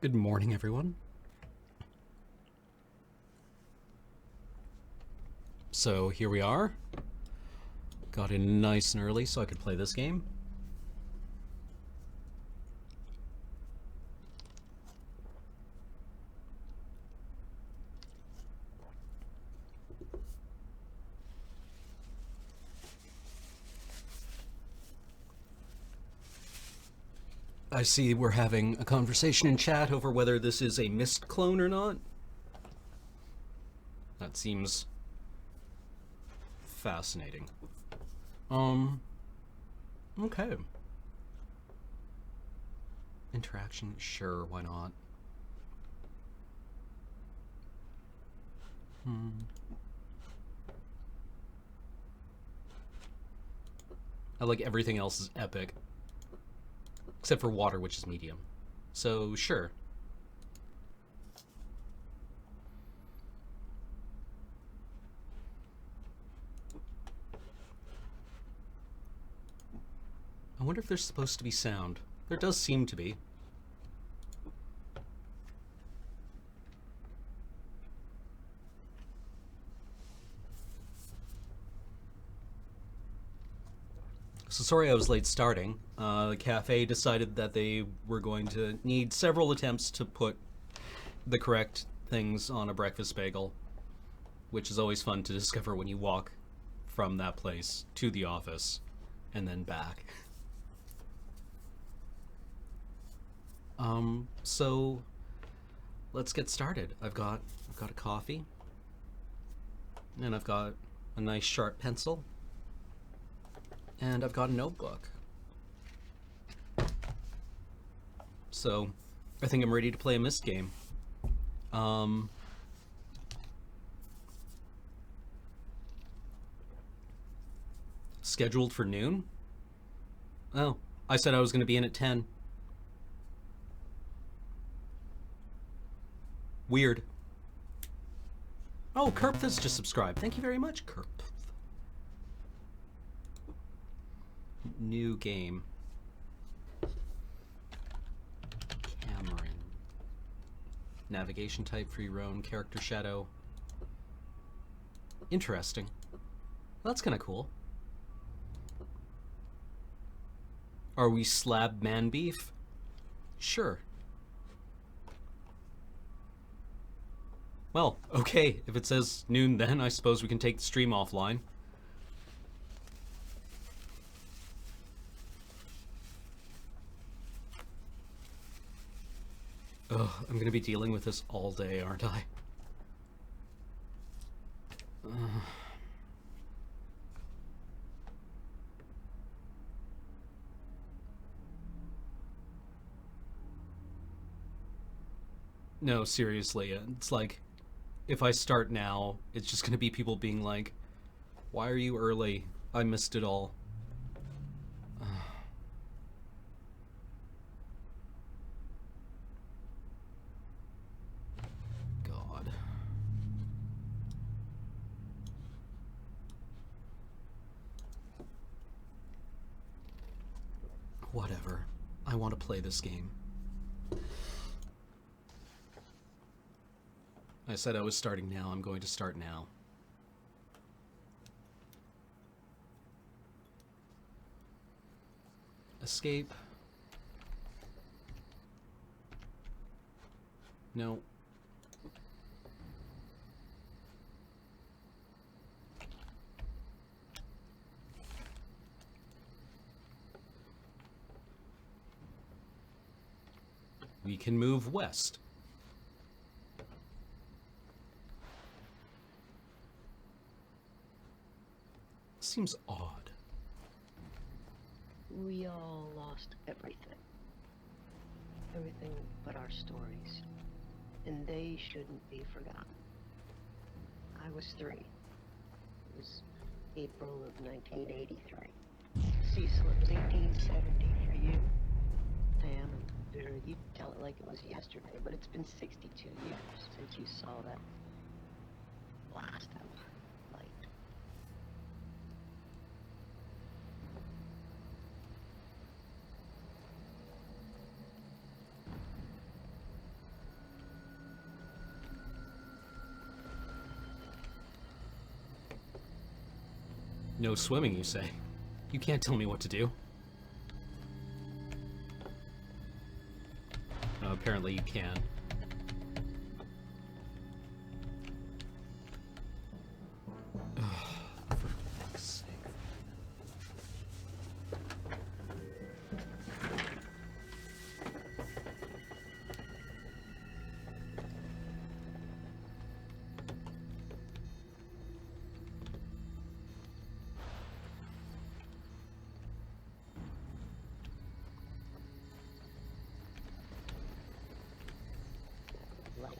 Good morning, everyone. So here we are. Got in nice and early so I could play this game. I see we're having a conversation in chat over whether this is a Myst clone or not. That seems fascinating. Okay. Interaction, sure, why not? I like everything else is epic. Except for water, which is medium. So, sure. I wonder if there's supposed to be sound. There does seem to be. So sorry I was late starting. The cafe decided that they were going to need several attempts to put the correct things on a breakfast bagel, which is always fun to discover when you walk from that place to the office and then back. So let's get started. I've got a coffee, and I've got a nice sharp pencil, and I've got a notebook. So I think I'm ready to play a Myst game. Scheduled for noon? Oh, I said I was going to be in at 10. Weird. Oh, Kerp has just subscribed. Thank you very much, Kerp. New game. Cameron. Navigation type for your own character shadow. Interesting. That's kind of cool. Are we slab man beef? Sure. Well, okay, if it says noon then, I suppose we can take the stream offline. Ugh, I'm gonna be dealing with this all day, aren't I? No, seriously, it's like, if I start now, it's just gonna be people being like, why are you early? I missed it all. God. Whatever. I want to play this game. I said I was starting now. I'm going to start now. Escape. No. We can move west. Seems odd. We all lost everything. Everything but our stories. And they shouldn't be forgotten. I was 3. It was April of 1983. Cecil, it was 1870 for you. Pam and Vera, you tell it like it was yesterday, but it's been 62 years since you saw that blast of light. No swimming, you say? You can't tell me what to do. Apparently you can. For fuck's sake. Light.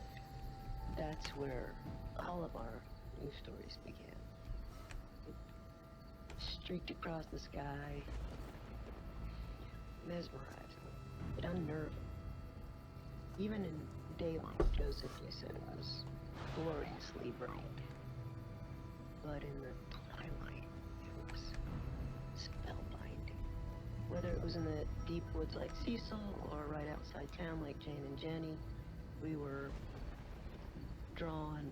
That's where all of our news stories began. It streaked across the sky, mesmerizing, but unnerving. Even in daylight, Joseph, you said it was gloriously bright. But in the twilight, it was spellbinding. Whether it was in the deep woods like Cecil or right outside town like Jane and Jenny, we were drawn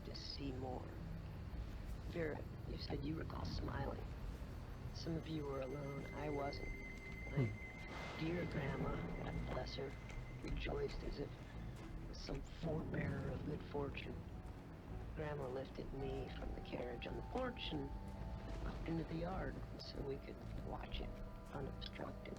to see more. Vera, you said you recall smiling. Some of you were alone. I wasn't. My dear grandma, God bless her, rejoiced as if with some forebearer of good fortune. Grandma lifted me from the carriage on the porch and walked into the yard so we could watch it unobstructed.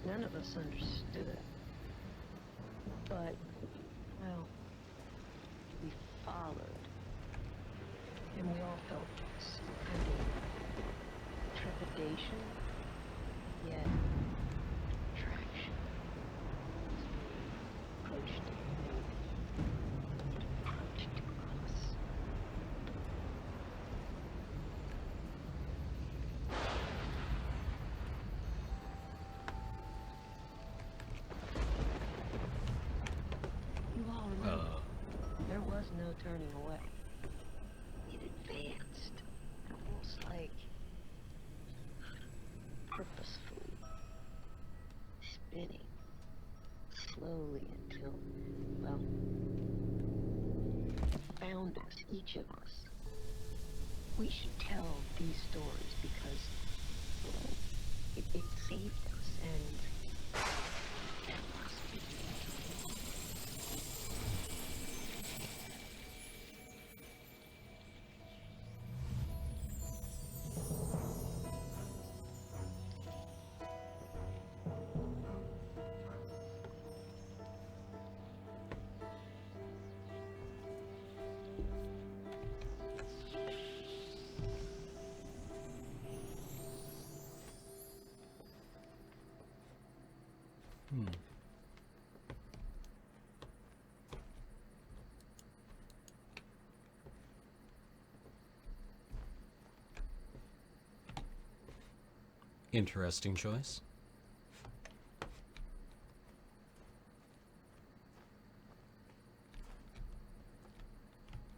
None of us understood. But, well, we followed. And we all felt some kind of trepidation, yet attraction. As we approached it and it approached us. You all remember, there was no turning away. It advanced, almost like purposefully, spinning slowly until, well, it found us, each of us. We should tell these stories because it saved us, and that must be. Interesting choice.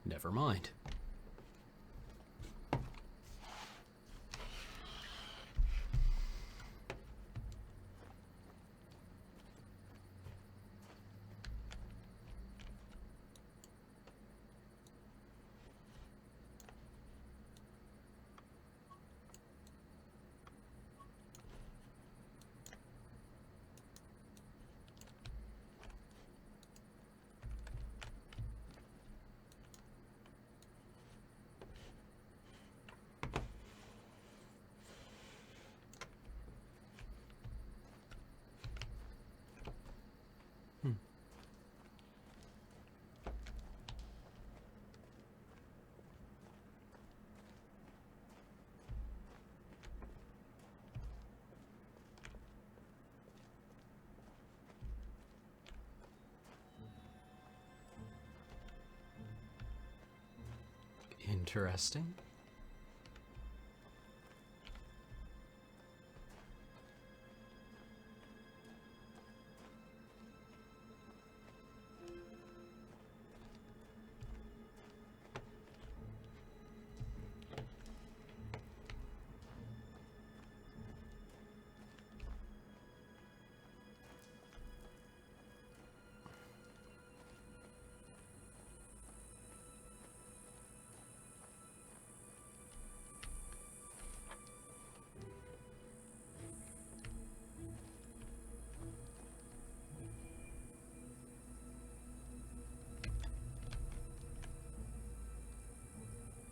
Never mind. Interesting.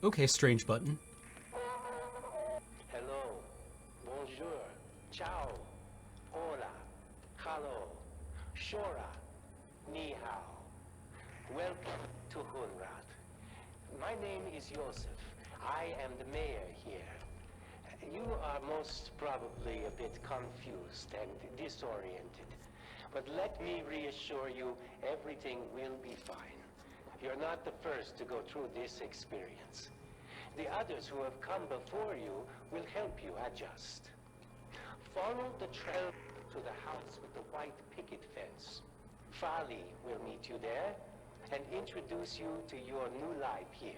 Okay, strange button. Hello, bonjour, ciao, hola, hello, shora, ni hao. Welcome to Hunrat. My name is Joseph. I am the mayor here. You are most probably a bit confused and disoriented. But let me reassure you, everything will be fine. You're not the first to go through this experience. The others who have come before you will help you adjust. Follow the trail to the house with the white picket fence. Fali will meet you there and introduce you to your new life here.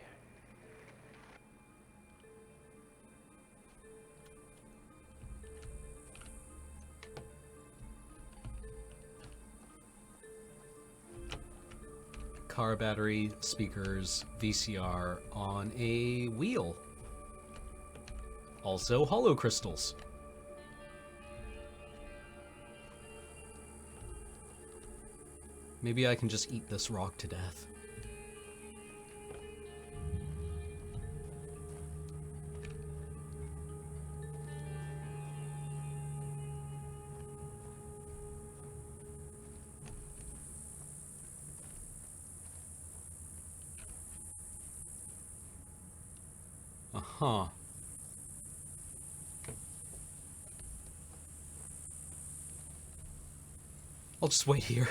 Car battery, speakers, VCR on a wheel. Also, hollow crystals. Maybe I can just eat this rock to death. Uh-huh. I'll just wait here.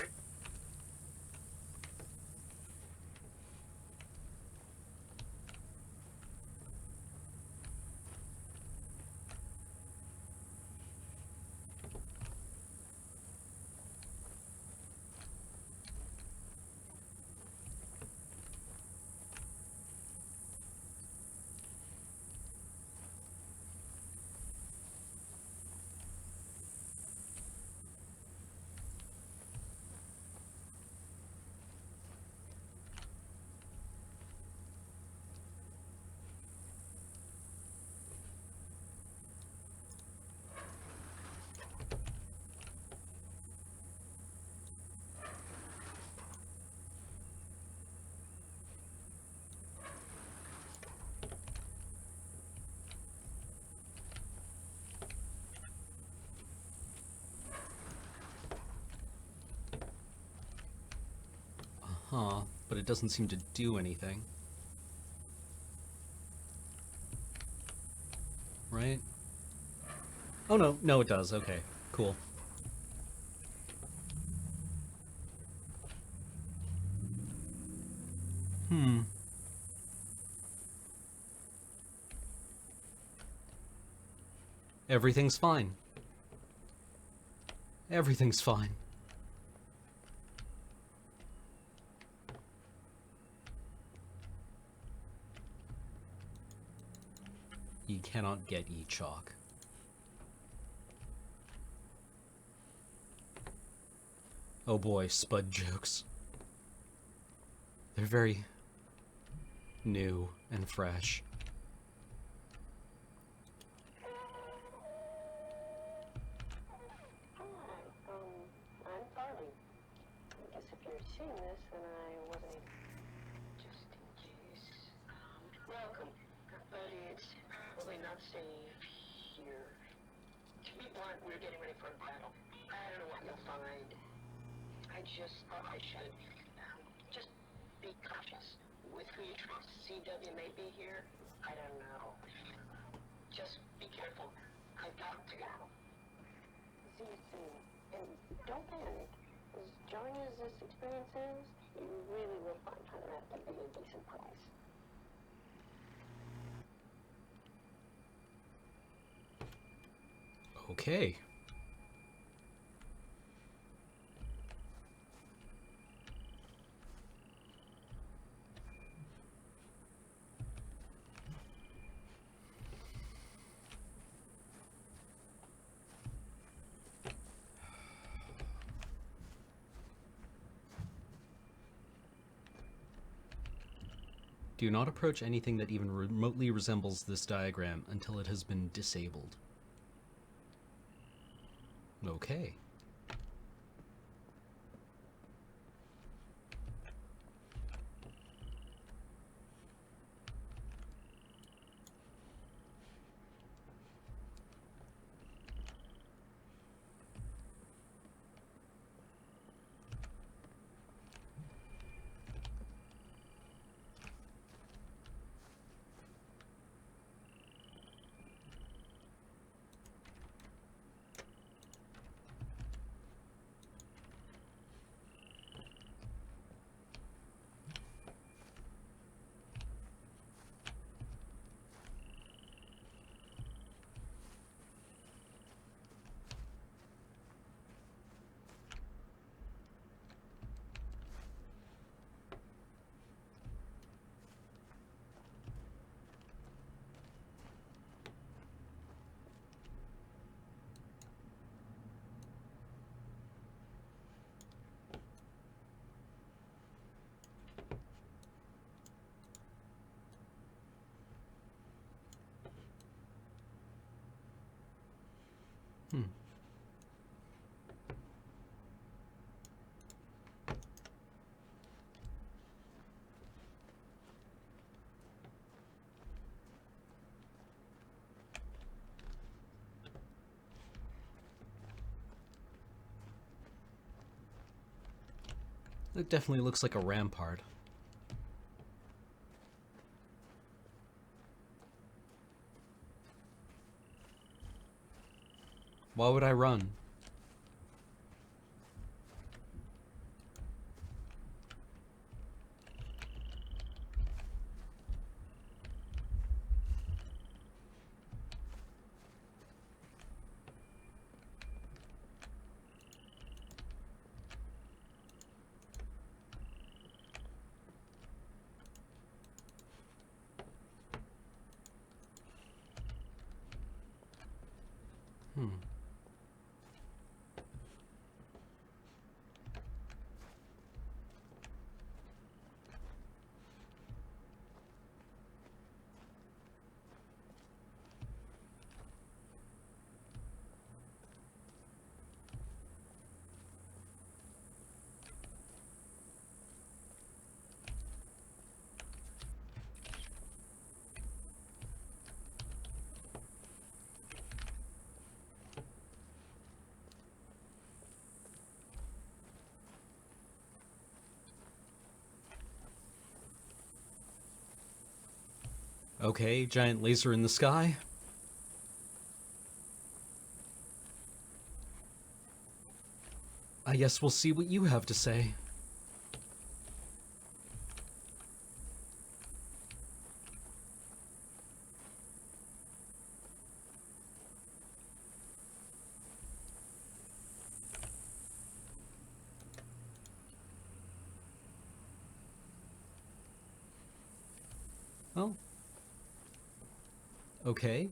Huh, but it doesn't seem to do anything. Right? Oh no, no it does, okay, cool. Everything's fine. Everything's fine. You cannot get E-Chalk. Oh boy, Spud jokes. They're very new and fresh. I'm Farley. I guess if you're seeing this, then I wasn't. Just in case. Welcome. But it's probably not safe here. To be blunt, we're getting ready for a battle. I don't know what you'll find. I just thought I should. Just be cautious. With who you trust. CW may be here. I don't know. Just be careful. I've got to go. See you soon. And don't panic. As jarring as this experience is, you really will find Hunter to be a decent price. Okay. Do not approach anything that even remotely resembles this diagram until it has been disabled. Okay. Hmm. It definitely looks like a rampart. Why would I run? Hmm. Okay, giant laser in the sky. I guess we'll see what you have to say. Well, okay.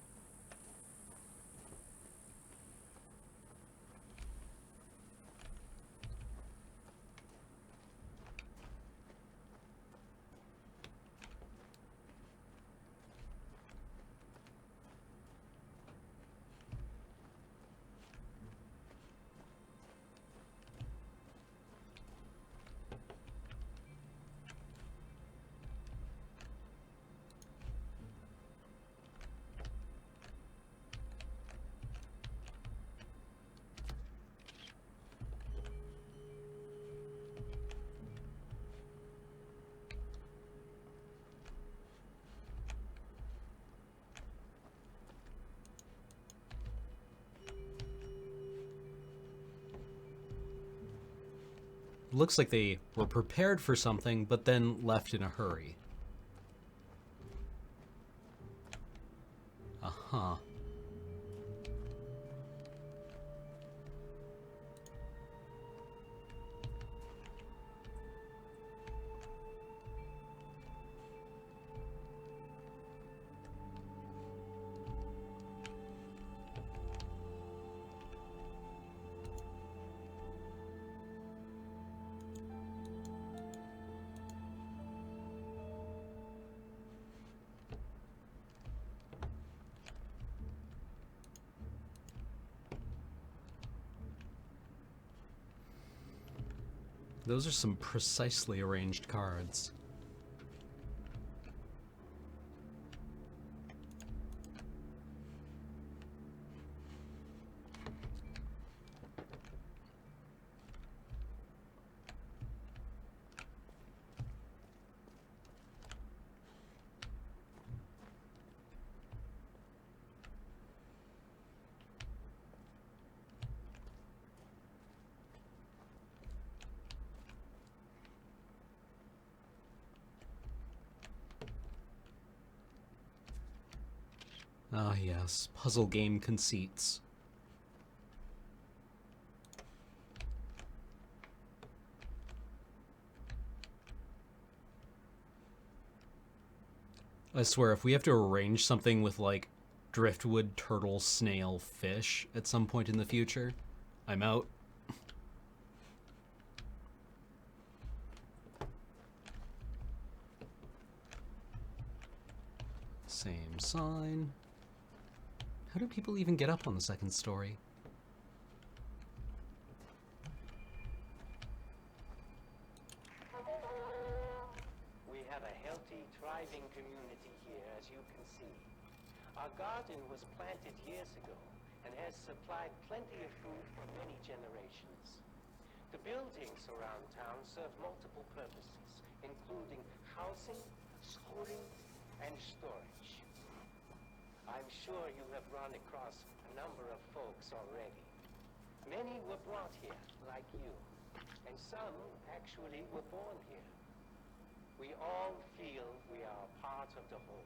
Looks like they were prepared for something, but then left in a hurry. Uh-huh. Those are some precisely arranged cards. Ah, yes, puzzle game conceits. I swear, if we have to arrange something with, like, driftwood, turtle, snail, fish at some point in the future, I'm out. Same sign. How do people even get up on the second story? We have a healthy, thriving community here, as you can see. Our garden was planted years ago and has supplied plenty of food for many generations. The buildings around town serve multiple purposes, including housing, schooling, and storage. I'm sure you have run across a number of folks already. Many were brought here, like you, and some actually were born here. We all feel we are a part of the whole.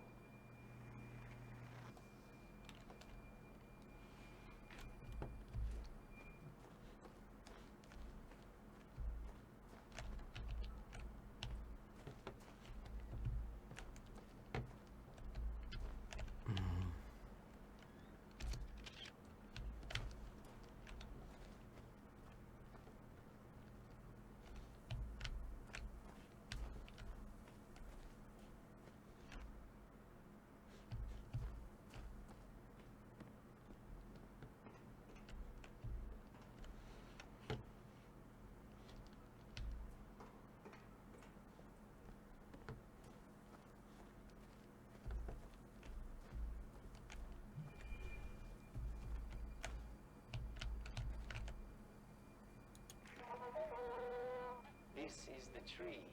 This is the tree.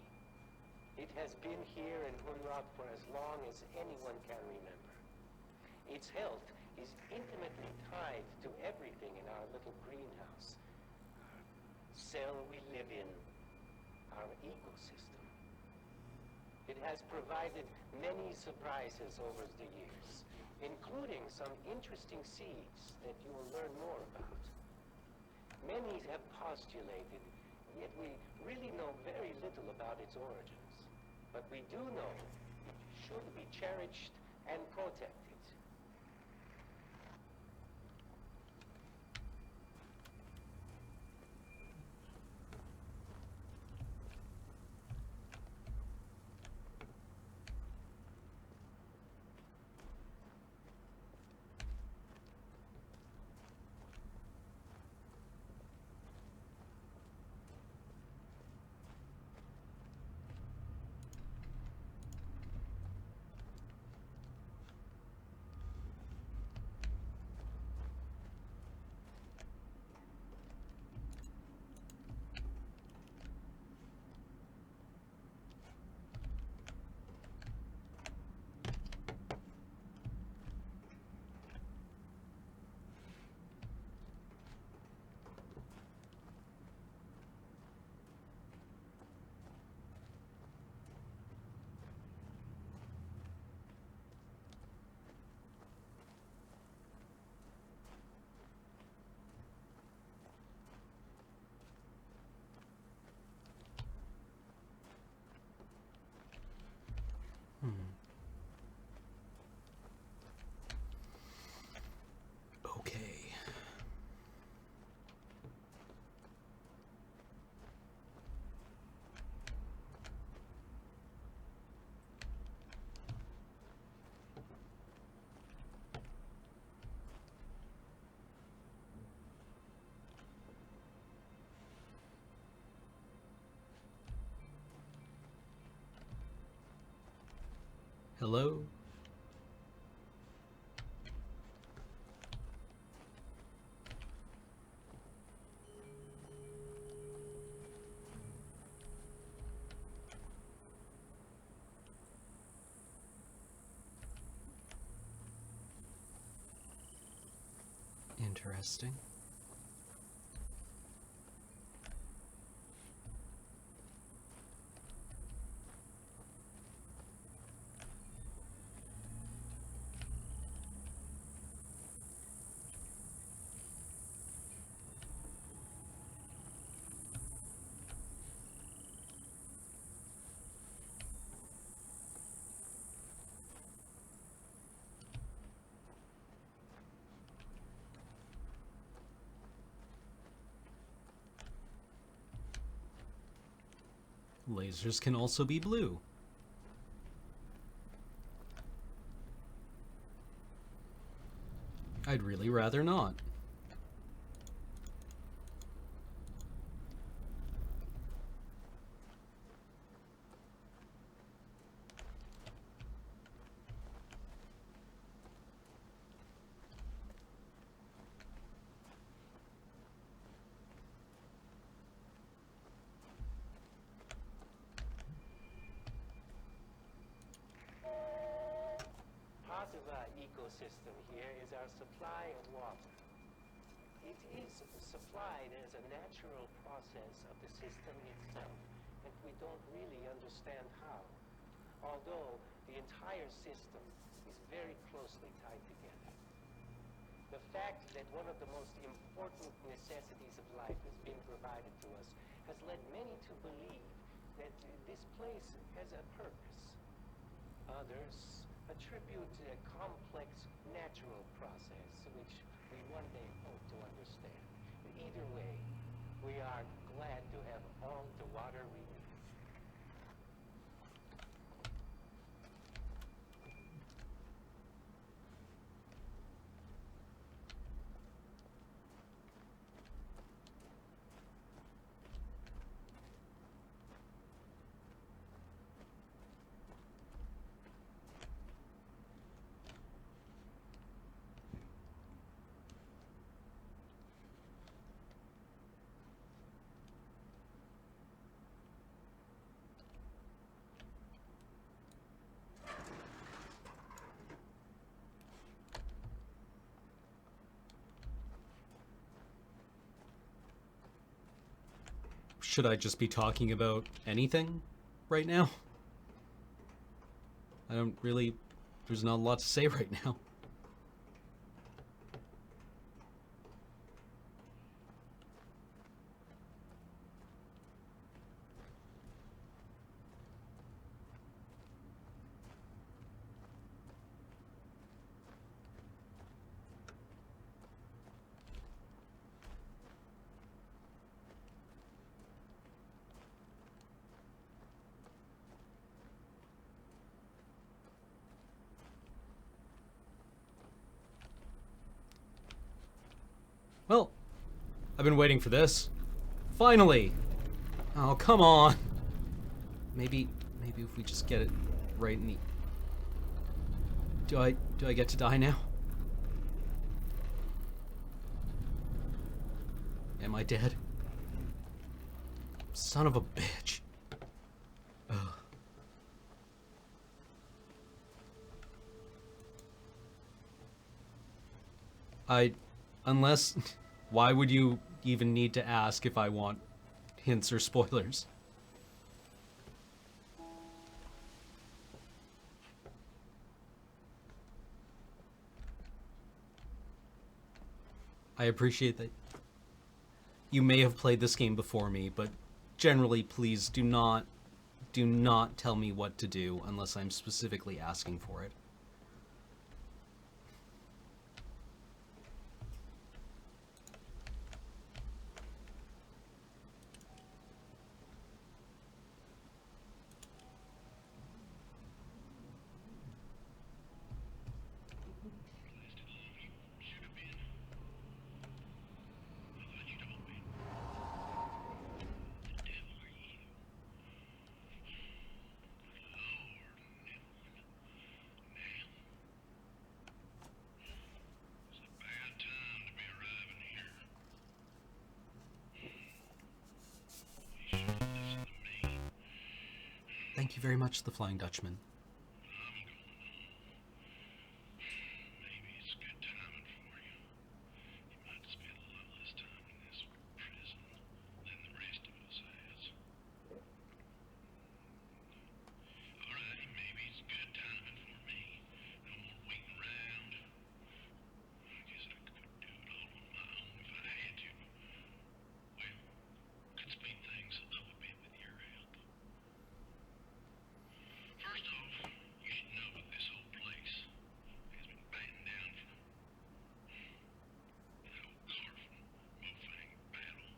It has been here in Hunrod for as long as anyone can remember. Its health is intimately tied to everything in our little greenhouse. Our cell we live in, our ecosystem. It has provided many surprises over the years, including some interesting seeds that you will learn more about. Many have postulated, yet we really know very little about its origins. But we do know it should be cherished and protected. Hello? Interesting. Lasers can also be blue. I'd really rather not. Part of our ecosystem here is our supply of water. It is supplied as a natural process of the system itself, and we don't really understand how. Although the entire system is very closely tied together. The fact that one of the most important necessities of life has been provided to us has led many to believe that this place has a purpose. Others attribute a complex natural process which we one day hope to understand. Either way, we are glad to have all the water we need. Should I just be talking about anything right now? I don't really... There's not a lot to say right now. Well, I've been waiting for this. Finally! Oh, come on! Maybe if we just get it right in the... Do I get to die now? Am I dead? Son of a bitch. Ugh. Unless... Why would you even need to ask if I want hints or spoilers? I appreciate that you may have played this game before me, but generally, please do not tell me what to do unless I'm specifically asking for it. Thank you very much, the Flying Dutchman. Maybe it's good timing for you. You might spend a lot less time in this prison than the rest of us has. Alright, maybe it's good timing for me. No more waiting around. I guess I could do it all on my own if I had to. Well, could speed things up a bit with your help. First off, you should know that this whole place has been battened down from that old Carfin Mofang battle.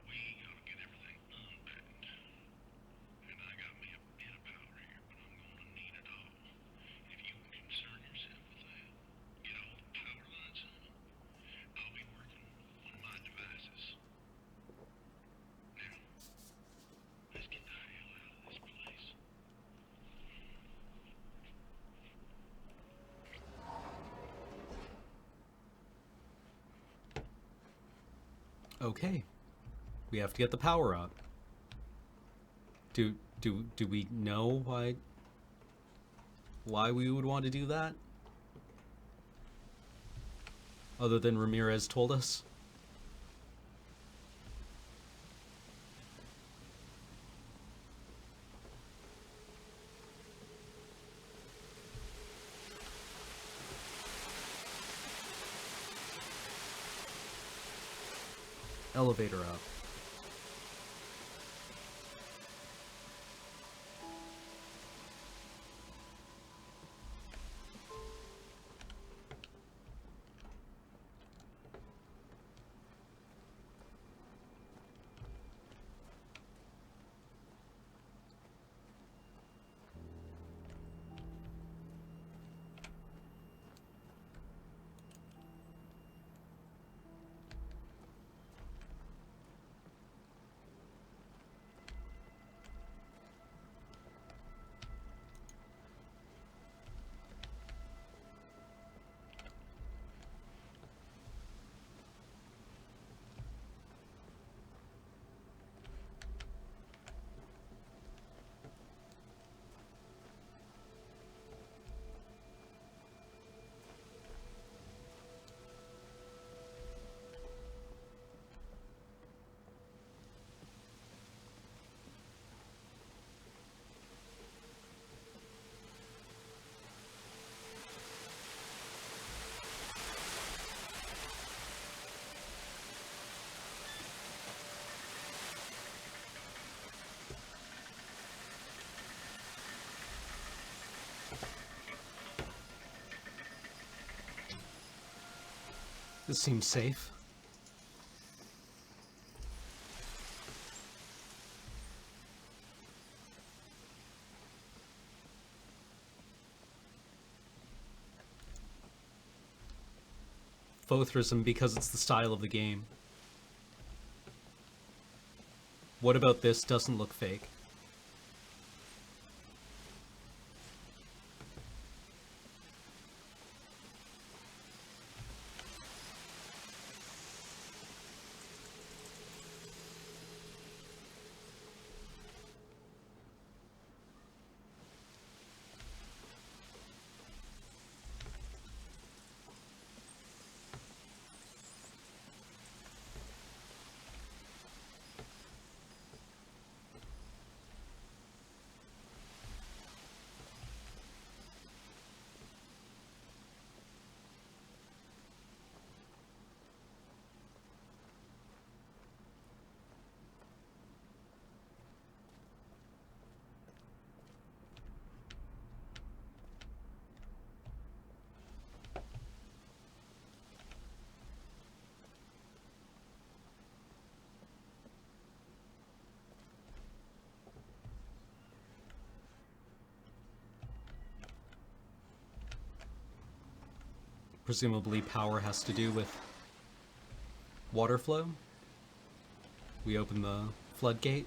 We gotta get everything unbattened. And I got me a bit of powder here, but I'm gonna need it all. If you can concern yourself with that, get all the power lines on them. I'll be working on my devices. Now, let's get the hell out of this place. Okay. We have to get the power up. Do we know why we would want to do that? Other than Ramirez told us? Elevator up. This seems safe. Fothrism because it's the style of the game. What about this doesn't look fake? Presumably power has to do with water flow. We open the floodgate.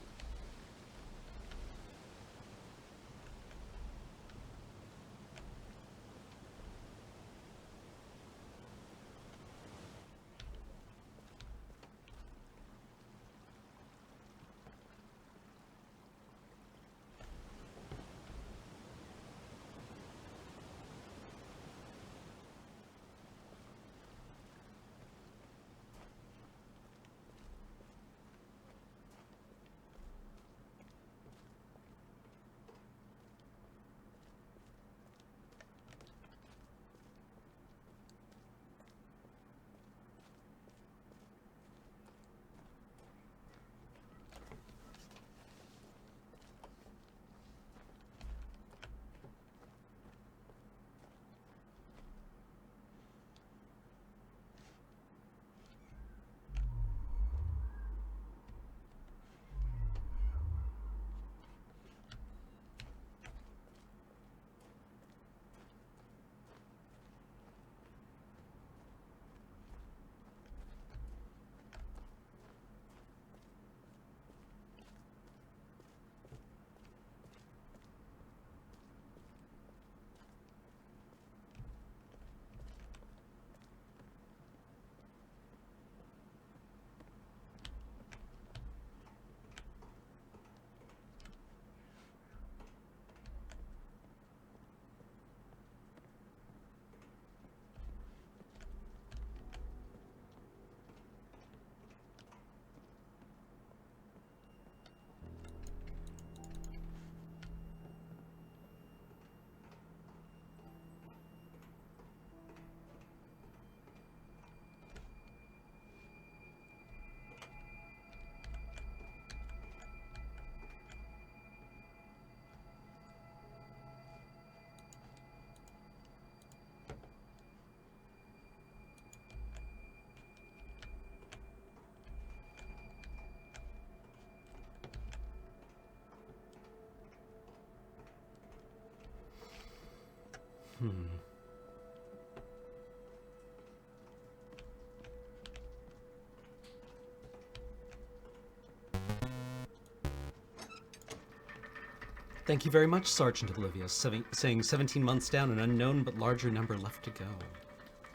Thank you very much, Sergeant Olivia, saying 17 months down, an unknown but larger number left to go.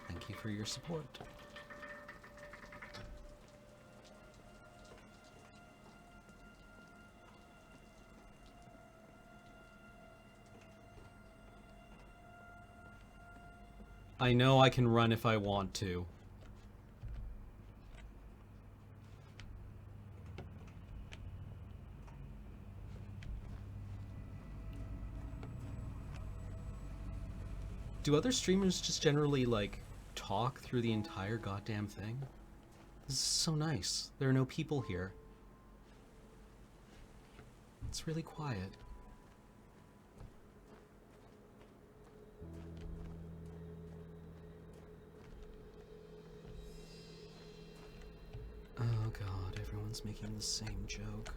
Thank you for your support. I know I can run if I want to. Do other streamers just generally, like, talk through the entire goddamn thing? This is so nice. There are no people here. It's really quiet. Oh god, everyone's making the same joke.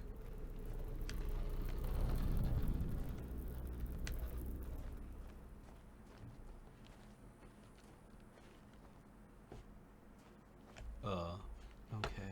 Okay.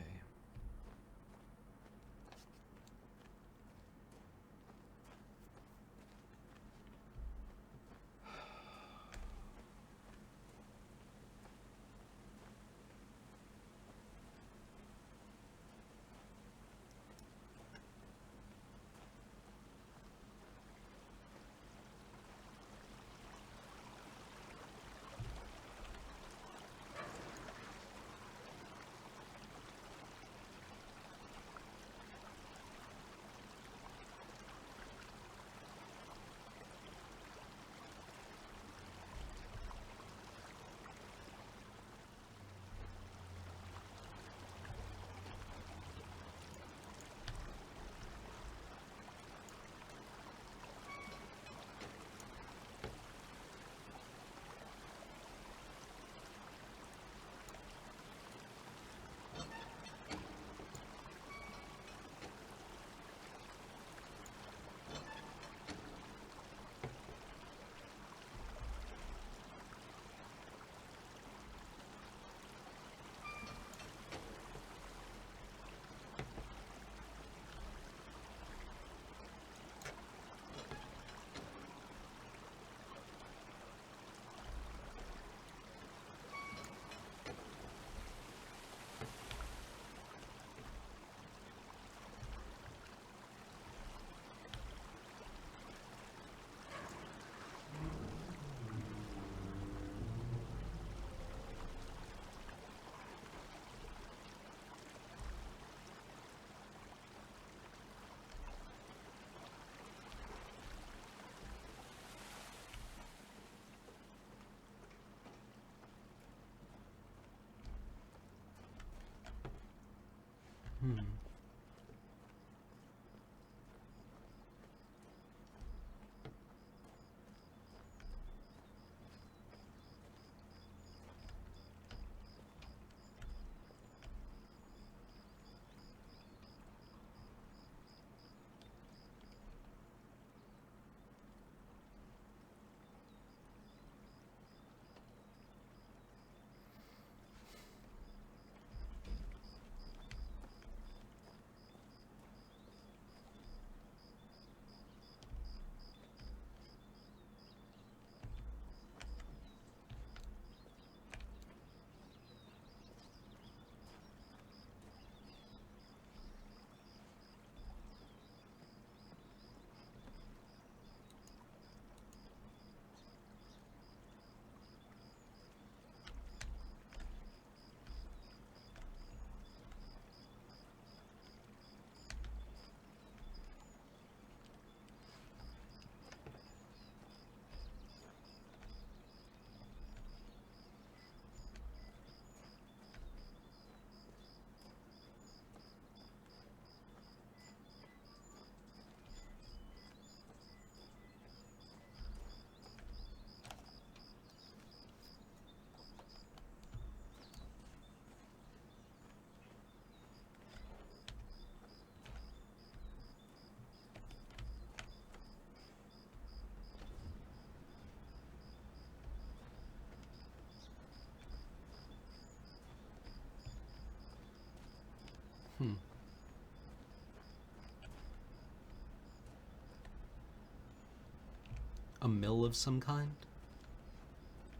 of some kind?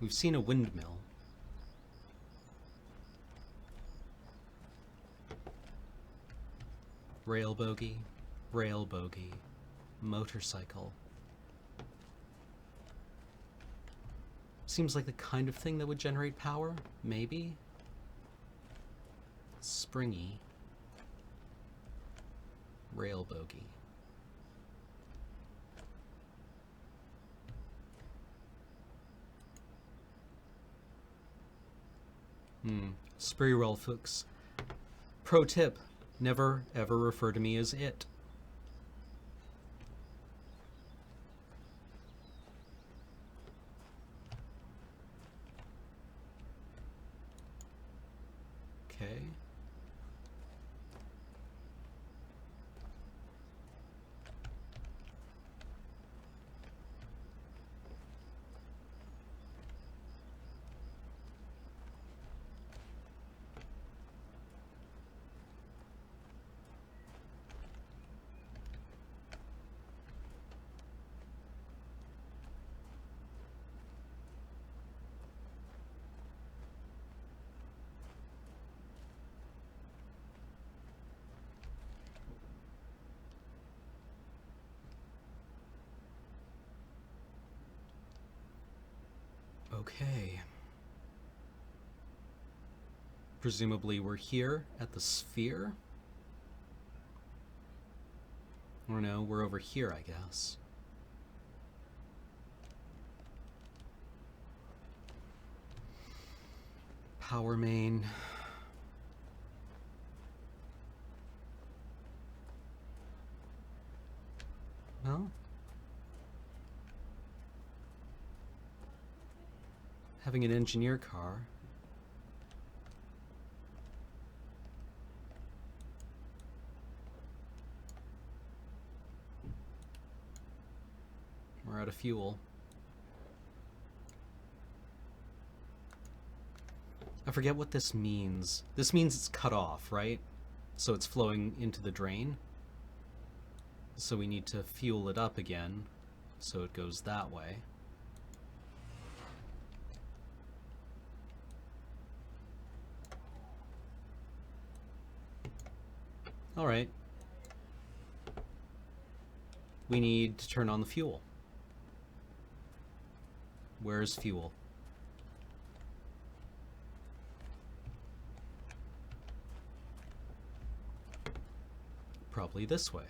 We've seen a windmill. Rail bogey, motorcycle. Seems like the kind of thing that would generate power, maybe? Springy. Rail bogey. Spree roll folks. Pro tip, never ever refer to me as it. Okay. Okay. Presumably we're here at the sphere. Or no, we're over here, I guess. Power main. Well, having an engineer car. We're out of fuel. I forget what this means. This means it's cut off, right? So it's flowing into the drain. So we need to fuel it up again, so it goes that way. All right. We need to turn on the fuel. Where's fuel? Probably this way.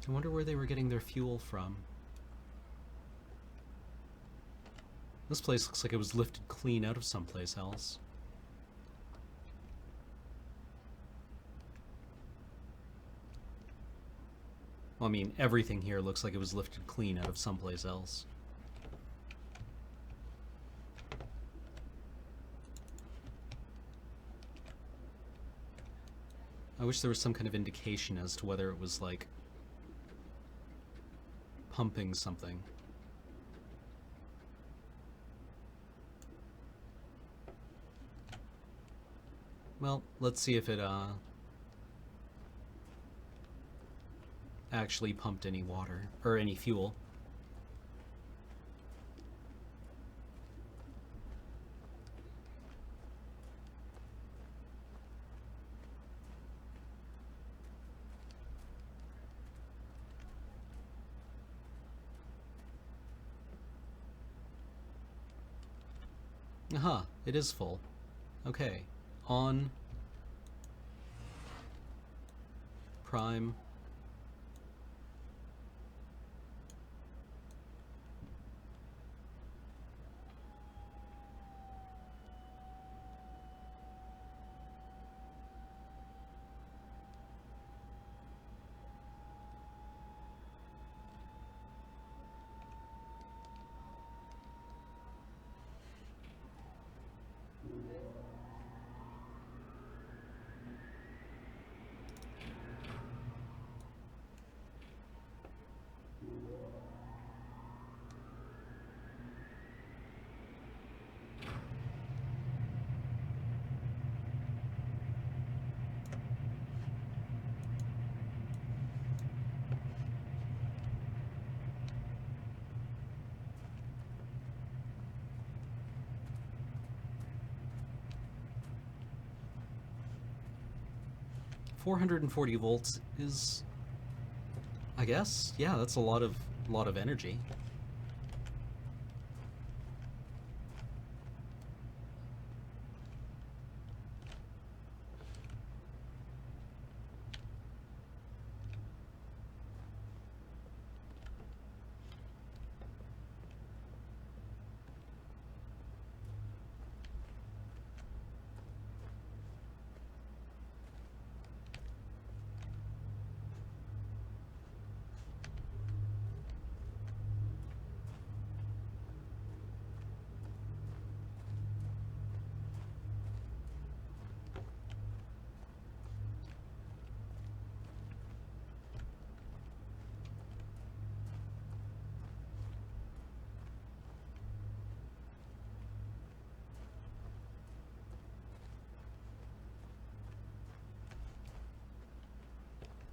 I wonder where they were getting their fuel from. This place looks like it was lifted clean out of someplace else. Well, I mean, everything here looks like it was lifted clean out of someplace else. I wish there was some kind of indication as to whether it was, like, pumping something. Well, let's see if it actually pumped any water or any fuel. Aha, it is full. Okay. On. Prime. $440 is, I guess, yeah, that's a lot of energy.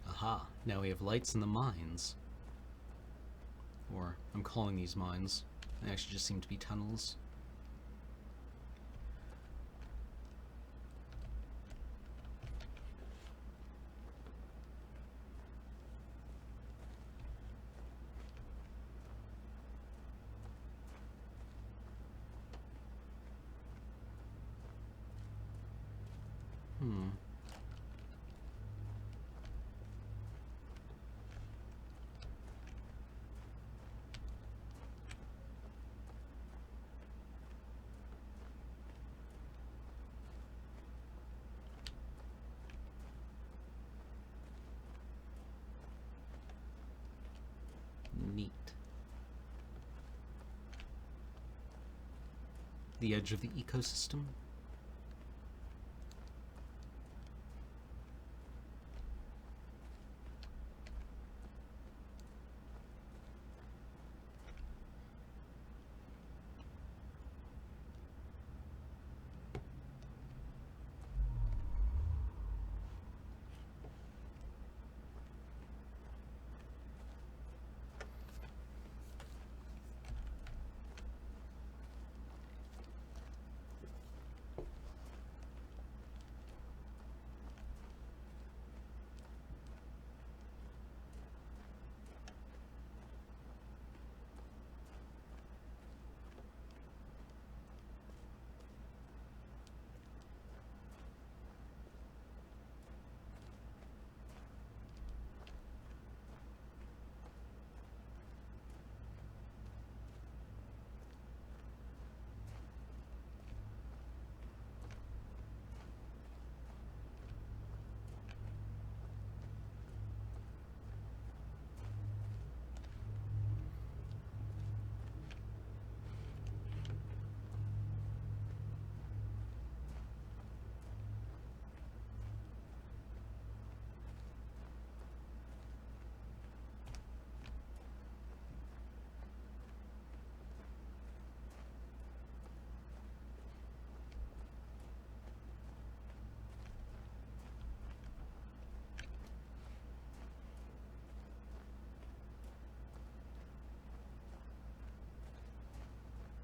Aha, now we have lights in the mines. Or, I'm calling these mines. They actually just seem to be tunnels. Hmm. Neat. The edge of the ecosystem.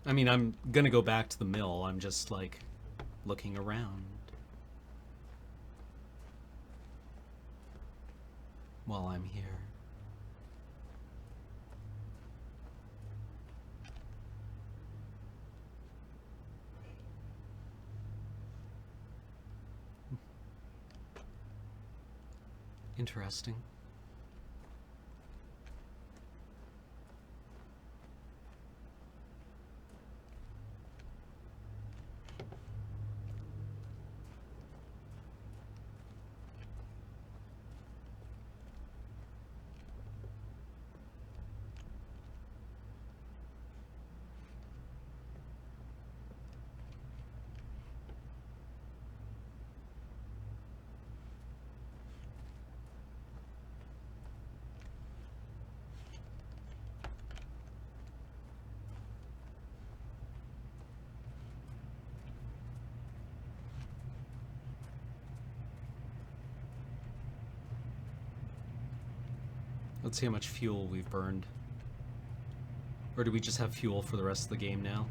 I mean, I'm gonna go back to the mill. I'm just, like, looking around while I'm here. Interesting. Let's see how much fuel we've burned. Or do we just have fuel for the rest of the game now?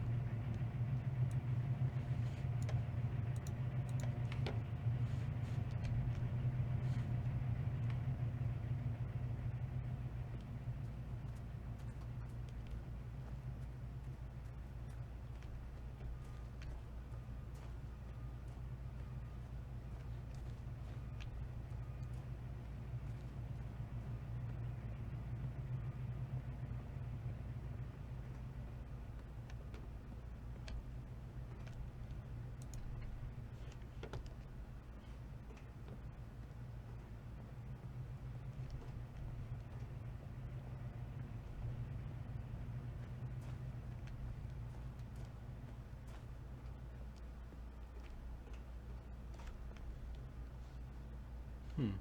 Hmm.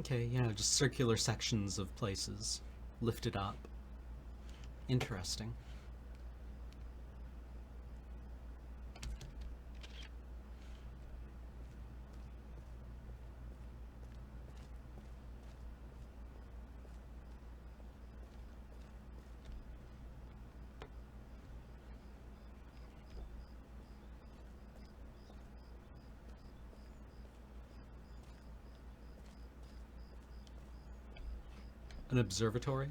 Okay, yeah, just circular sections of places lifted up. Interesting. An observatory?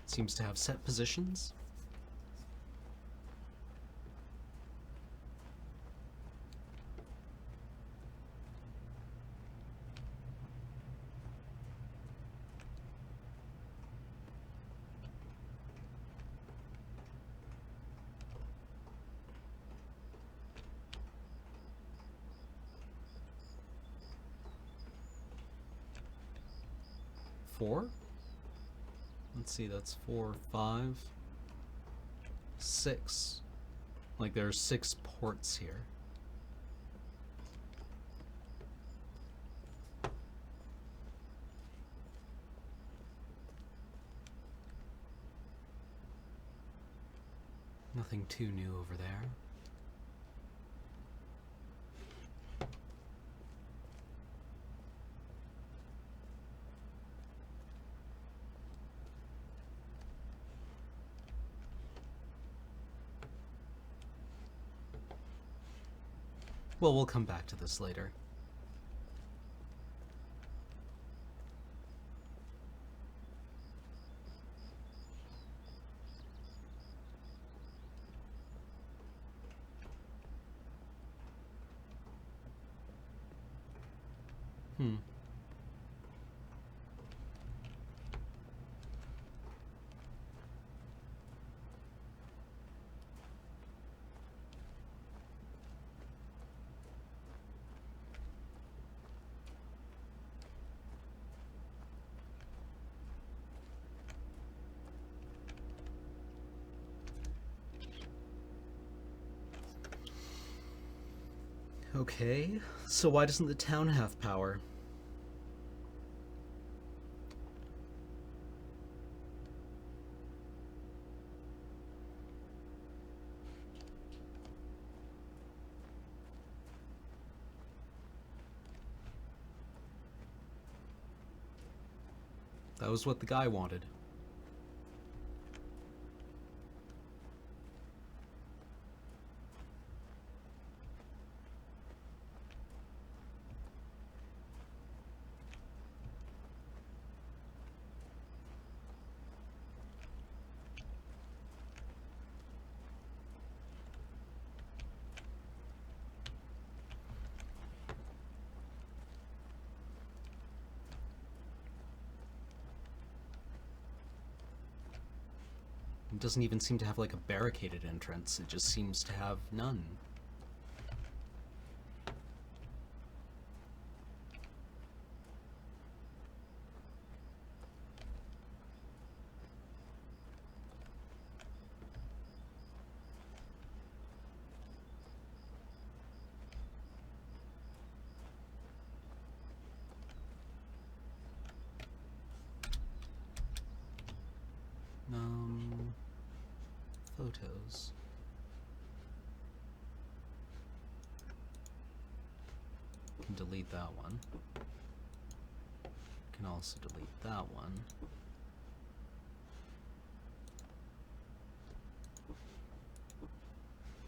Seems to have set positions. Four? Let's see, that's 4, 5, 6. Like there are 6 ports here. Nothing too new over there. Well, we'll come back to this later. Hmm. Okay, so why doesn't the town have power? That was what the guy wanted. It doesn't even seem to have like a barricaded entrance. It just seems to have none. Photos. Can delete that one. Can also delete that one.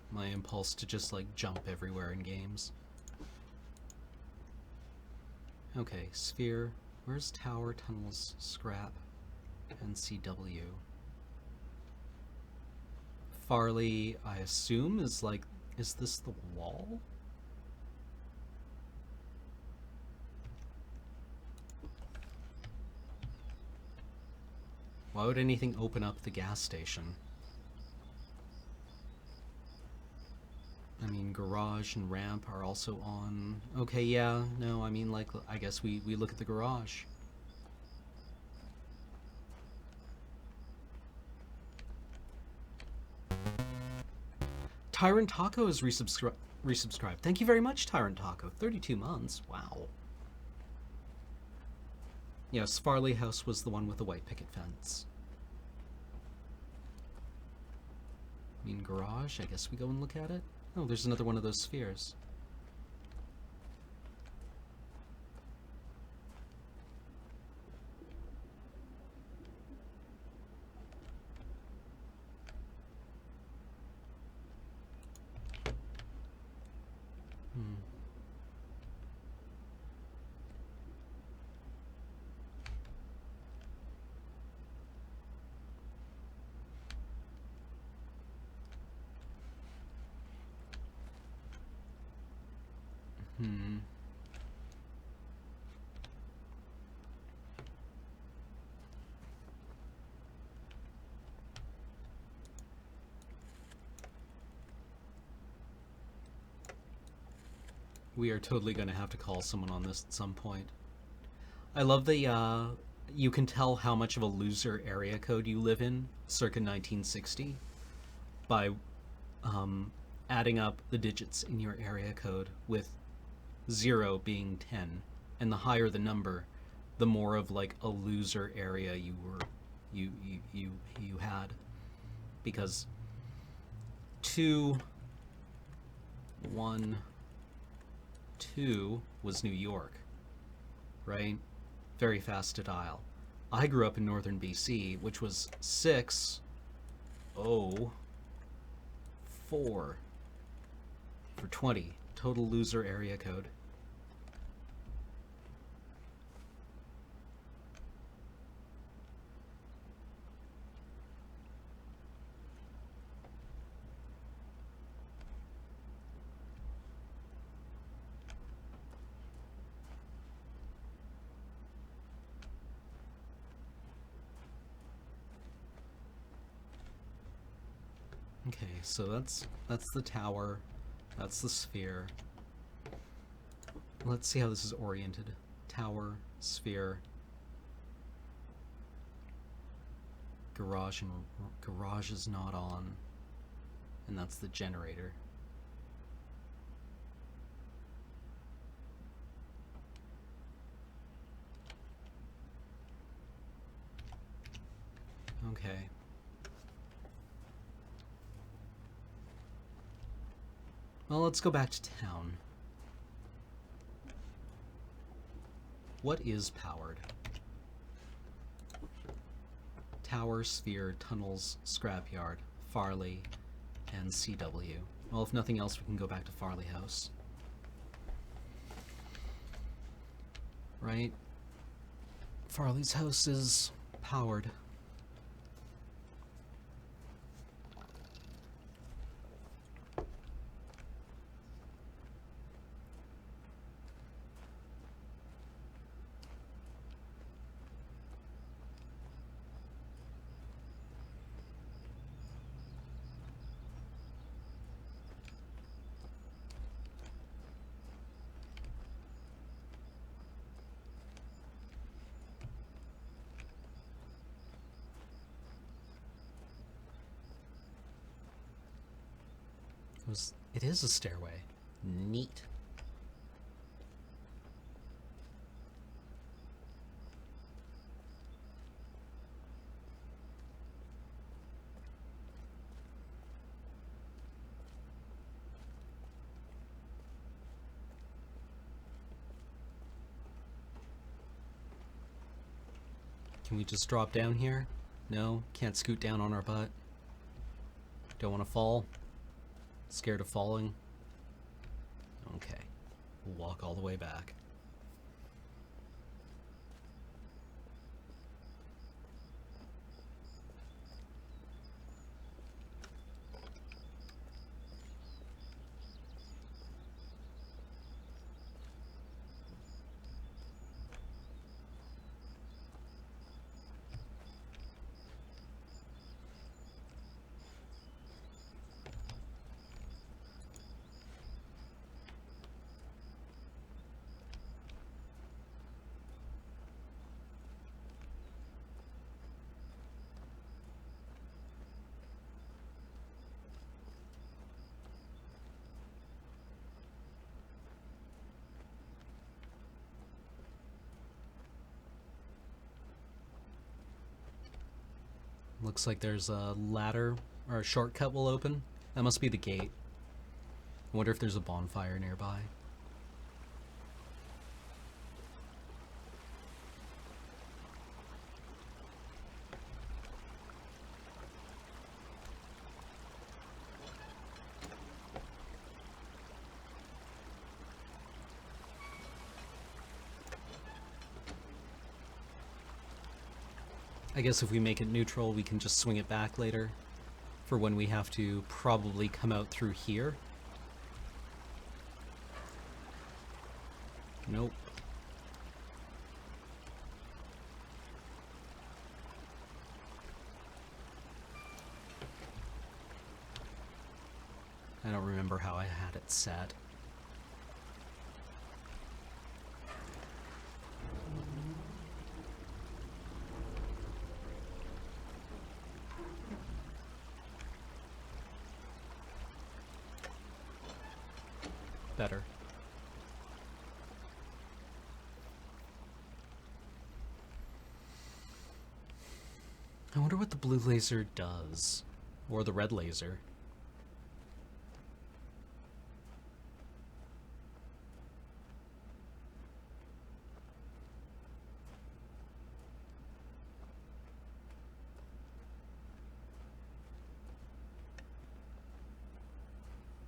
My impulse to just like jump everywhere in games. Okay, sphere. Where's tower, tunnels, scrap, NCW? Farley, I assume, is like, is this the wall? Why would anything open up the gas station? I mean, garage and ramp are also on. Okay, yeah, no, I mean, like, I guess we look at the garage. Tyrant Taco is resubscribed. Thank you very much, Tyrant Taco. 32 months. Wow. Yes, Farley House was the one with the white picket fence. I mean, garage, I guess we go and look at it. Oh, there's another one of those spheres. We are totally going to have to call someone on this at some point. I love the, you can tell how much of a loser area code you live in, circa 1960, by adding up the digits in your area code, with 0 being 10. And the higher the number, the more of like a loser area you had. Because 2, 1, 2 was New York, right? Very fast to dial. I grew up in northern BC, which was 6, 0, 4 for 20. Total loser area code. Okay, so that's the tower. That's the sphere. Let's see how this is oriented. Tower, sphere, garage, and garage is not on, and that's the generator. Okay. Well, let's go back to town. What is powered? Tower, sphere, tunnels, scrapyard, Farley, and CW. Well, if nothing else, we can go back to Farley House. Right? Farley's house is powered. It is a stairway. Neat. Can we just drop down here? No? Can't scoot down on our butt? Don't want to fall? Scared of falling? Okay. We'll walk all the way back. Looks like there's a ladder, or a shortcut will open. That must be the gate. I wonder if there's a bonfire nearby. I guess if we make it neutral, we can just swing it back later for when we have to probably come out through here. Nope. I don't remember how I had it set. Better. I wonder what the blue laser does. Or the red laser.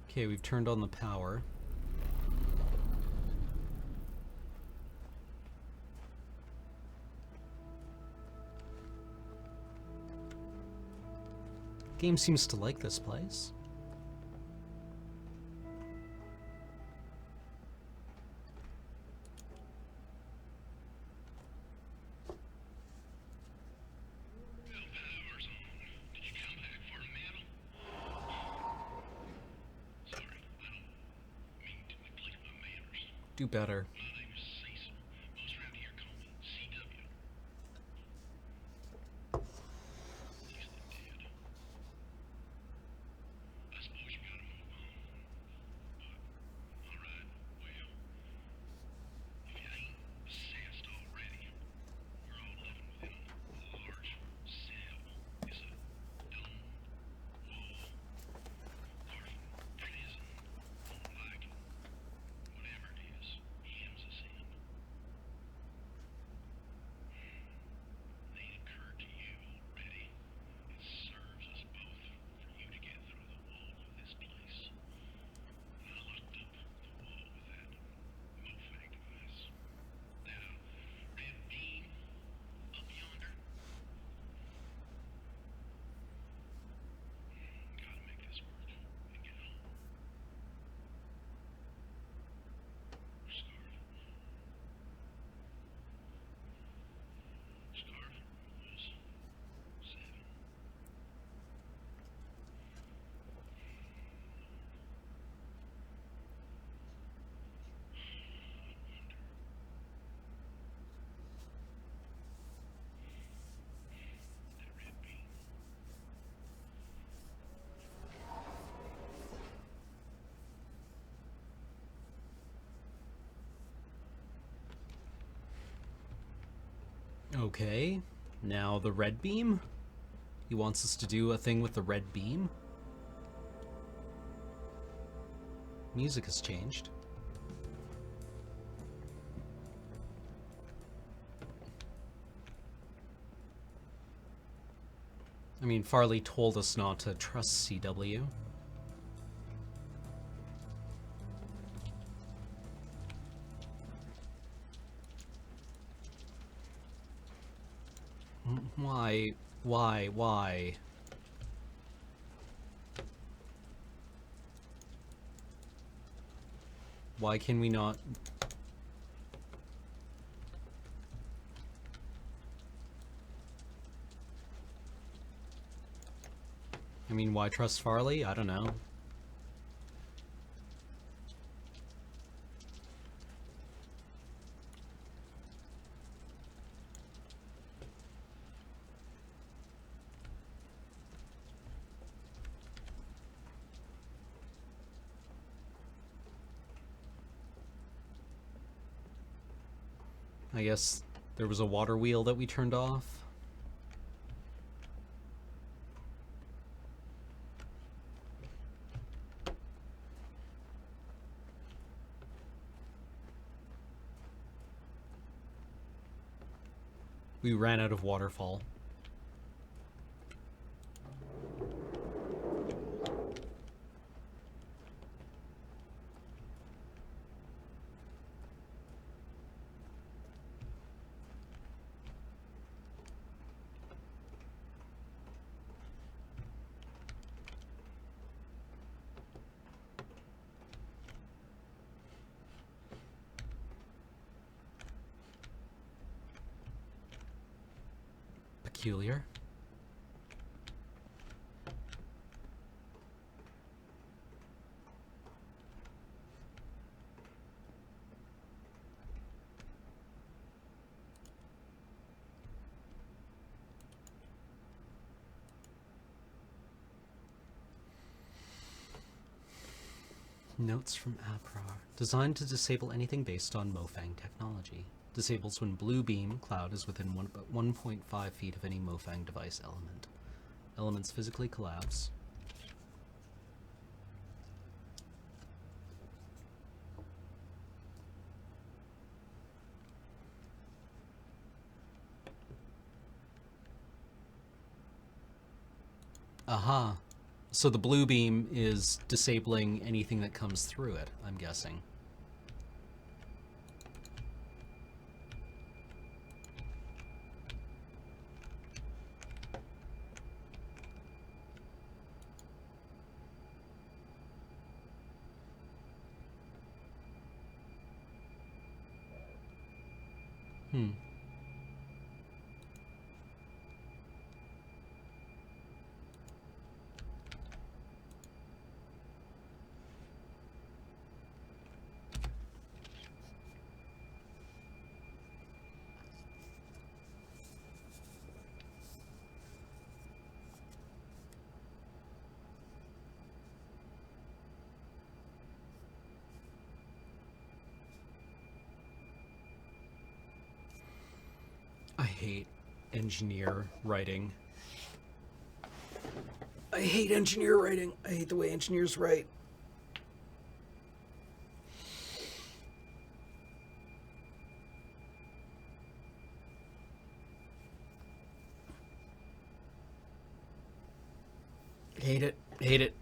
Okay, we've turned on the power. Game seems to like this place. Well, power's on. Did you come back for a medal? Do better. My name is Cecil. Most around here call me CW. He's the dead. I suppose you gotta move on. But, alright, well, if you ain't assessed already, we're all living within a large cell. It's a dome, wall, far from prison, don't like it. Whatever it is, hems us in. Ain't occurred to you, old Betty, it serves us both for you to get through the wall of this place. And I looked up the wall with that MOFAG device. That red beam up yonder. Gotta make this work and get home. Scarlet. Scarlet was 7. That red beam. Okay. Now the red beam? He wants us to do a thing with the red beam? Music has changed. I mean, Farley told us not to trust CW. Why? Why? Why can we not... I mean, why trust Farley? I don't know. I guess there was a water wheel that we turned off. We ran out of waterfall. Peculiar. Notes from APRAR. Designed to disable anything based on Mofang technology. Disables when blue beam cloud is within 1.5 feet of any Mofang device element. Elements physically collapse. Aha. So the blue beam is disabling anything that comes through it, I'm guessing. I hate engineer writing. I hate engineer writing. I hate the way engineers write. Hate it. Hate it.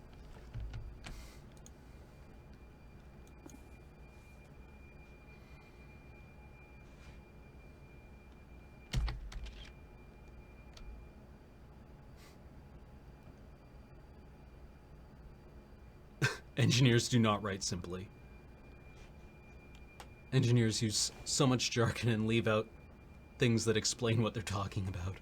Engineers do not write simply. Engineers use so much jargon and leave out things that explain what they're talking about.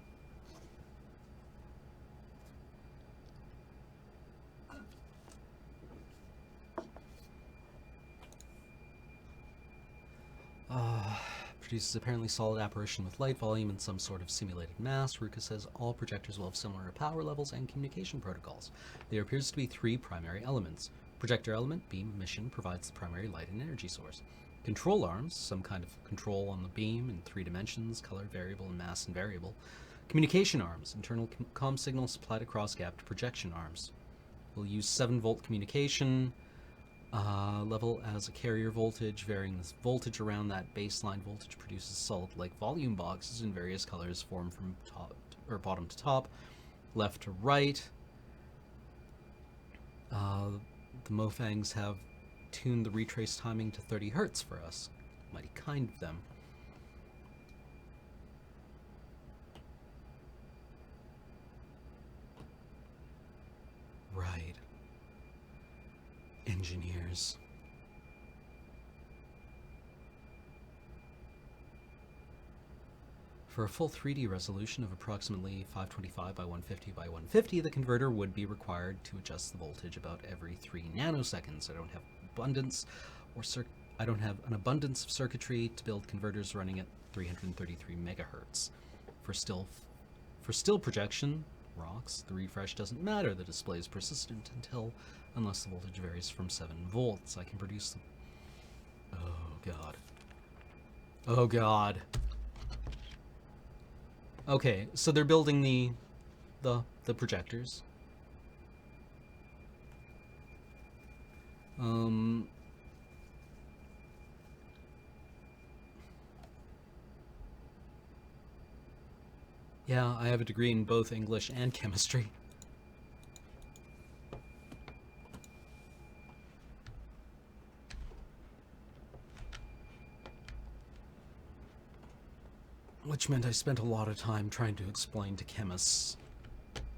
Produces apparently solid apparition with light volume and some sort of simulated mass. Ruka says all projectors will have similar power levels and communication protocols. There appears to be 3 primary elements. Projector element, beam, mission, provides the primary light and energy source. Control arms, some kind of control on the beam in 3 dimensions, color variable and mass invariable. Communication arms, internal comm signal supplied across gap to projection arms. We'll use 7-volt communication. Level as a carrier voltage, varying this voltage around that baseline voltage produces solid-like volume boxes in various colors formed from top or bottom to top, left to right. The Mofangs have tuned the retrace timing to 30 Hertz for us. Mighty kind of them. Right. Engineers. For a full 3D resolution of approximately 525 by 150 by 150, the converter would be required to adjust the voltage about every 3 nanoseconds. I don't have an abundance of circuitry to build converters running at 333 megahertz. For still projection, rocks, the refresh doesn't matter. The display is persistent unless the voltage varies from 7 volts. I can produce them. Oh god. Oh god. Okay, so they're building the projectors. Yeah, I have a degree in both English and chemistry. Which meant I spent a lot of time trying to explain to chemists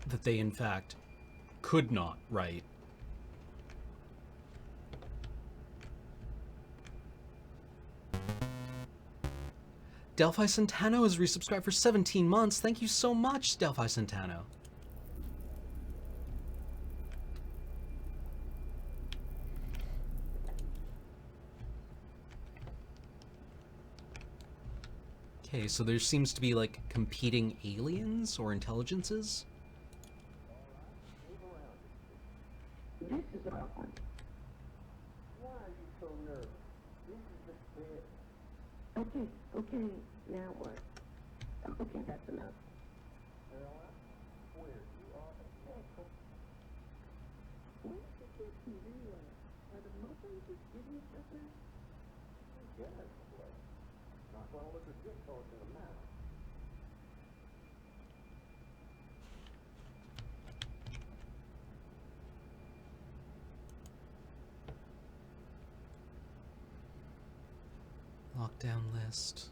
that they, in fact, could not write. Delphi Centano has resubscribed for 17 months. Thank you so much, Delphi Centano. Okay, so there seems to be, like, competing aliens or intelligences? This is our one. Why are you so nervous? This is the bed. Okay, now what? Okay, that's enough. Caroline, where you are a When did you realize? Are the Muslims just giving you stuff now? Yes, boy. Not gonna look a good horse in the mouth. Lockdown list.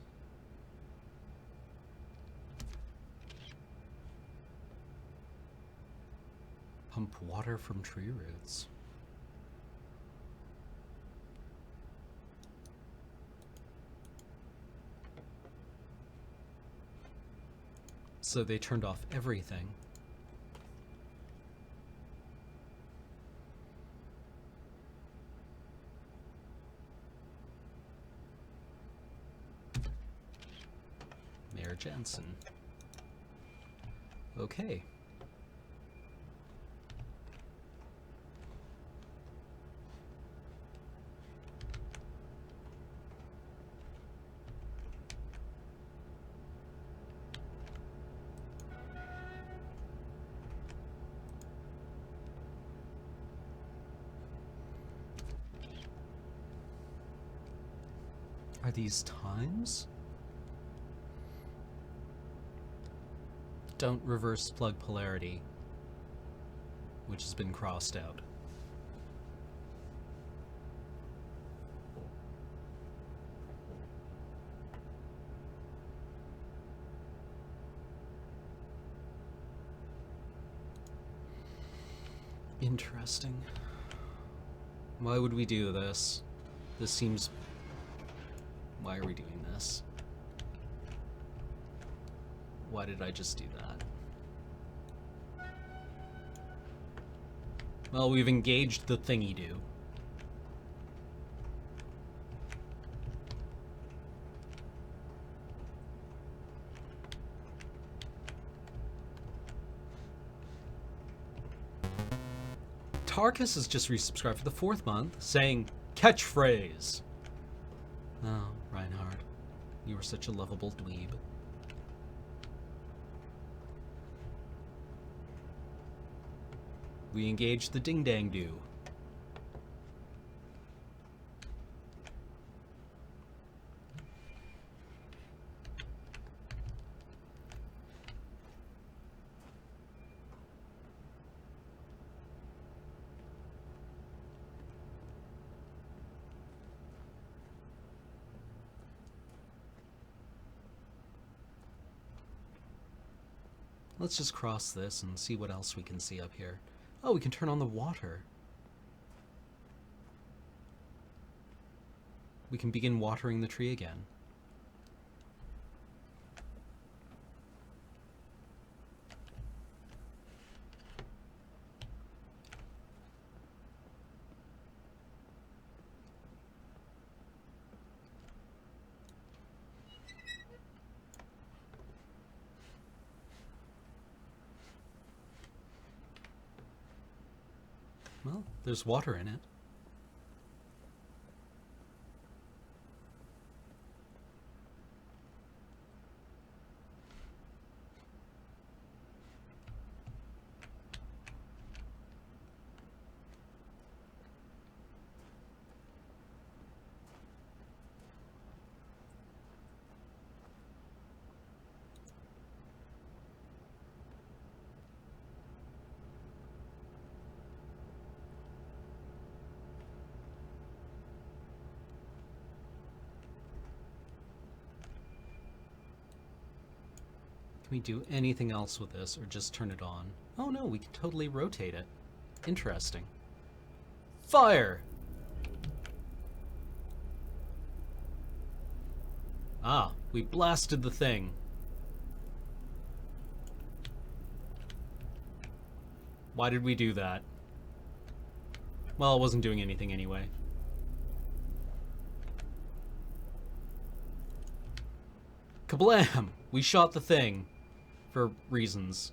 Pump water from tree roots. So they turned off everything. Mayor Jensen. Okay. Are these times? Don't reverse plug polarity, which has been crossed out. Interesting. Why would we do this? This seems... Why are we doing this? Why did I just do that? Well, we've engaged the thingy-do. Tarkus has just resubscribed for the 4th month, saying, catchphrase! Oh, Reinhard, you were such a lovable dweeb. We engaged the ding-dang-do. Let's just cross this and see what else we can see up here. Oh, we can turn on the water. We can begin watering the tree again. Well, there's water in it. Can we do anything else with this or just turn it on? Oh no, we can totally rotate it. Interesting. Fire! Ah, we blasted the thing. Why did we do that? Well, it wasn't doing anything anyway. Kablam! We shot the thing. For reasons.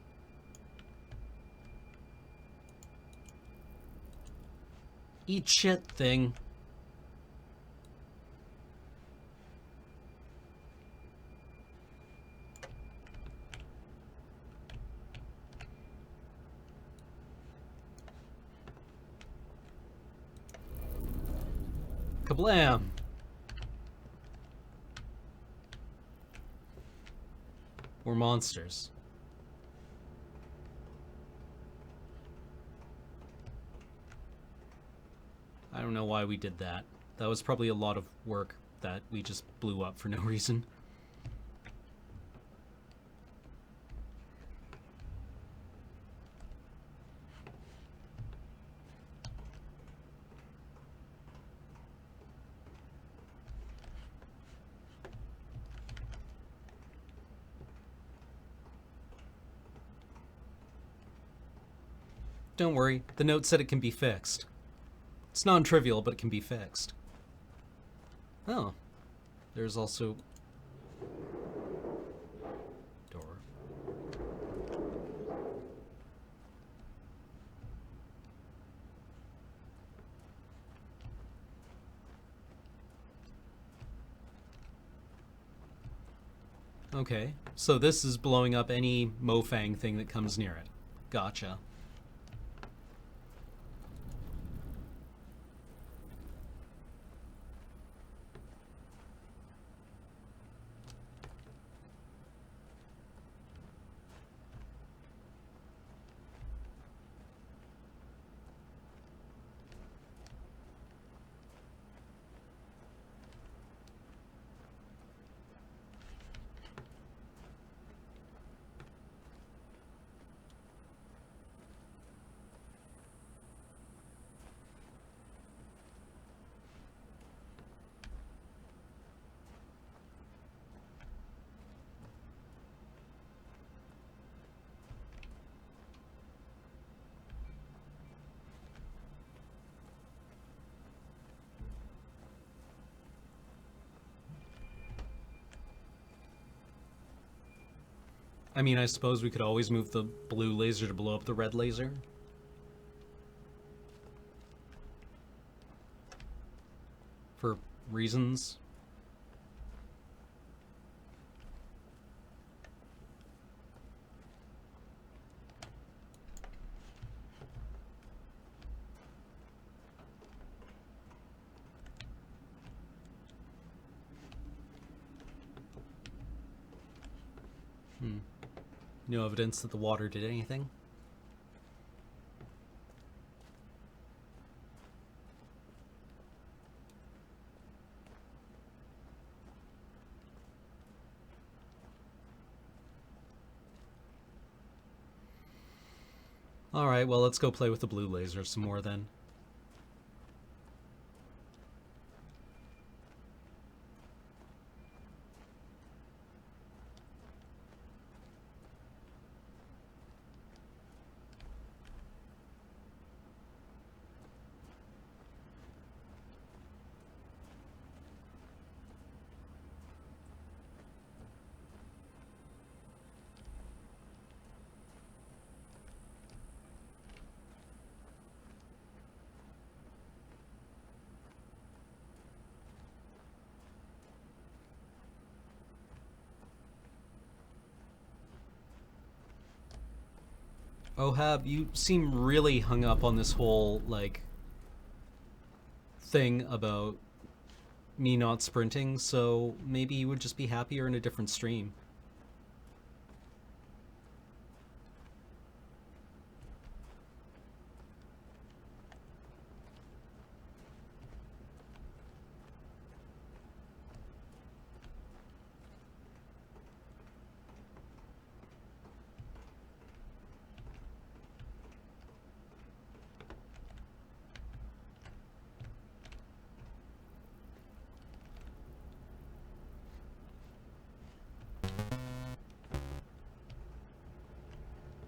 Eat shit, thing. Kablam! We're monsters. I don't know why we did that. That was probably a lot of work that we just blew up for no reason. Don't worry, the note said it can be fixed. It's non-trivial, but it can be fixed. Oh. There's also... door. Okay, so this is blowing up any Mofang thing that comes near it. Gotcha. I mean, I suppose we could always move the blue laser to blow up the red laser. For reasons. No evidence that the water did anything. Alright, well, let's go play with the blue laser some more then. Ohab, you seem really hung up on this whole, like, thing about me not sprinting, so maybe you would just be happier in a different stream.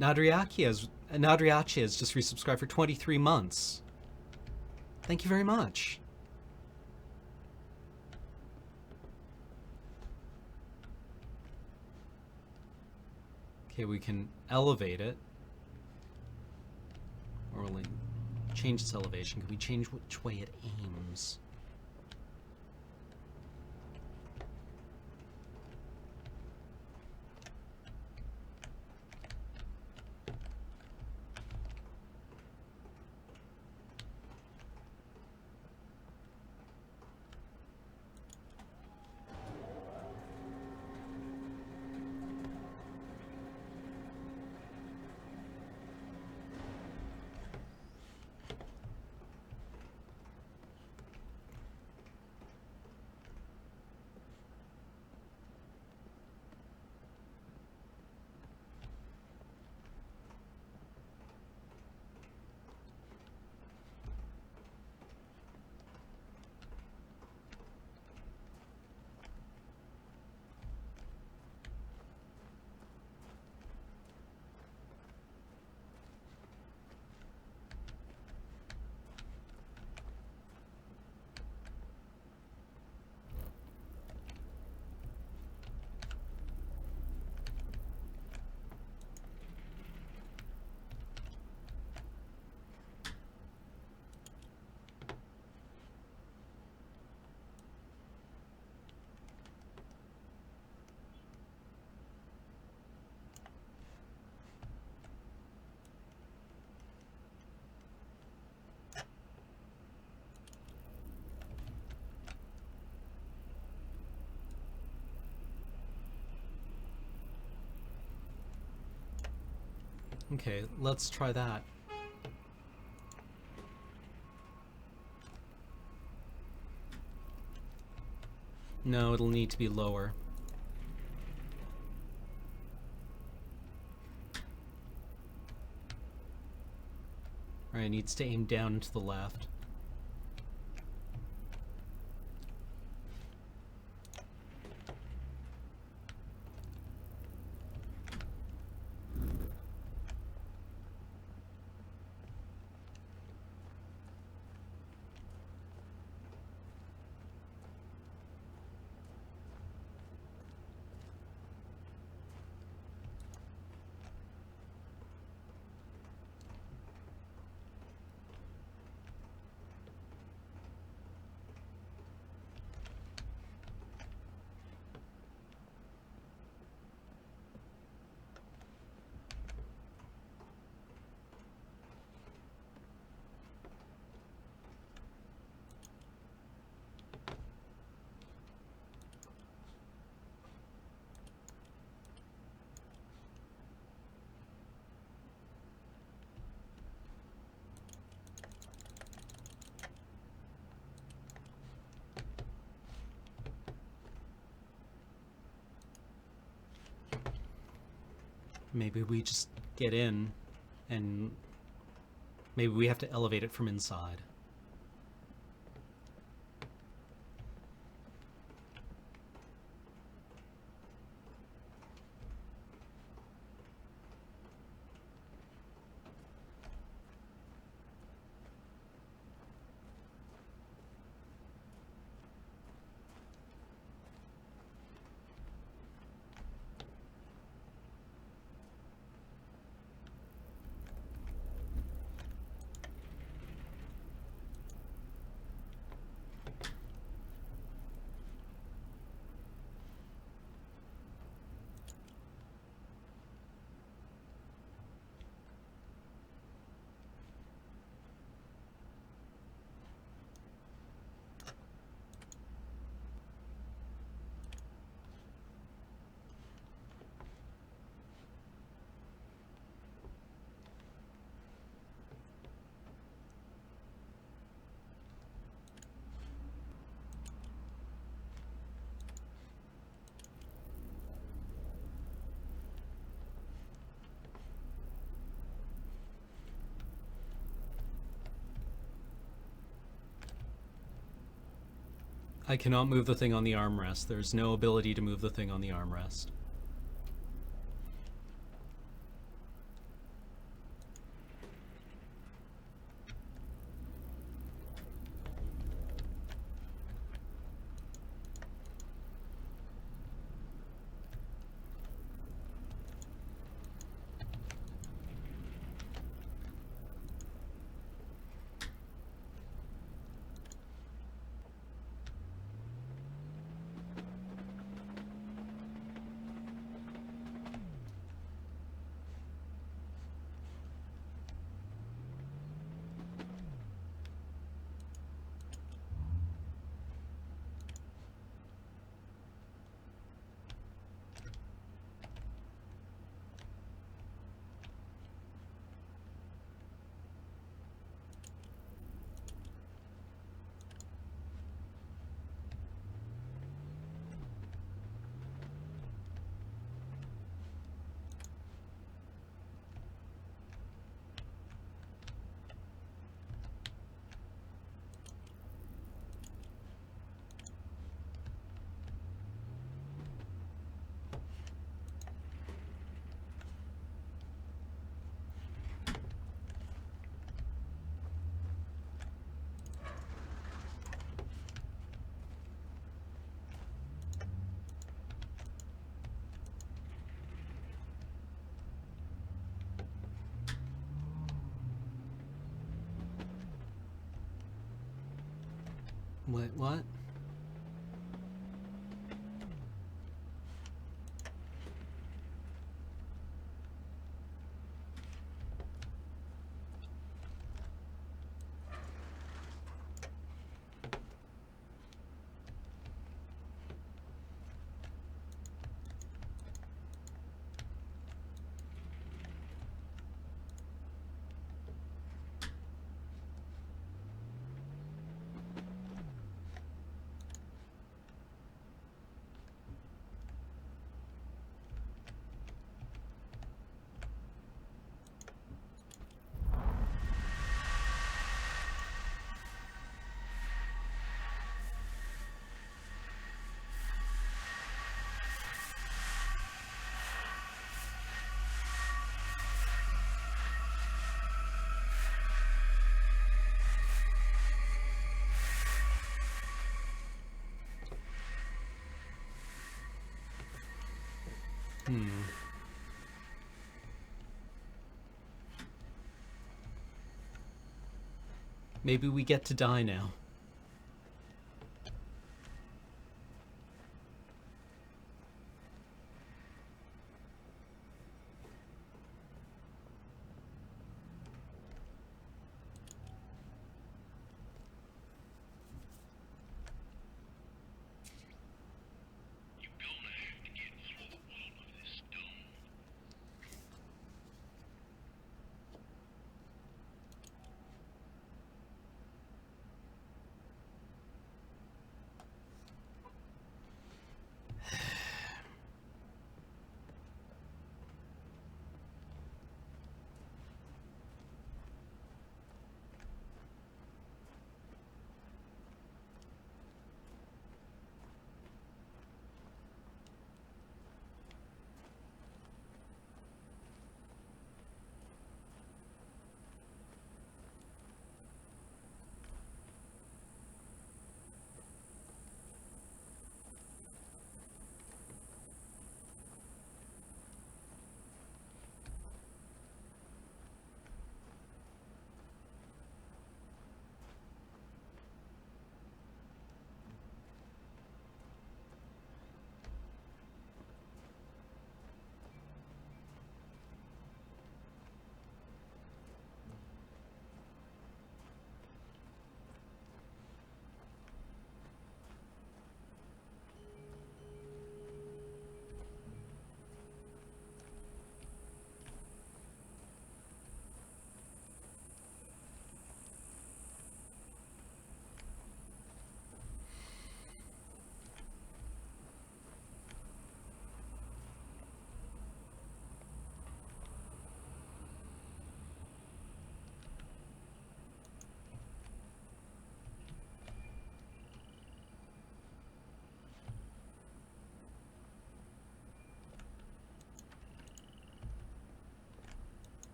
Nadriachi has just resubscribed for 23 months. Thank you very much. Okay, we can elevate it. Or we'll change its elevation. Can we change which way it aims? Okay, let's try that. No, it'll need to be lower. Alright, it needs to aim down to the left. Maybe we just get in, and maybe we have to elevate it from inside. I cannot move the thing on the armrest. There's no ability to move the thing on the armrest. What? Maybe we get to die now. You're gonna have to get through the wall of this stone.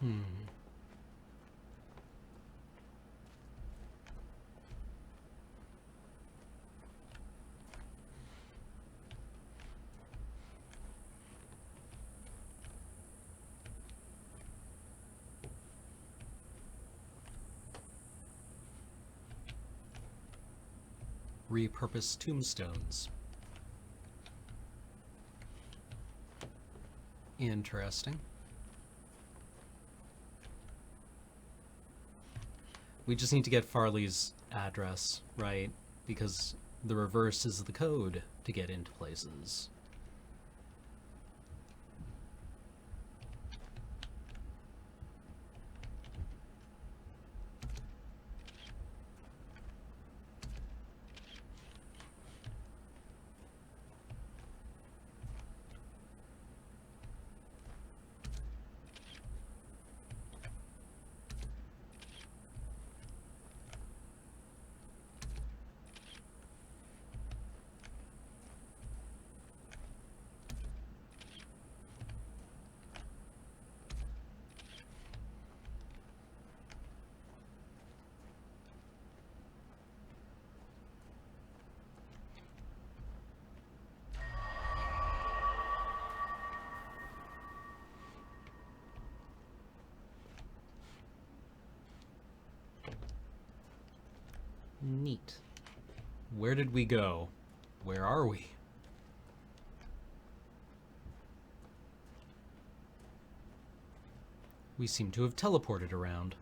Hmm. Repurpose tombstones. Interesting. We just need to get Farley's address right, because the reverse is the code to get into places. Neat. Where did we go? Where are we? We seem to have teleported around.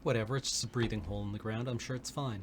Whatever, it's just a breathing hole in the ground. I'm sure it's fine.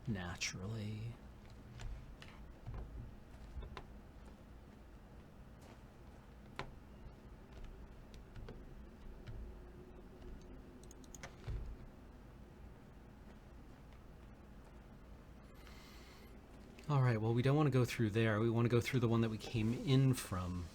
Naturally. Alright, well, we don't want to go through there. We want to go through the one that we came in from.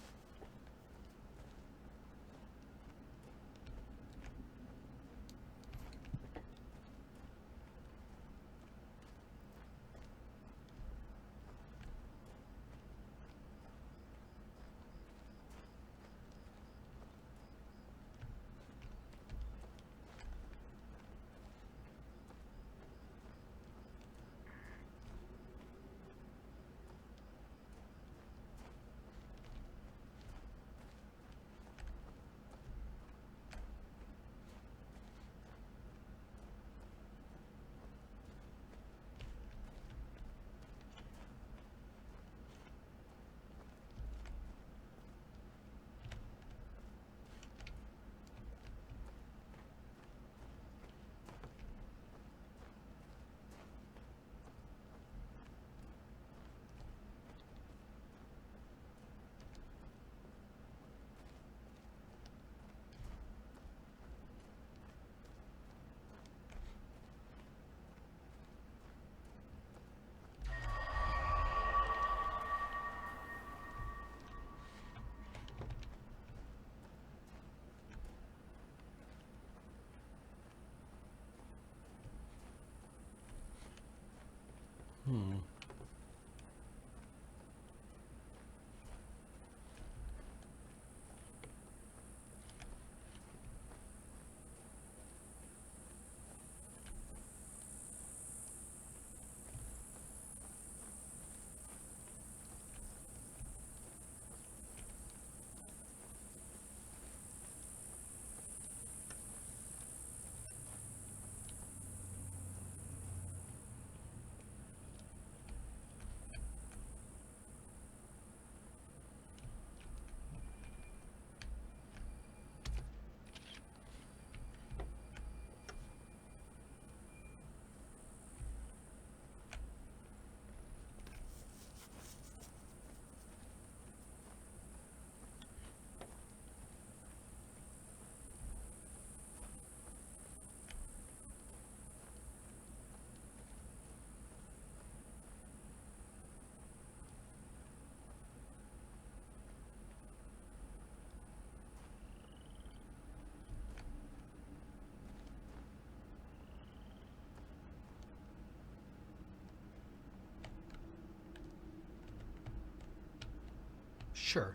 Sure.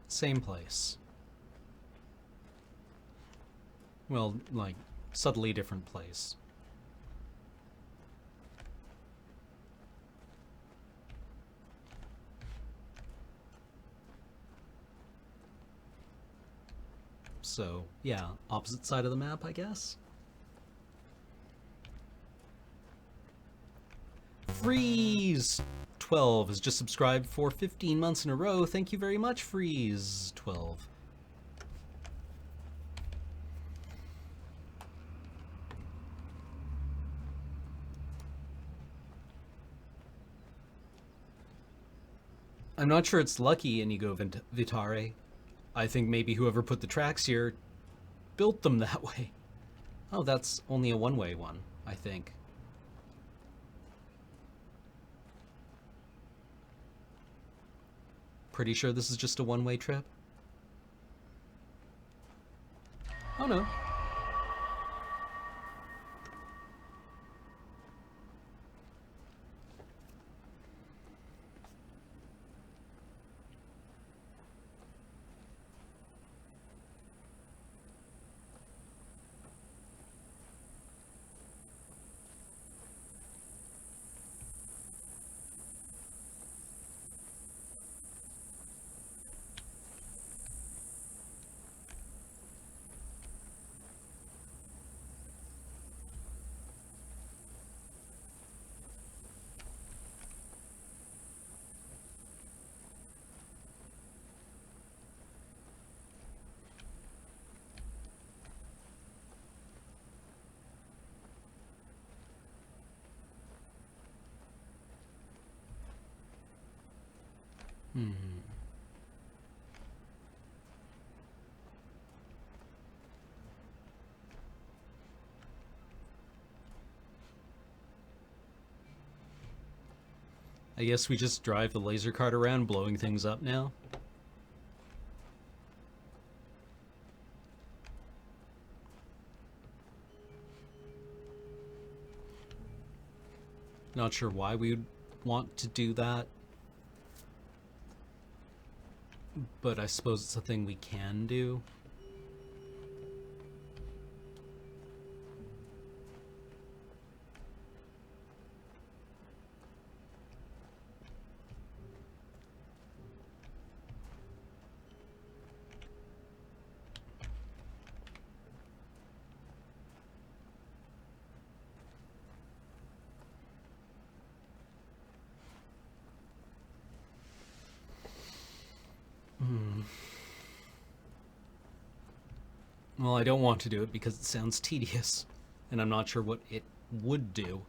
Same place. Well, like, subtly different place. So, yeah, opposite side of the map, I guess? Freeze 12 has just subscribed for 15 months in a row. Thank you very much, Freeze 12. I'm not sure it's lucky, Inigo Vitare. I think maybe whoever put the tracks here built them that way. Oh, that's only a one-way one, I think. Pretty sure this is just a one-way trip. Oh no. I guess we just drive the laser cart around blowing things up now. Not sure why we would want to do that, but I suppose it's a thing we can do. Well, I don't want to do it because it sounds tedious, and I'm not sure what it would do.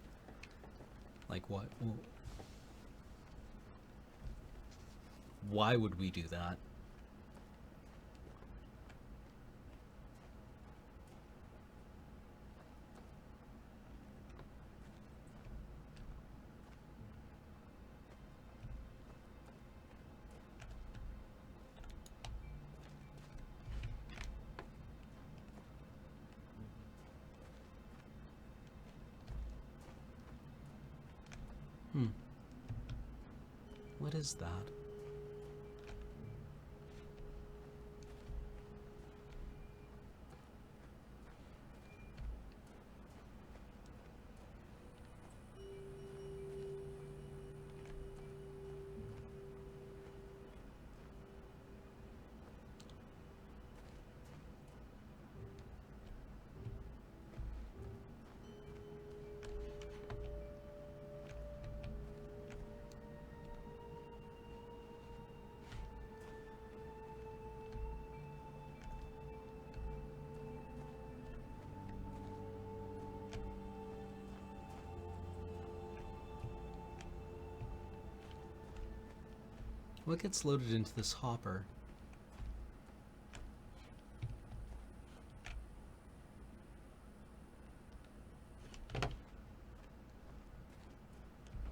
Like what? Why would we do that? What is that? What gets loaded into this hopper?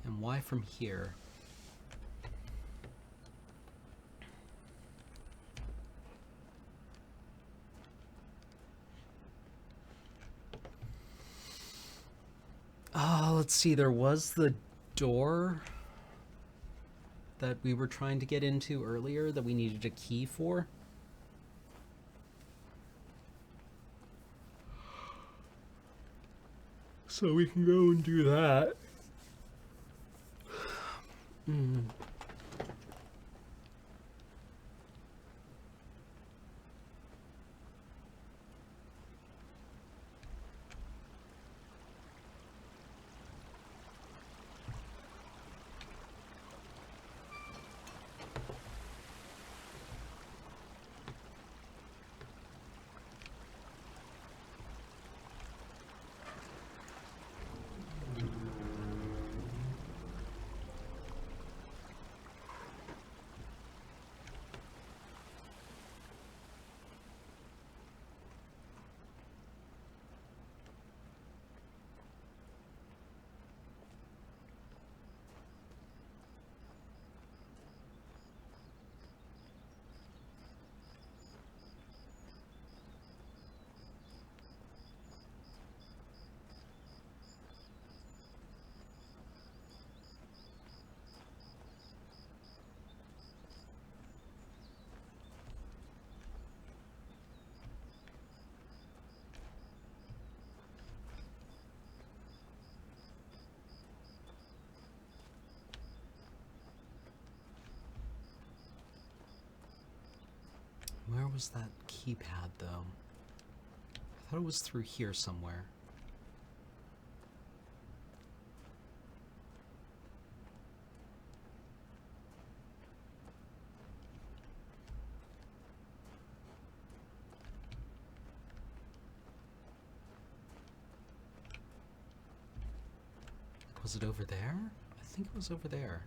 And why from here? Let's see, there was the door that we were trying to get into earlier that we needed a key for. So we can go and do that. Where was that keypad, though? I thought it was through here somewhere. Was it over there? I think it was over there.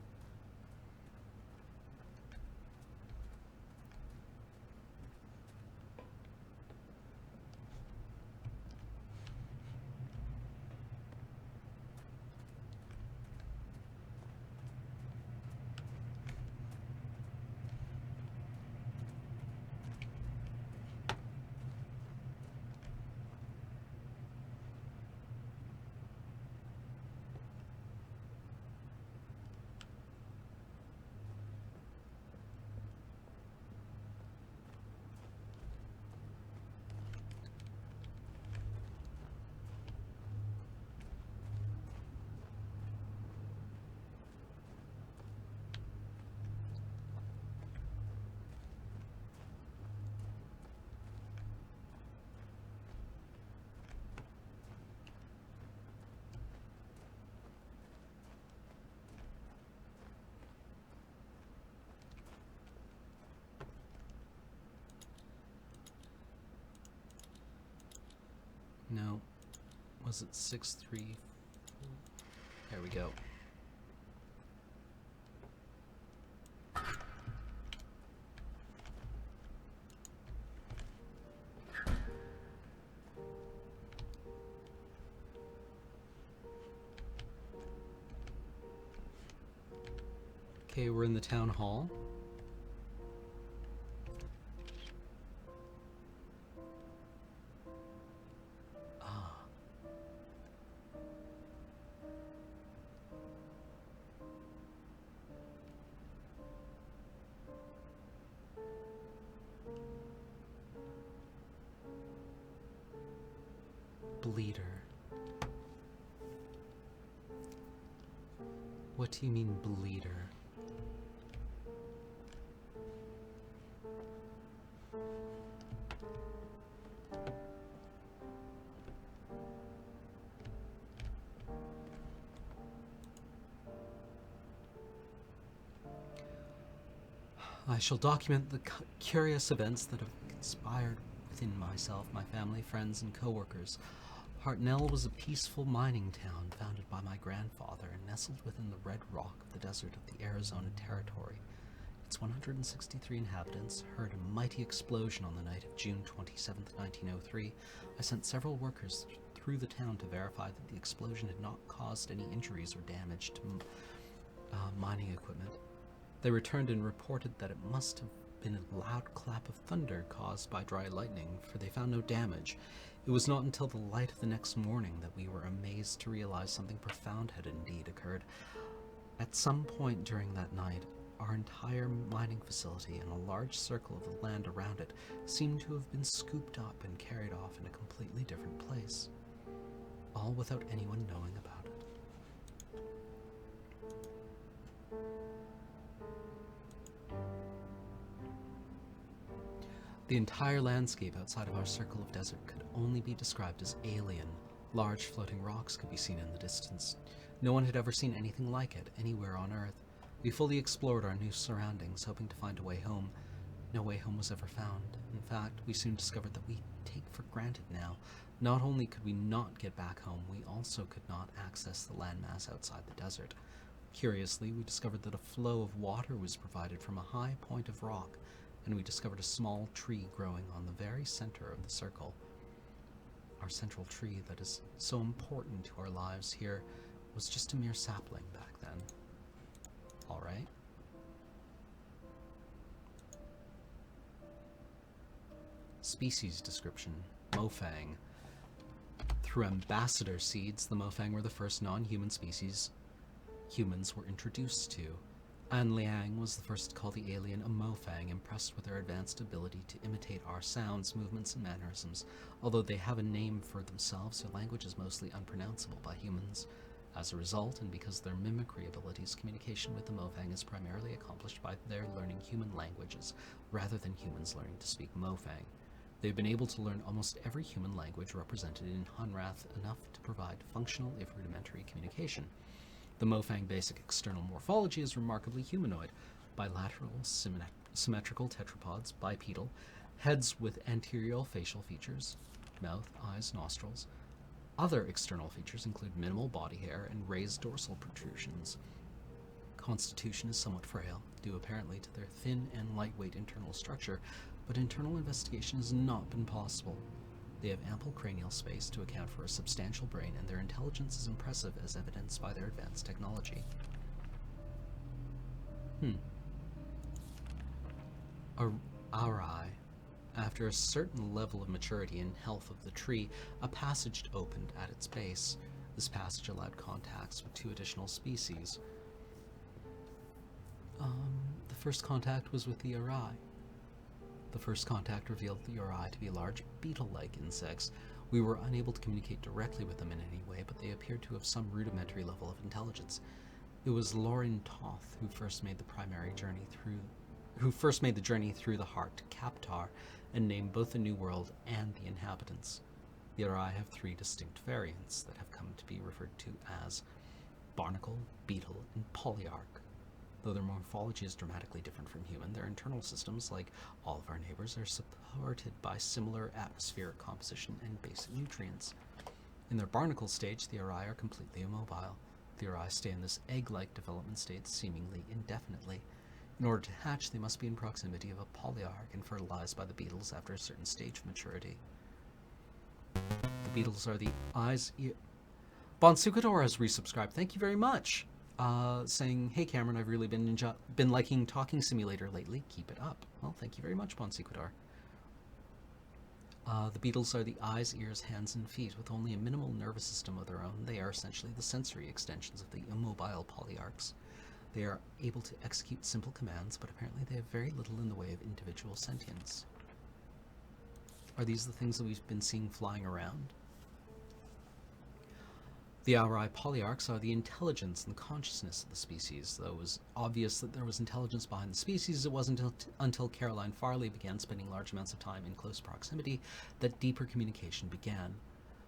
No. Was it 6-3? There we go. Okay, we're in the town hall. Bleeder. What do you mean, bleeder? I shall document the curious events that have conspired within myself, my family, friends, and co-workers. Hartnell was a peaceful mining town founded by my grandfather and nestled within the red rock of the desert of the Arizona Territory. Its 163 inhabitants heard a mighty explosion on the night of June 27, 1903. I sent several workers through the town to verify that the explosion had not caused any injuries or damage to mining equipment. They returned and reported that it must have been a loud clap of thunder caused by dry lightning, for they found no damage. It was not until the light of the next morning that we were amazed to realize something profound had indeed occurred. At some point during that night, our entire mining facility and a large circle of the land around it seemed to have been scooped up and carried off in a completely different place, all without anyone knowing about it. The entire landscape outside of our circle of desert could only be described as alien. Large floating rocks could be seen in the distance. No one had ever seen anything like it anywhere on Earth. We fully explored our new surroundings, hoping to find a way home. No way home was ever found. In fact, we soon discovered that we take for granted now. Not only could we not get back home, we also could not access the landmass outside the desert. Curiously, we discovered that a flow of water was provided from a high point of rock, and we discovered a small tree growing on the very center of the circle. Our central tree that is so important to our lives here was just a mere sapling back then. All right. Species description: Mofang. Through ambassador seeds, the Mofang were the first non-human species humans were introduced to. An Liang was the first to call the alien a Mofang, impressed with their advanced ability to imitate our sounds, movements, and mannerisms. Although they have a name for themselves, their language is mostly unpronounceable by humans. As a result, and because of their mimicry abilities, communication with the Mofang is primarily accomplished by their learning human languages, rather than humans learning to speak Mofang. They've been able to learn almost every human language represented in Hunrath, enough to provide functional, if rudimentary, communication. The Mofang basic external morphology is remarkably humanoid: bilateral, symmetrical tetrapods, bipedal, heads with anterior facial features, mouth, eyes, nostrils. Other external features include minimal body hair and raised dorsal protrusions. Constitution is somewhat frail, due apparently to their thin and lightweight internal structure, but internal investigation has not been possible. They have ample cranial space to account for a substantial brain, and their intelligence is impressive as evidenced by their advanced technology. Arai. After a certain level of maturity and health of the tree, a passage opened at its base. This passage allowed contacts with 2 additional species. The first contact was with the Arai. The first contact revealed the Arai to be large beetle-like insects. We were unable to communicate directly with them in any way, but they appeared to have some rudimentary level of intelligence. It was Lauren Toth who first made the journey through the heart to Kaptar and named both the New World and the inhabitants. The Arai have 3 distinct variants that have come to be referred to as barnacle, beetle, and polyarch. Though their morphology is dramatically different from human, their internal systems, like all of our neighbors, are supported by similar atmospheric composition and basic nutrients. In their barnacle stage, the Arai are completely immobile. The Arai stay in this egg-like development state seemingly indefinitely. In order to hatch, they must be in proximity of a polyarch and fertilized by the beetles after a certain stage of maturity. The beetles are the eyes... Bonsukador has resubscribed. Thank you very much. Saying, hey Cameron, I've really been liking Talking Simulator lately. Keep it up. Well, thank you very much, Bonsukador. The beetles are the eyes, ears, hands, and feet. With only a minimal nervous system of their own, they are essentially the sensory extensions of the immobile polyarchs. They are able to execute simple commands, but apparently they have very little in the way of individual sentience. Are these the things that we've been seeing flying around? The Arai polyarchs are the intelligence and consciousness of the species. Though it was obvious that there was intelligence behind the species, it wasn't until Caroline Farley began spending large amounts of time in close proximity that deeper communication began.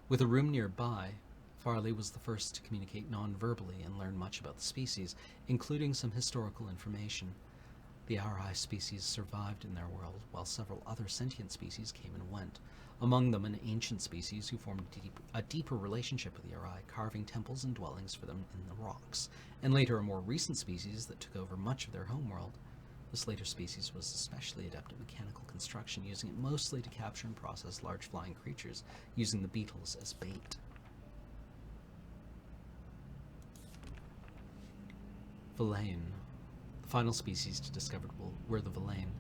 With a room nearby, Farley was the first to communicate non-verbally and learn much about the species, including some historical information. The Arai species survived in their world, while several other sentient species came and went. Among them, an ancient species who formed a deeper relationship with the Arai, carving temples and dwellings for them in the rocks, and later a more recent species that took over much of their homeworld. This later species was especially adept at mechanical construction, using it mostly to capture and process large flying creatures, using the beetles as bait. Villain. The final species discovered were the Villain.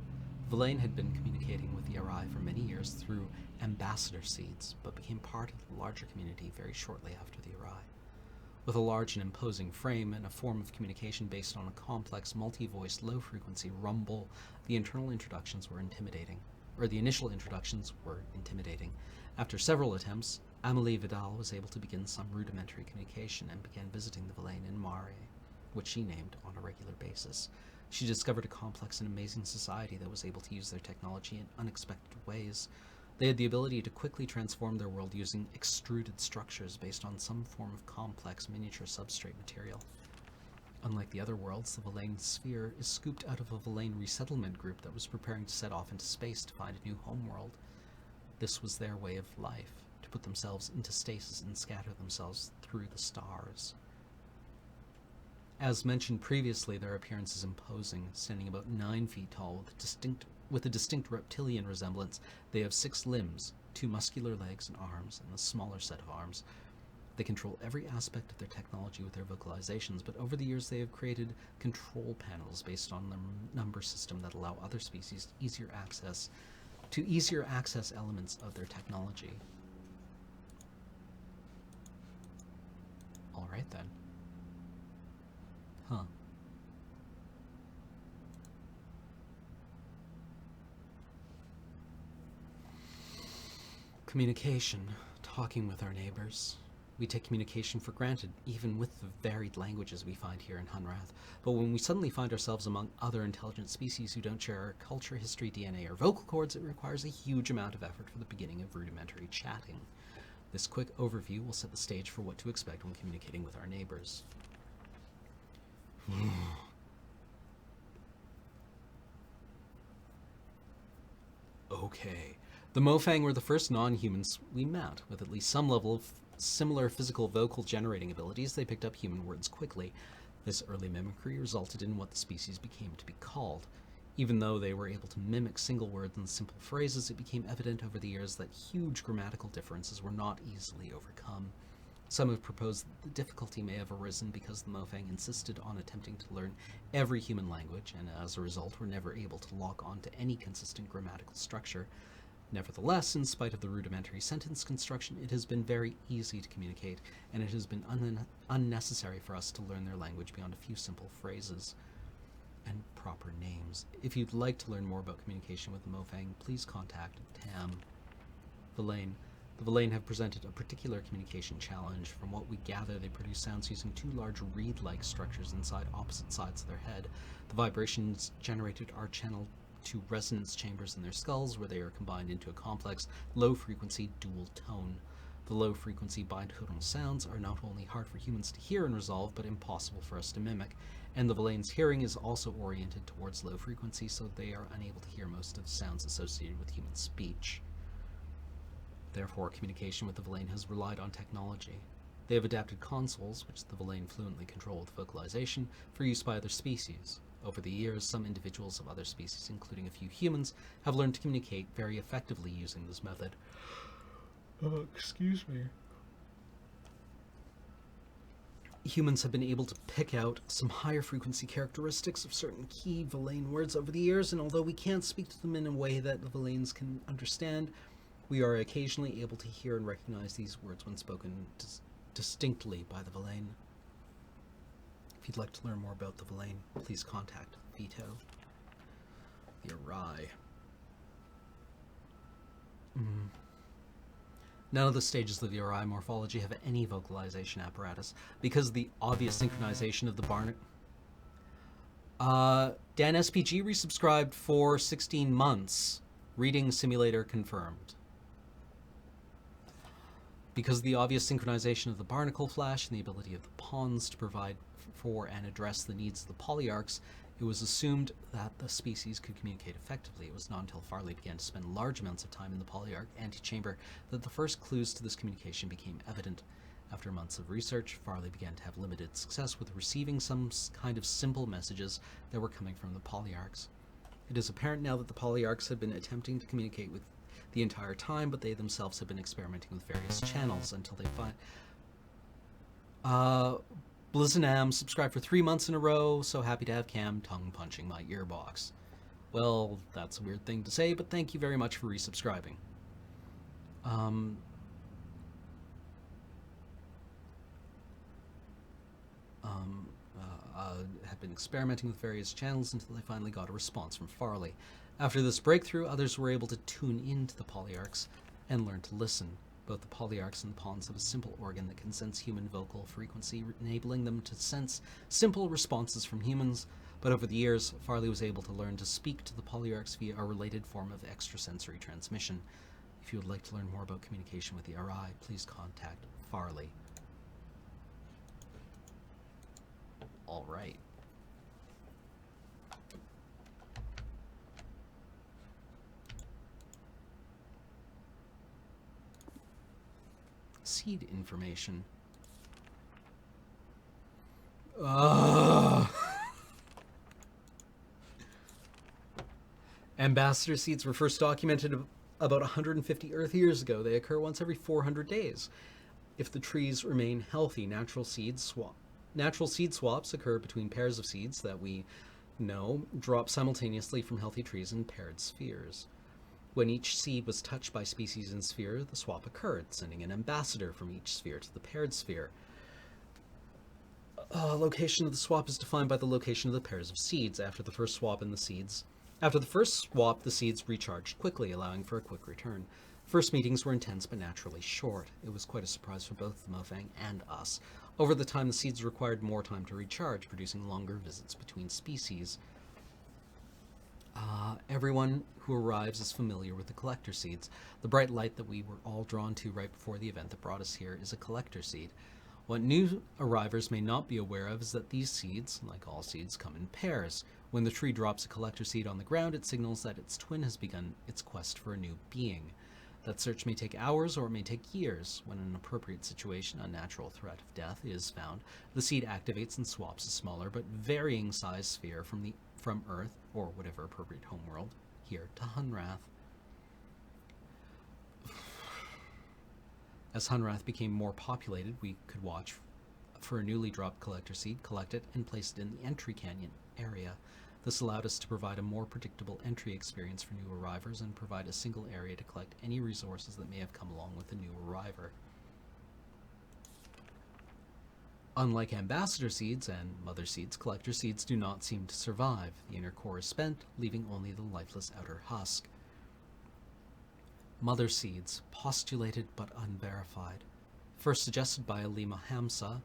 Villain had been communicating with the Arai for many years through ambassador seeds, but became part of the larger community very shortly after the Arai. With a large and imposing frame and a form of communication based on a complex, multi-voiced, low-frequency rumble, the initial introductions were intimidating. After several attempts, Amélie Vidal was able to begin some rudimentary communication and began visiting the Villain in Mare, which she named on a regular basis. She discovered a complex and amazing society that was able to use their technology in unexpected ways. They had the ability to quickly transform their world using extruded structures based on some form of complex miniature substrate material. Unlike the other worlds, the Villain sphere is scooped out of a Villain resettlement group that was preparing to set off into space to find a new homeworld. This was their way of life, to put themselves into stasis and scatter themselves through the stars. As mentioned previously, their appearance is imposing, standing about 9 feet tall with a distinct reptilian resemblance. They have 6 limbs, 2 muscular legs and arms, and a smaller set of arms. They control every aspect of their technology with their vocalizations, but over the years they have created control panels based on the number system that allow other species easier access elements of their technology. Alright then. Huh. Communication. Talking with our neighbors. We take communication for granted, even with the varied languages we find here in Hunrath. But when we suddenly find ourselves among other intelligent species who don't share our culture, history, DNA, or vocal cords, it requires a huge amount of effort for the beginning of rudimentary chatting. This quick overview will set the stage for what to expect when communicating with our neighbors. Okay. The Mofang were the first non-humans we met. With at least some level of similar physical vocal generating abilities, they picked up human words quickly. This early mimicry resulted in what the species became to be called. Even though they were able to mimic single words and simple phrases, it became evident over the years that huge grammatical differences were not easily overcome. Some have proposed that the difficulty may have arisen because the Mofang insisted on attempting to learn every human language, and as a result were never able to lock on to any consistent grammatical structure. Nevertheless, in spite of the rudimentary sentence construction, it has been very easy to communicate, and it has been unnecessary for us to learn their language beyond a few simple phrases and proper names. If you'd like to learn more about communication with the Mofang, please contact Tam. Villain. The Villain have presented a particular communication challenge. From what we gather, they produce sounds using 2 large reed-like structures inside opposite sides of their head. The vibrations generated are channeled to resonance chambers in their skulls, where they are combined into a complex, low-frequency dual tone. The low-frequency binaural sounds are not only hard for humans to hear and resolve, but impossible for us to mimic, and the Villain's hearing is also oriented towards low frequency, so they are unable to hear most of the sounds associated with human speech. Therefore, communication with the Villain has relied on technology. They have adapted consoles, which the Villain fluently control with vocalization, for use by other species. Over the years, some individuals of other species, including a few humans, have learned to communicate very effectively using this method. Excuse me. Humans have been able to pick out some higher frequency characteristics of certain key Villain words over the years, and although we can't speak to them in a way that the Villains can understand, we are occasionally able to hear and recognize these words when spoken distinctly by the Villain. If you'd like to learn more about the Villain, please contact Vito. The Arai. None of the stages of the Arai morphology have any vocalization apparatus, because of the obvious synchronization of the Dan SPG resubscribed for 16 months. Reading simulator confirmed. Because of the obvious synchronization of the barnacle flash and the ability of the pawns to provide for and address the needs of the polyarchs, it was assumed that the species could communicate effectively. It was not until Farley began to spend large amounts of time in the polyarch antechamber that the first clues to this communication became evident. After months of research, Farley began to have limited success with receiving some kind of simple messages that were coming from the polyarchs. It is apparent now that the polyarchs had been attempting to communicate with the entire time, but they themselves have been experimenting with various channels until they find... Blizzanam subscribed for 3 months in a row. So happy to have Cam tongue punching my earbox. Well, that's a weird thing to say, but thank you very much for resubscribing. Have been experimenting with various channels until they finally got a response from Farley. After this breakthrough, others were able to tune into the polyarchs and learn to listen. Both the polyarchs and the pawns have a simple organ that can sense human vocal frequency, enabling them to sense simple responses from humans. But over the years, Farley was able to learn to speak to the polyarchs via a related form of extrasensory transmission. If you would like to learn more about communication with the RI, please contact Farley. All right. Seed information. Ambassador seeds were first documented about 150 Earth years ago. They occur once every 400 days. If the trees remain healthy, natural seed swaps occur between pairs of seeds that we know drop simultaneously from healthy trees in paired spheres. When each seed was touched by species in sphere, the swap occurred, sending an ambassador from each sphere to the paired sphere. Location of the swap is defined by the location of the pairs of seeds. After the first swap, the seeds recharged quickly, allowing for a quick return. First meetings were intense but naturally short. It was quite a surprise for both the Mofang and us. Over the time, the seeds required more time to recharge, producing longer visits between species. Everyone who arrives is familiar with the collector seeds. The bright light that we were all drawn to right before the event that brought us here is a collector seed. What new arrivers may not be aware of is that these seeds, like all seeds, come in pairs. When the tree drops a collector seed on the ground, it signals that its twin has begun its quest for a new being. That search may take hours or it may take years. When an appropriate situation, a natural threat of death, is found, the seed activates and swaps a smaller but varying size sphere from Earth, or whatever appropriate homeworld, here to Hunrath. As Hunrath became more populated, we could watch for a newly dropped collector seed, collect it, and place it in the entry canyon area. This allowed us to provide a more predictable entry experience for new arrivers and provide a single area to collect any resources that may have come along with the new arriver. Unlike ambassador seeds and mother seeds, collector seeds do not seem to survive. The inner core is spent, leaving only the lifeless outer husk. Mother seeds, postulated but unverified. First suggested by Alima Hamza,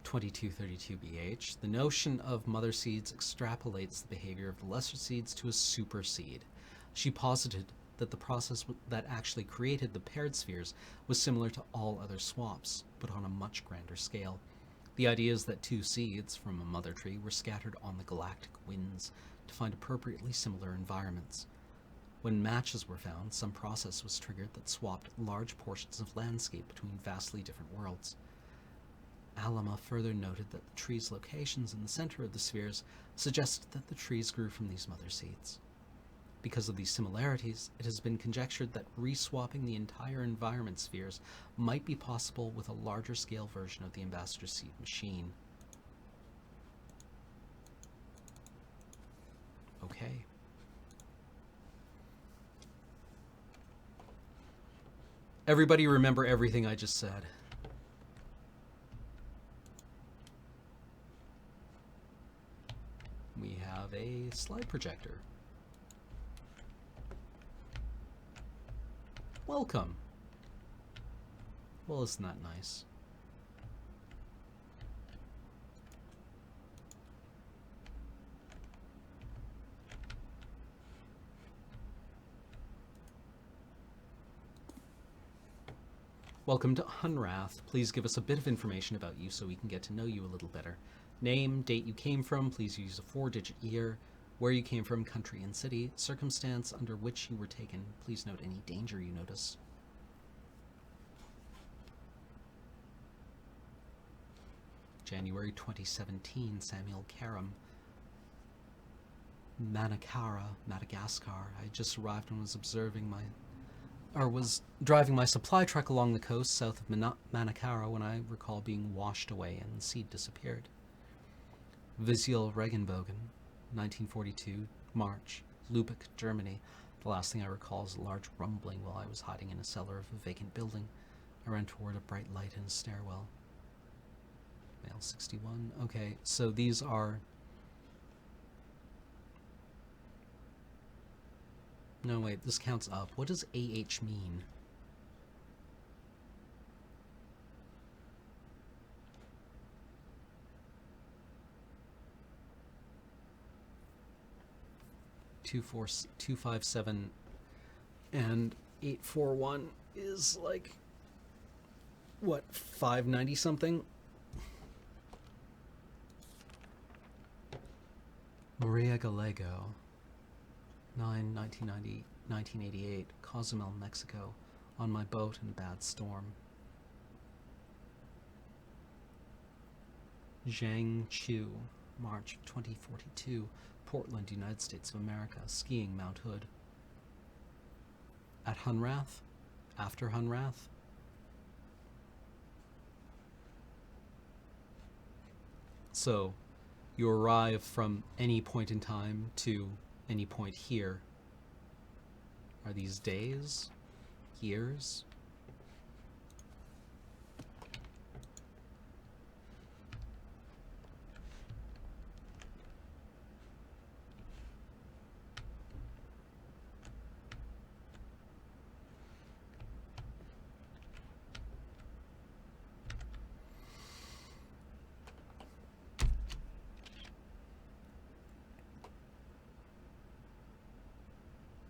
2232 BH, the notion of mother seeds extrapolates the behavior of the lesser seeds to a super seed. She posited that the process that actually created the paired spheres was similar to all other swaps, but on a much grander scale. The idea is that two seeds from a mother tree were scattered on the galactic winds to find appropriately similar environments. When matches were found, some process was triggered that swapped large portions of landscape between vastly different worlds. Alima further noted that the trees' locations in the center of the spheres suggested that the trees grew from these mother seeds. Because of these similarities, it has been conjectured that re-swapping the entire environment spheres might be possible with a larger scale version of the ambassador seed machine. Okay. Everybody remember everything I just said. We have a slide projector. Welcome. Well, isn't that nice? Welcome to Hunrath. Please give us a bit of information about you so we can get to know you a little better. Name, date you came from, please use a 4-digit year, where you came from, country and city, circumstance under which you were taken. Please note any danger you notice. January 2017, Samuel Karam. Manakara, Madagascar. I just arrived and was observing or was driving my supply truck along the coast south of Manakara when I recall being washed away and the seed disappeared. Visiel Regenbogen, 1942, March, Lübeck, Germany. The last thing I recall is a large rumbling while I was hiding in a cellar of a vacant building. I ran toward a bright light in a stairwell. Male 61. Okay, so these are... No, wait, this counts up. What does AH mean? Two 257 and 841 is like what, 590 something? Maria Gallego, 1988, Cozumel, Mexico, on my boat in a bad storm. Zhang Chu, March 2042, Portland, United States of America, skiing Mount Hood. At Hunrath? After Hunrath? So, you arrive from any point in time to any point here. Are these days? Years?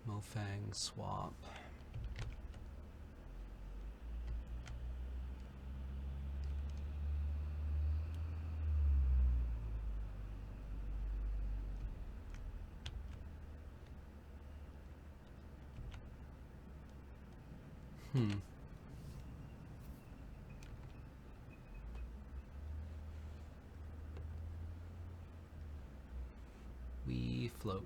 Mofang swap. We float.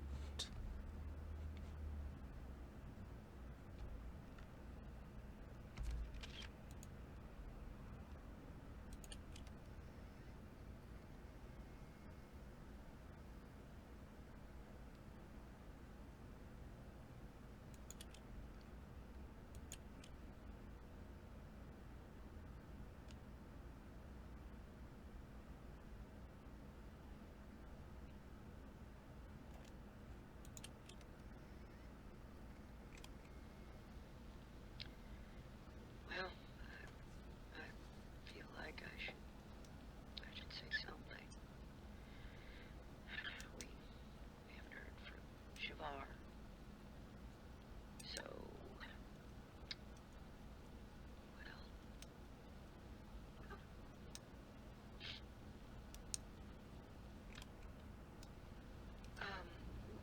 Well, I feel like I should say something. We haven't heard from Shavar. So,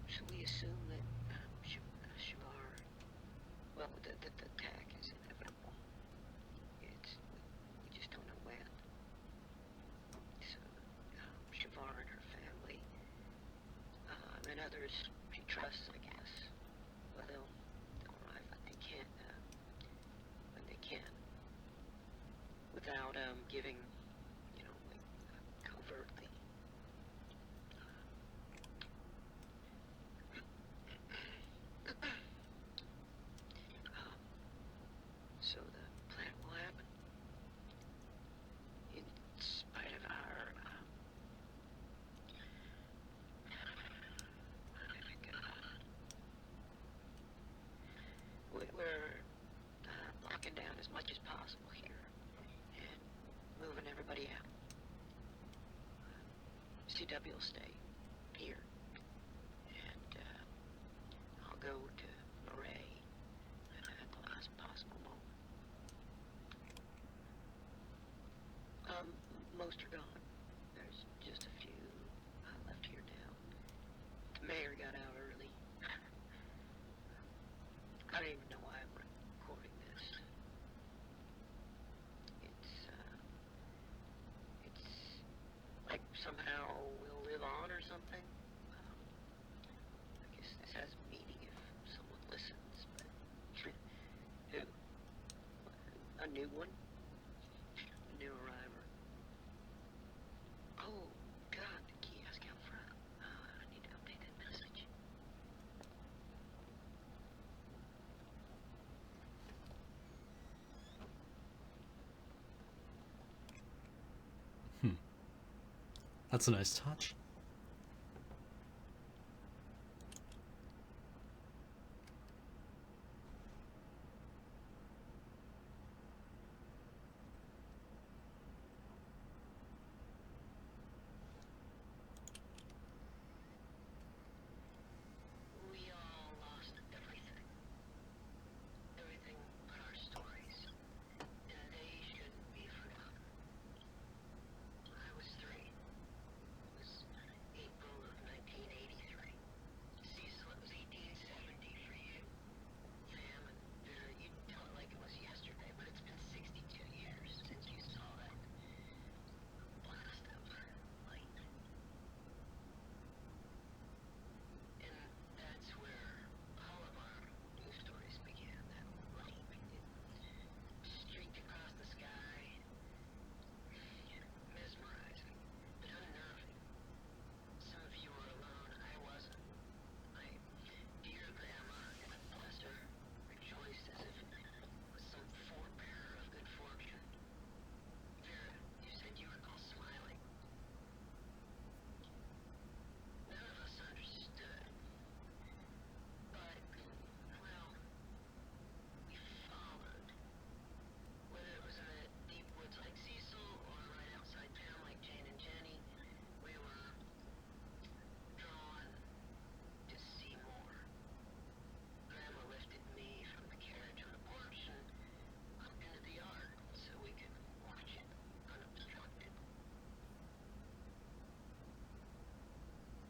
should we assume that Shavar, well, the attack is inevitable. We just don't know when. So, Shavar and her family, and others she trusts, I guess, well, they'll arrive when they can, without giving, like, covertly. So the plan will happen, in spite of our, we're locking down as much as possible here, and moving everybody out. CW will stay here, and I'll go to Murray at the last possible moment. Most are gone. There's just a few left here now. The mayor got out early. I don't even know why I'm recording this. It's like somehow we'll live on or something. I guess this has meaning if someone listens, but New one? New arriver. Oh, God, the kiosk out front. I need to update that message. That's a nice touch. We all lost everything. Everything but our stories. And they shouldn't be forgotten. I was 3. It was April of 1983. Cecil, it was 1870 for you. Sam, and you tell it like it was yesterday, but it's been 62 years since you saw that blast of light. And that's where all of our news stories began. That light, it streaked across the sky, mesmerizing, but unnerving. Some of you were alone. I wasn't. My dear grandma, God bless her, rejoiced as if it was some forebearer of good fortune. Vera, you said you recall smiling. None of us understood. But, well, we followed. Whether it was in the deep woods like Cecil or right outside town like Jane and Jenny, we were drawn to see more. Grandma lifted me from the carriage on the porch and up into the yard so we could watch it unobstructed.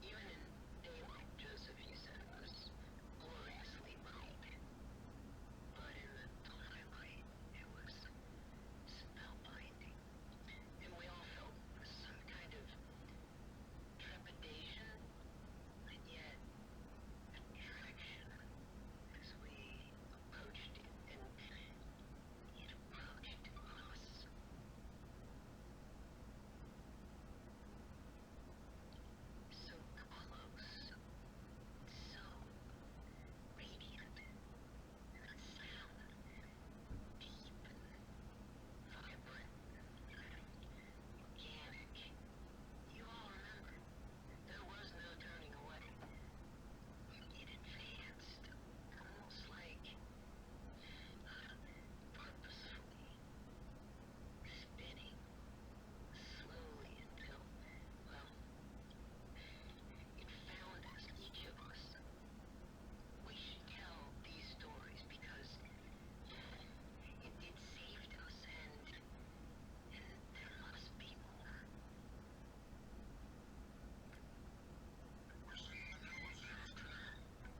Even in daylight, Joseph, you said it was gloriously bright. But in the twilight, it was spellbinding. And we all felt some kind of trepidation, and yet attraction as we approached it, and it approached us. So close, so radiant, and that sound, deep and vibrant, organic. You all remember, there was no turning away. It advanced, almost like purposefully, spinning slowly until, well, it found us, each of us. We should tell these stories because it saved us, and there must be more.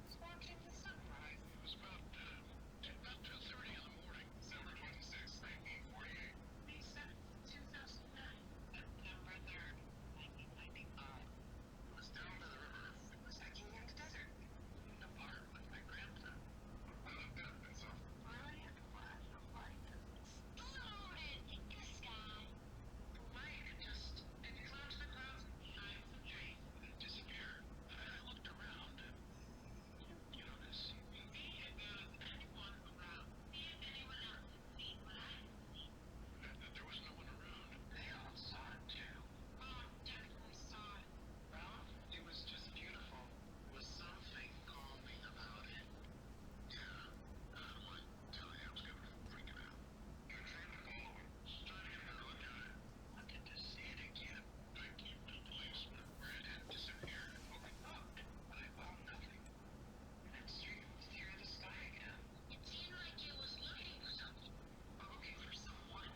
It's watching the sunrise. It was about 2:30 in the morning, December 26th, 1948. May 7th, 2009. September 3rd, 1995. I was down by the river. I was hiking in the desert. In the park with my grandpa. I looked up and saw a brilliant flash of light that exploded in the sky. The light had just climbed to the clouds and shined some trees and then disappeared. I looked around and you notice. See if there was anyone around. See if anyone else had seen what I had seen. There was no one around. They all saw it too. Mom definitely saw it. Well, it was just beautiful. There was something calming about it. Yeah. What? Tell you I was gonna freak it out. I tried to follow it. Started to look at it. Wanted to see it again. I came to a place where it had disappeared. I looked, but I found nothing. And it streaked through the sky again. It seemed like it was looking for something. Looking for someone.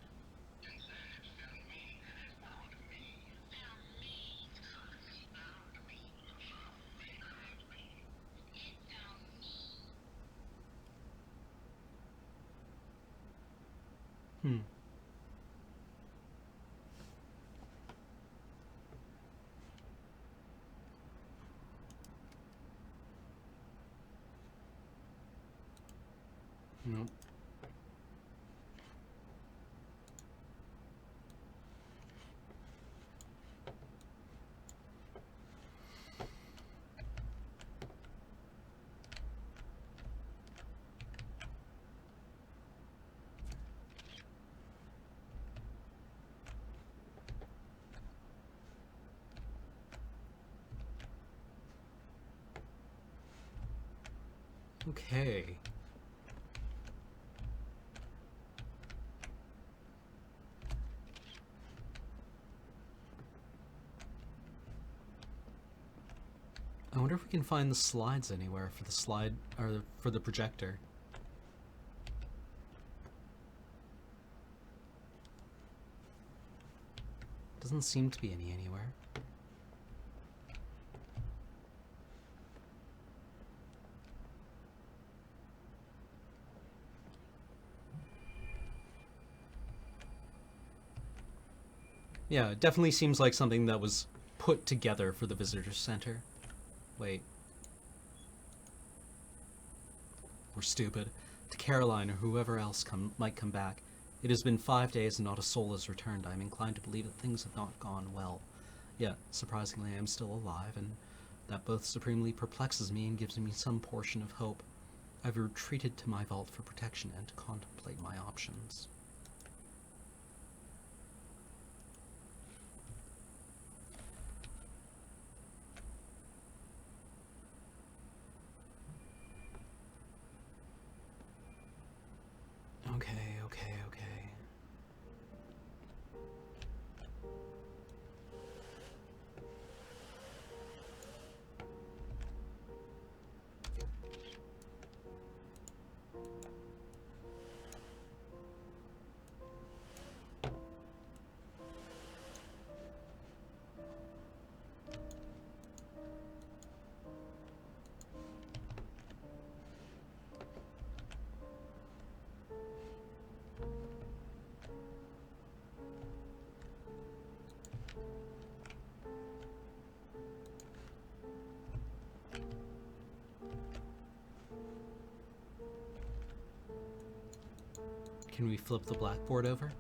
And then it found me. And it found me. Found me. Found me. Found me. Found me. It found me. Hmm. Nope. Okay. I wonder if we can find the slides anywhere for the slide, or for the projector. Doesn't seem to be any anywhere. Yeah, it definitely seems like something that was put together for the visitor center. Wait. We're stupid. To Caroline or whoever else might come back. It has been 5 days and not a soul has returned. I am inclined to believe that things have not gone well. Yet, surprisingly, I am still alive, and that both supremely perplexes me and gives me some portion of hope. I've retreated to my vault for protection and to contemplate my options. Okay, okay, okay. Can we flip the blackboard over?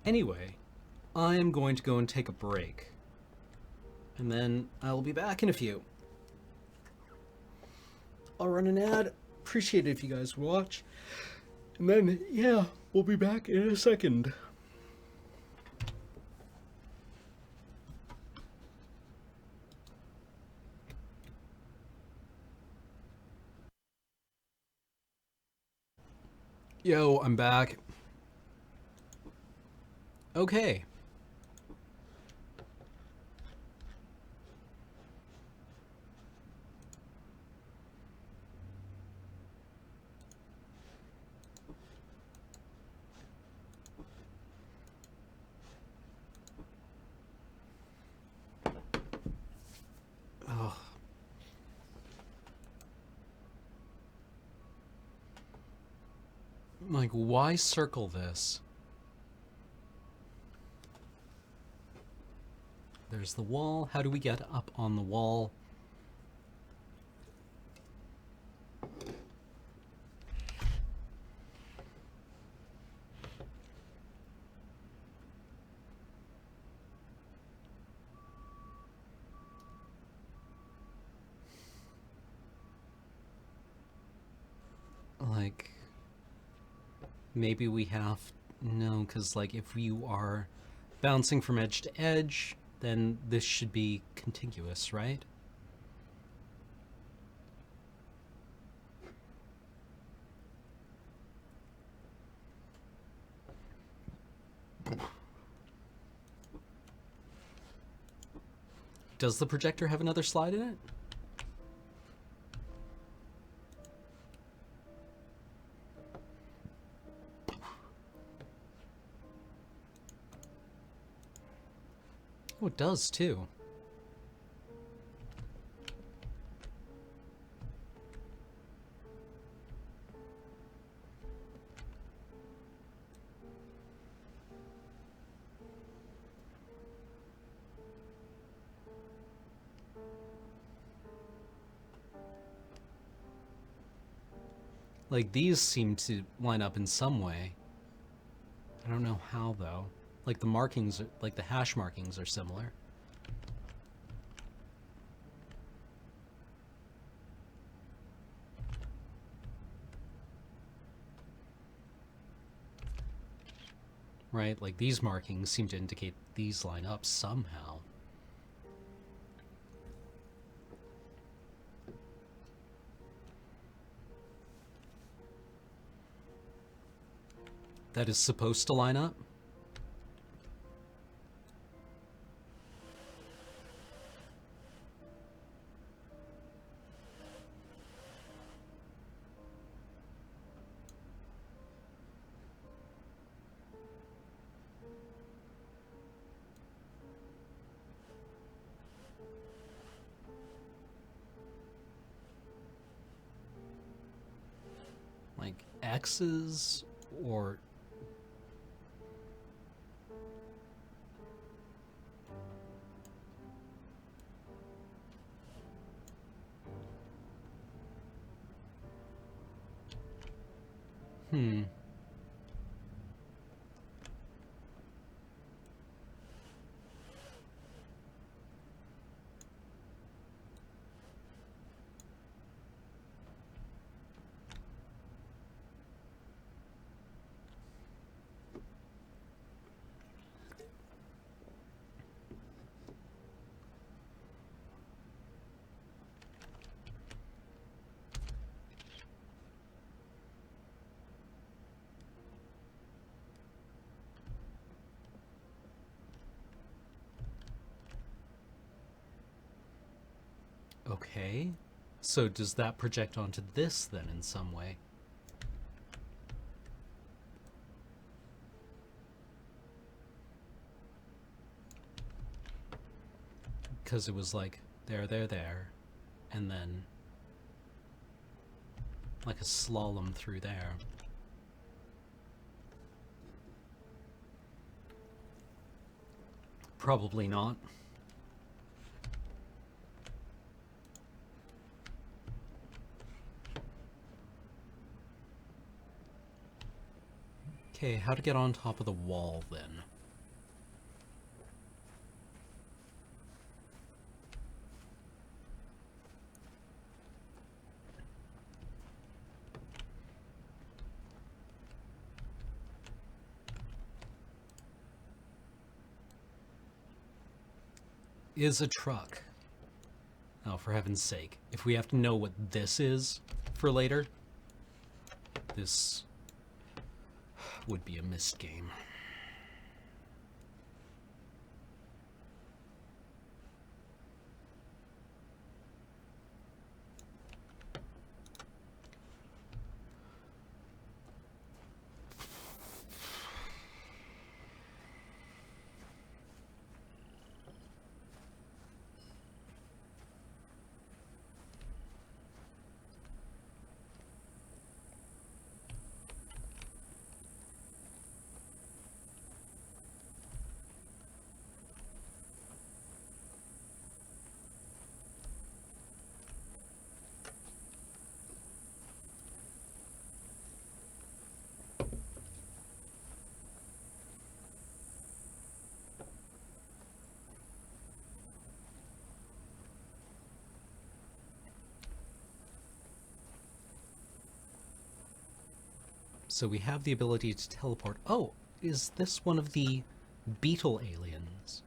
Anyway, I'm going to go and take a break. And then I'll be back in a few. I'll run an ad. Appreciate it if you guys watch. And then, yeah, we'll be back in a second. Yo, I'm back. Okay. Oh. Like, why circle this? There's the wall. How do we get up on the wall? Maybe we have... No, because, like, if you are bouncing from edge to edge, then this should be contiguous, right? Does the projector have another slide in it? Oh, it does, too. Like, these seem to line up in some way. I don't know how, though. Like, the markings, like the hash markings are similar. Right? Like, these markings seem to indicate these line up somehow. That is supposed to line up? Like, X's or... Hmm. Okay. So does that project onto this then in some way? Because it was like there, and then like a slalom through there. Probably not. Okay, how to get on top of the wall then? Is a truck. Oh, for heaven's sake. If we have to know what this is for later, this would be a missed game. So we have the ability to teleport. Oh, is this one of the beetle aliens?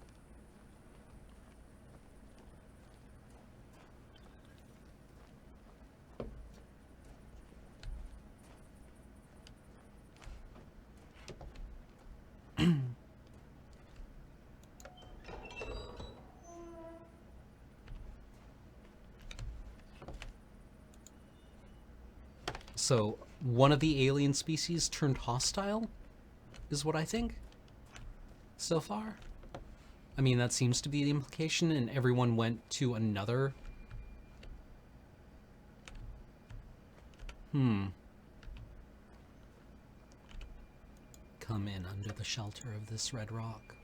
So, one of the alien species turned hostile, is what I think, so far. I mean, that seems to be the implication, and everyone went to another. Come in under the shelter of this red rock.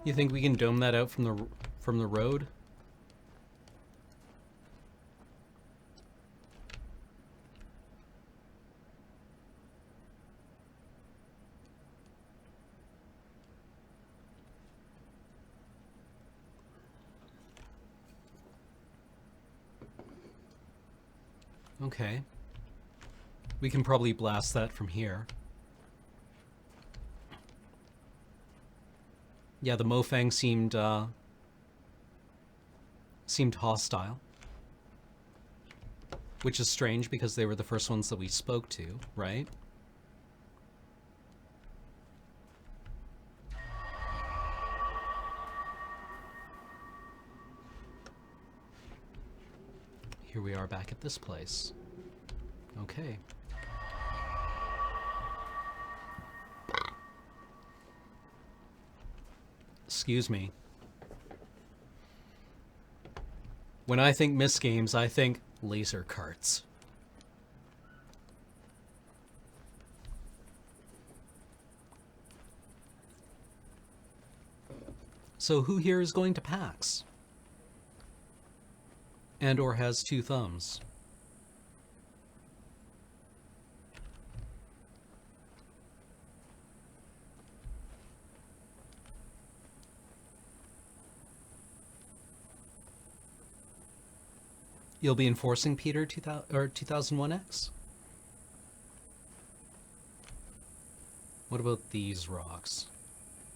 You think we can dome that out from the road? Okay. We can probably blast that from here. Yeah, the Mofang seemed hostile. Which is strange because they were the first ones that we spoke to, right? Here we are back at this place. Okay. Excuse me. When I think Myst games, I think laser carts. So who here is going to PAX? And or has two thumbs? You'll be enforcing Peter 2001X? What about these rocks?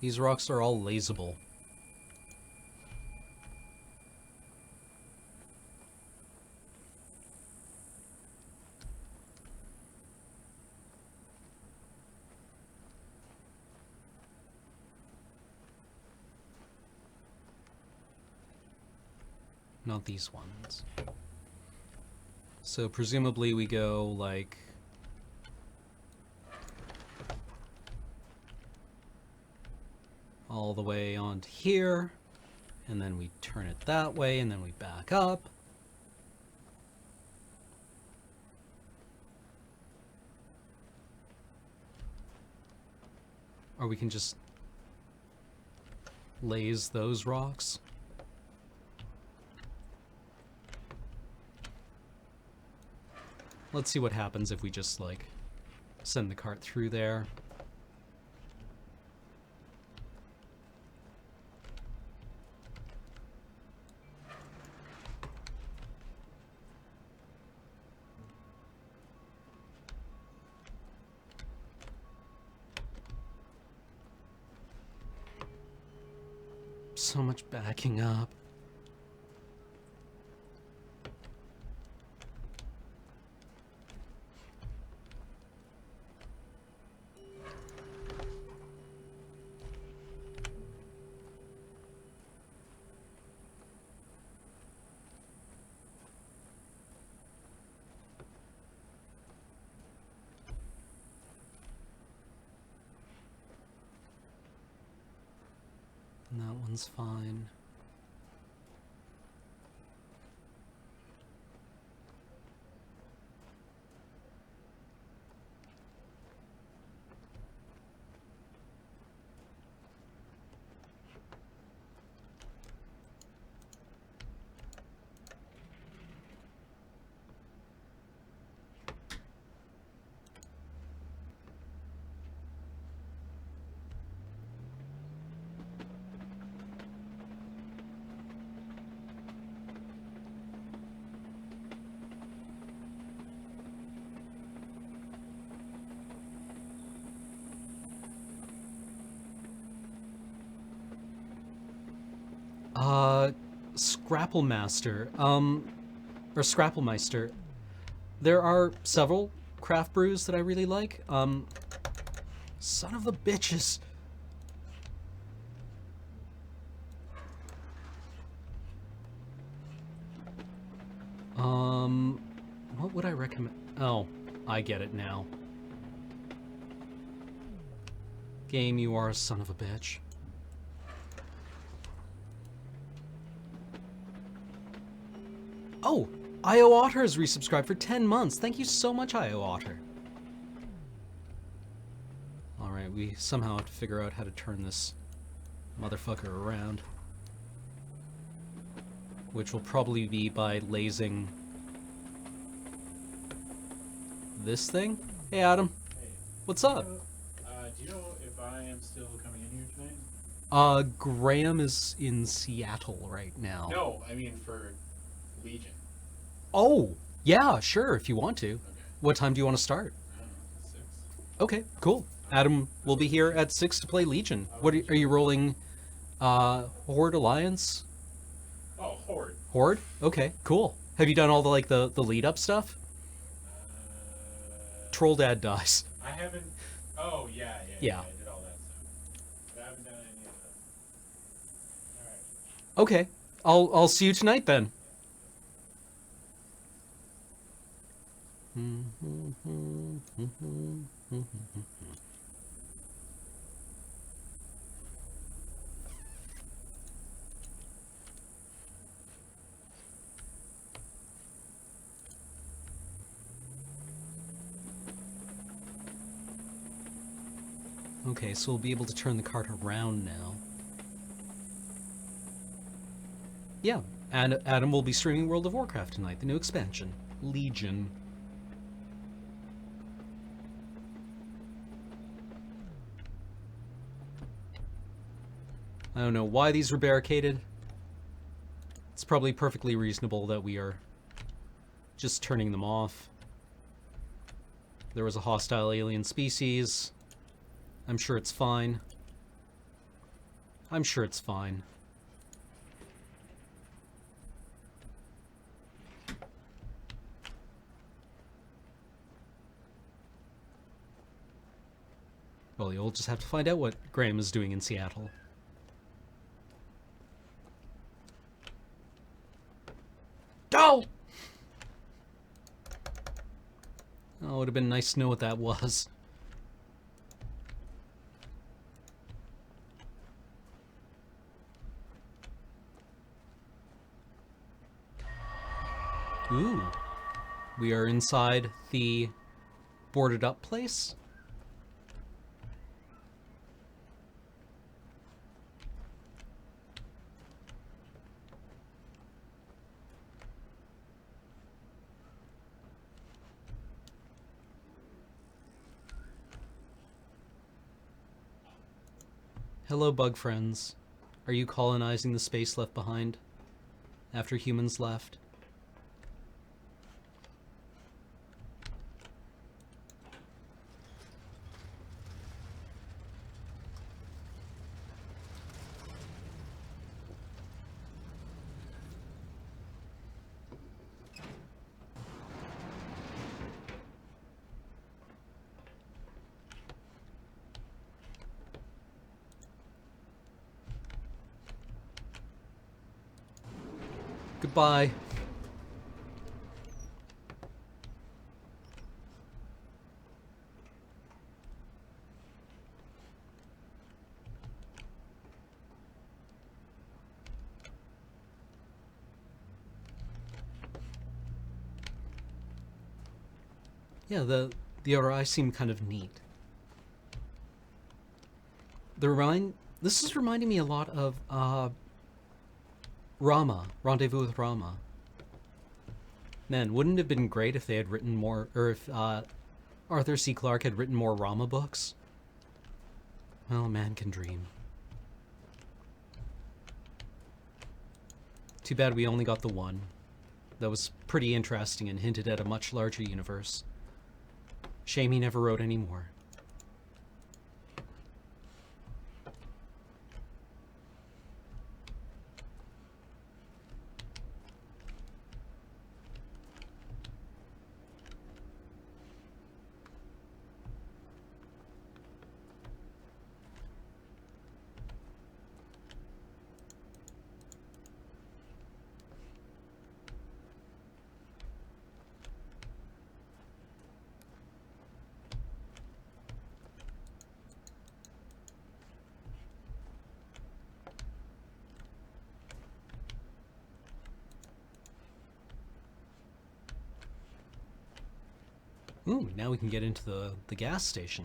These rocks are all lasable. Not these ones. So presumably we go like all the way onto here, and then we turn it that way, and then we back up. Or we can just laze those rocks. Let's see what happens if we just, like, send the cart through there. So much backing up. And that one's fine. Scrappelmaster. Or Scrappelmeister. There are several craft brews that I really like. Son of a bitches. What would I recommend? Oh, I get it now. Game, you are a son of a bitch. Oh, IO Otter has resubscribed for 10 months. Thank you so much, IO Otter. Alright, we somehow have to figure out how to turn this motherfucker around. Which will probably be by lasing this thing. Hey, Adam. Hey. What's up? Do you know if I am still coming in here tonight? Graham is in Seattle right now. No, I mean for Legion. Oh, yeah, sure, if you want to. Okay. What time do you want to start? I don't know, 6. Okay, cool. Adam will be here at 6 to play Legion. What are you rolling? Horde Alliance? Oh, Horde. Horde? Okay, cool. Have you done all the lead up stuff? Troll Dad dies. I haven't. Oh yeah. Yeah. I did all that stuff, but I haven't done any of the. All right. Okay, I'll see you tonight then. Okay, so we'll be able to turn the cart around now. Yeah, and Adam will be streaming World of Warcraft tonight, the new expansion, Legion. I don't know why these were barricaded. It's probably perfectly reasonable that we are just turning them off. There was a hostile alien species. I'm sure it's fine. I'm sure it's fine. Well, you'll just have to find out what Graham is doing in Seattle. Oh! Oh, it would have been nice to know what that was. Ooh. We are inside the boarded up place. Hello, bug friends. Are you colonizing the space left behind after humans left? Goodbye. Yeah, the RI seem kind of neat. This is reminding me a lot of Rama, Rendezvous with Rama. Man, wouldn't it have been great if they had written more, or if Arthur C. Clarke had written more Rama books? Well, a man can dream. Too bad we only got the one. That was pretty interesting and hinted at a much larger universe. Shame he never wrote any more. Ooh, now we can get into the gas station.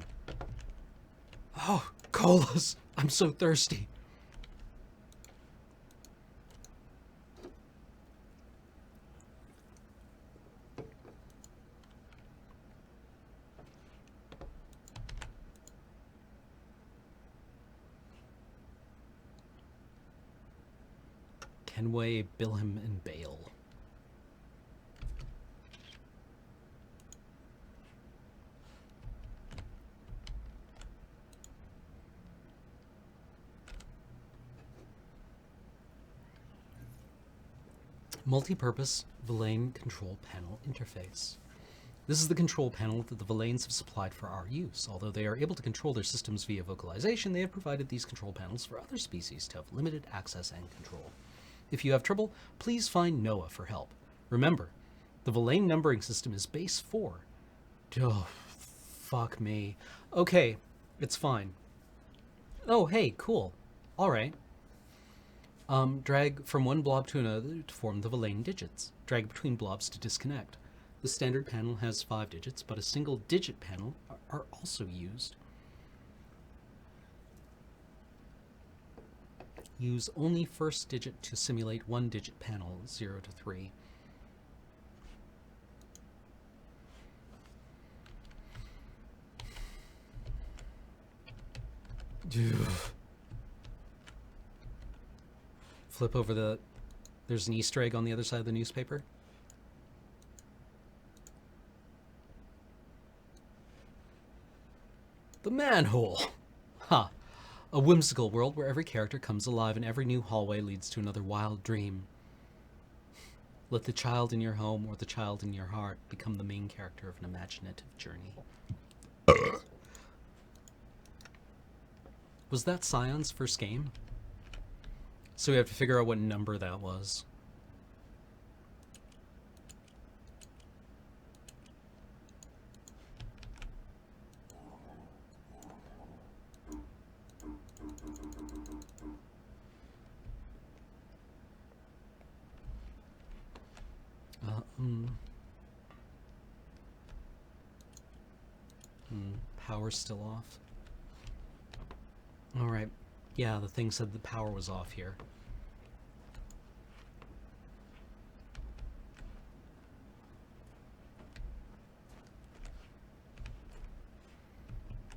Oh, colas! I'm so thirsty. Kenway, Bilham, and Bale. Multi-purpose Villain control panel interface. This is the control panel that the Villains have supplied for our use. Although they are able to control their systems via vocalization, they have provided these control panels for other species to have limited access and control. If you have trouble, please find Noah for help. Remember, the Villain numbering system is base 4. Oh, fuck me. Okay, it's fine. Oh, hey, cool. All right. Drag from one blob to another to form the Villain digits. Drag between blobs to disconnect. The standard panel has 5 digits, but a single digit panel are also used. Use only first digit to simulate one digit panel, 0 to 3. Flip over the... There's an Easter egg on the other side of the newspaper. The manhole! Ha! A whimsical world where every character comes alive and every new hallway leads to another wild dream. Let the child in your home or the child in your heart become the main character of an imaginative journey. Was that Scion's first game? So we have to figure out what number that was. Power's still off. All right. Yeah, the thing said the power was off here.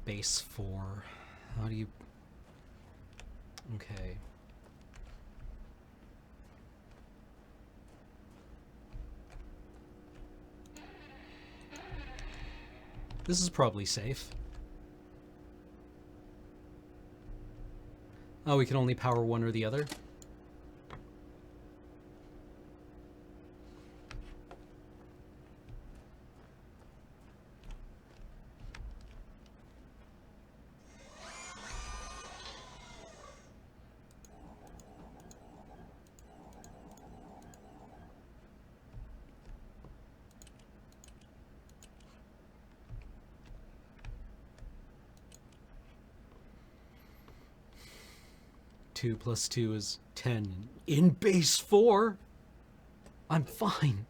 Base 4. How do you... Okay. This is probably safe. Oh, we can only power one or the other? Two plus 2 is 10. In base 4? I'm fine.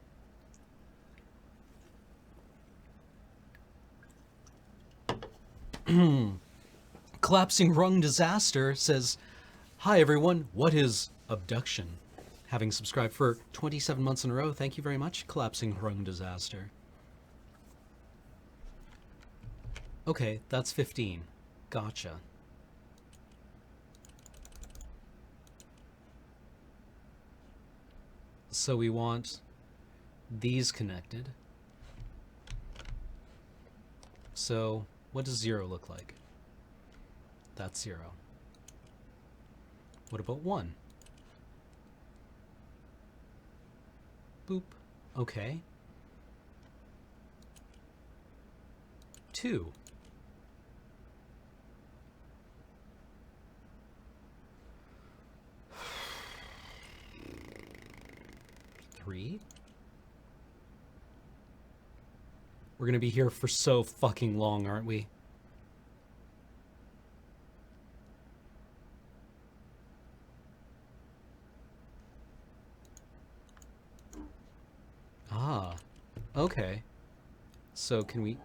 Collapsing Rung Disaster says, "Hi everyone, what is Obduction?" Having subscribed for 27 months in a row, thank you very much, Collapsing Rung Disaster. Okay, that's 15. Gotcha. So we want these connected. So what does 0 look like? That's 0. What about 1? Boop. Okay. 2. 3. We're gonna be here for so fucking long, aren't we? Ah, okay. So can we...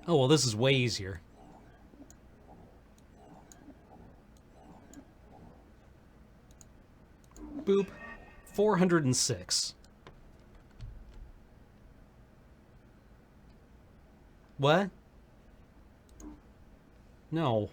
Oh, well, this is way easier. Boop. 406. What? No.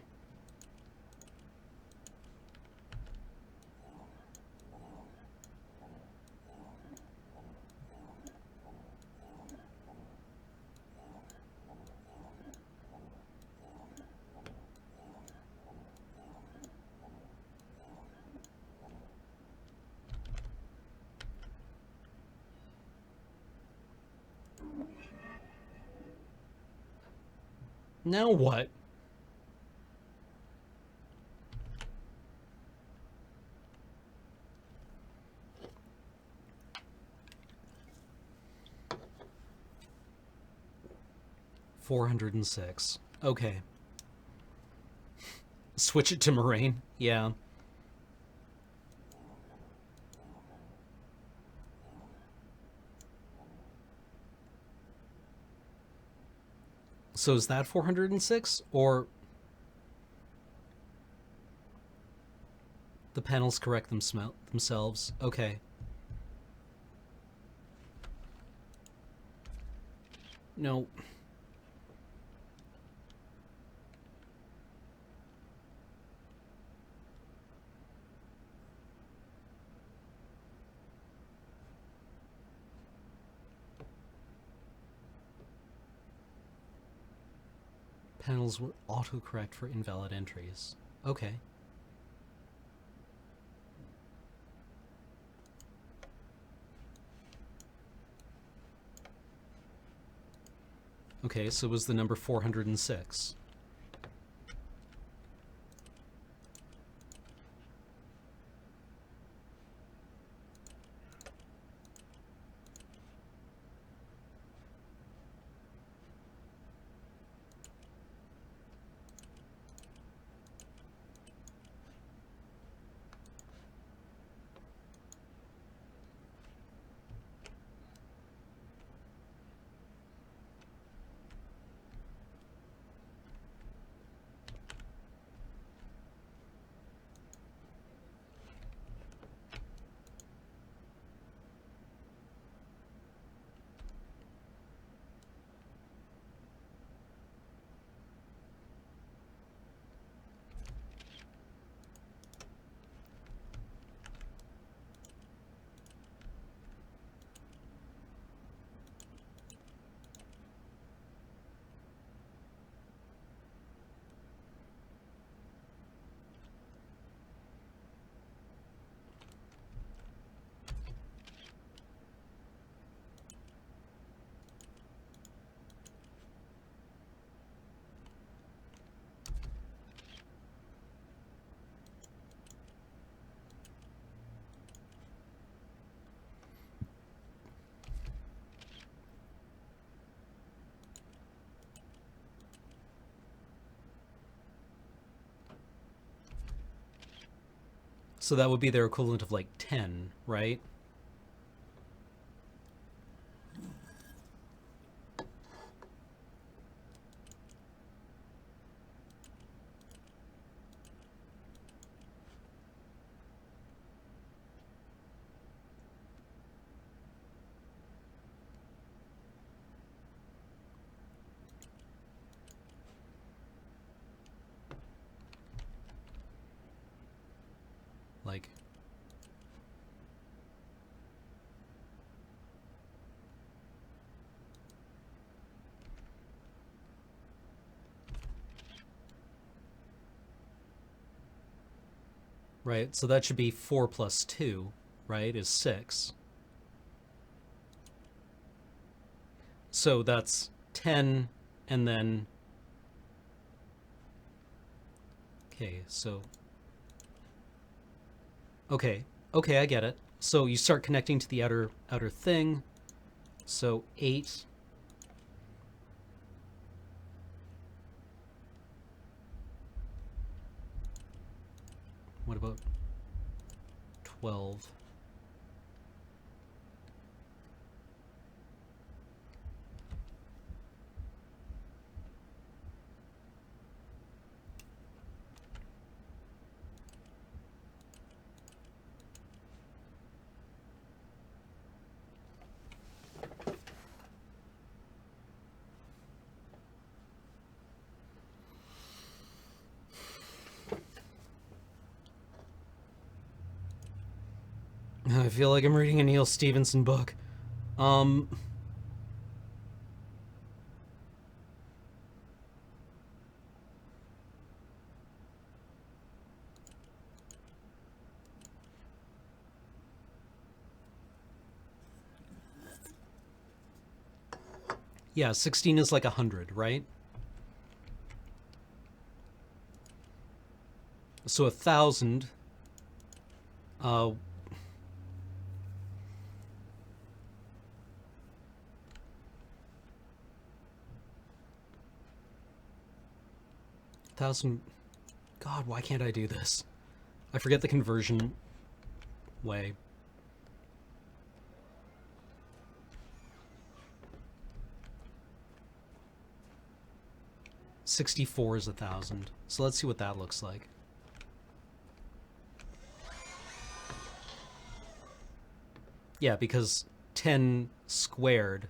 Now what? $406. Okay. Switch it to Moraine? Yeah. So is that 406? Or... the panels correct themselves? Okay. No. Panels will autocorrect for invalid entries. Okay. Okay, so was the number 406. So that would be their equivalent of like 10, right? Like... Right, so that should be 4 plus 2, right, is 6. So that's 10, and then... Okay, so... Okay, I get it. So you start connecting to the outer thing. So 8... What about 12? I feel like I'm reading a Neil Stevenson book. 16 is like 100, right? So 1,000. Uh, thousand. God, why can't I do this? I forget the conversion way. $64 is 1,000. So let's see what that looks like. Yeah, because 10 squared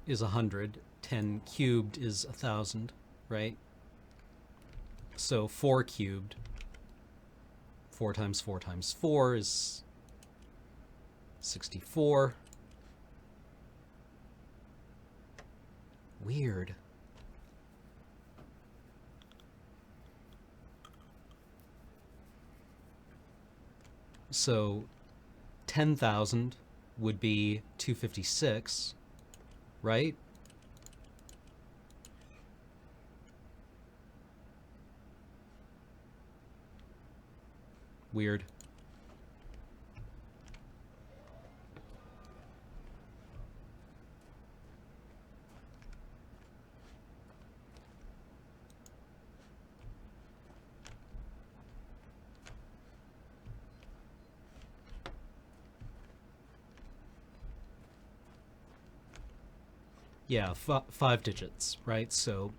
is 100. 10 cubed is 1,000, right? So 4 cubed. 4 times 4 times 4 is 64. Weird. So 10,000 would be 256, right? Weird. Yeah, 5 digits, right? So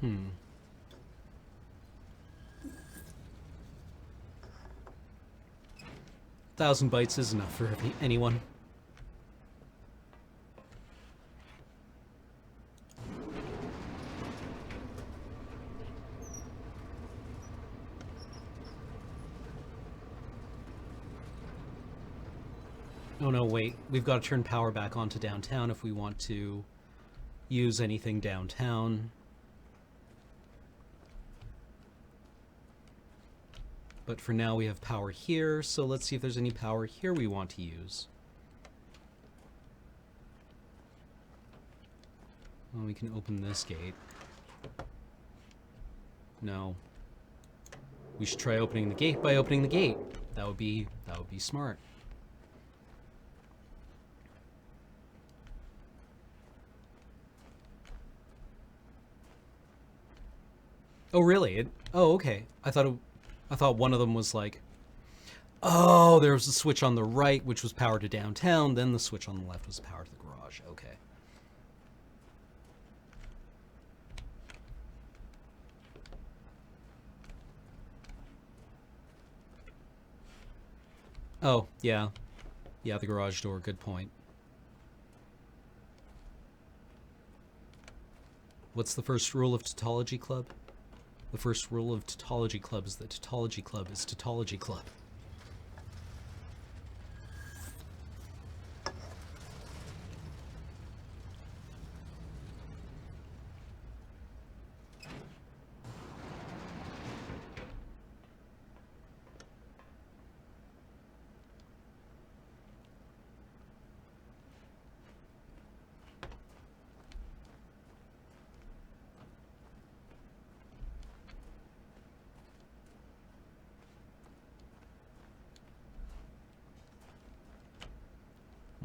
hmm. 1,000 bytes is enough for anyone. Oh no, wait. We've got to turn power back on to downtown if we want to use anything downtown. But for now we have power here, so let's see if there's any power here we want to use. Well, we can open this gate. No. We should try opening the gate by opening the gate. That would be smart. Oh really? Oh okay. I thought one of them was like, oh, there was a switch on the right which was powered to downtown, then the switch on the left was powered to the garage. Okay. Oh, yeah. Yeah, the garage door, good point. What's the first rule of Tautology Club? The first rule of Tautology Club is that Tautology Club is Tautology Club.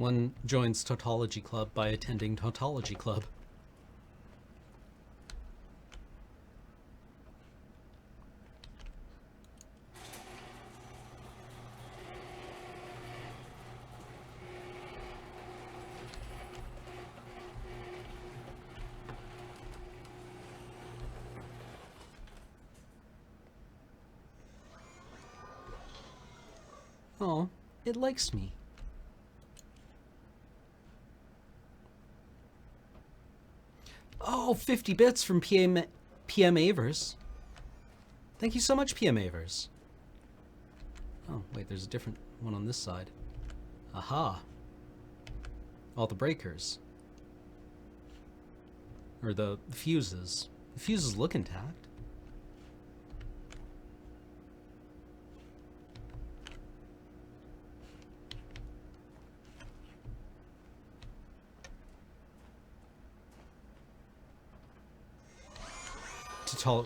One joins Tautology Club by attending Tautology Club. Oh, it likes me. Oh, 50 bits from PM Avers. Thank you so much, PM Avers. Oh, wait, there's a different one on this side. Aha. All the breakers. Or the fuses. The fuses look intact.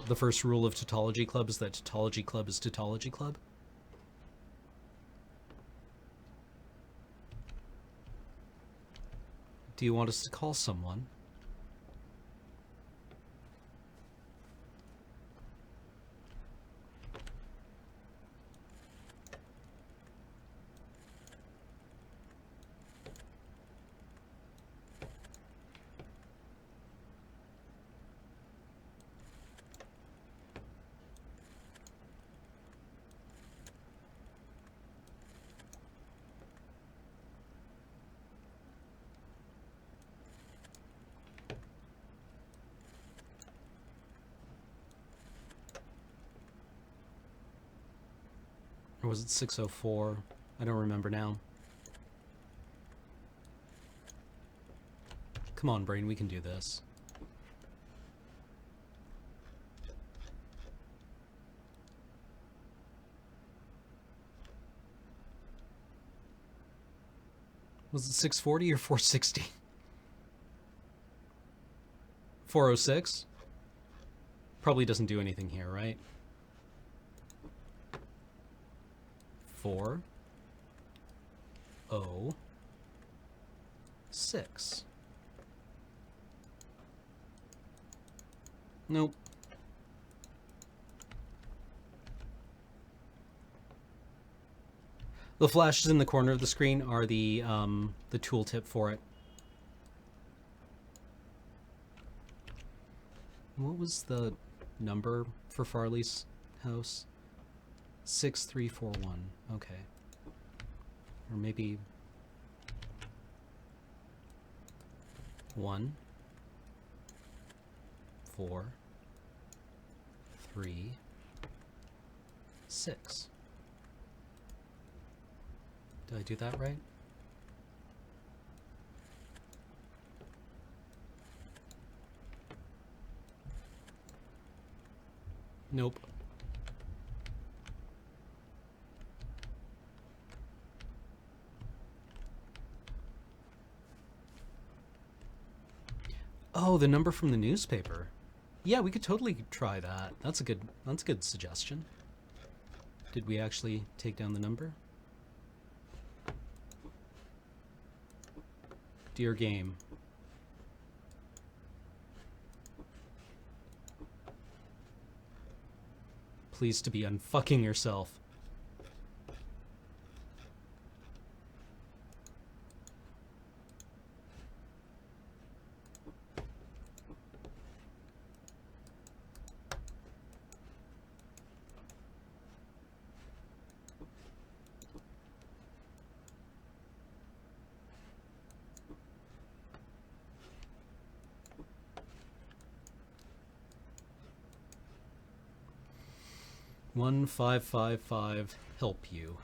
The first rule of Tautology Club is that Tautology Club is Tautology Club. Do you want us to call someone? Or was it 604? I don't remember now. Come on, brain, we can do this. Was it 640 or 460? 406? Probably doesn't do anything here, right? 4 0 6. Nope. The flashes in the corner of the screen are the tooltip for it. What was the number for Farley's house? 6341. Okay. Or maybe 1 4 3 6. Did I do that right? Nope. Oh, the number from the newspaper. Yeah, we could totally try that. That's a good suggestion. Did we actually take down the number? Dear game. Please to be unfucking yourself. One 555 help you.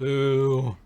Boo.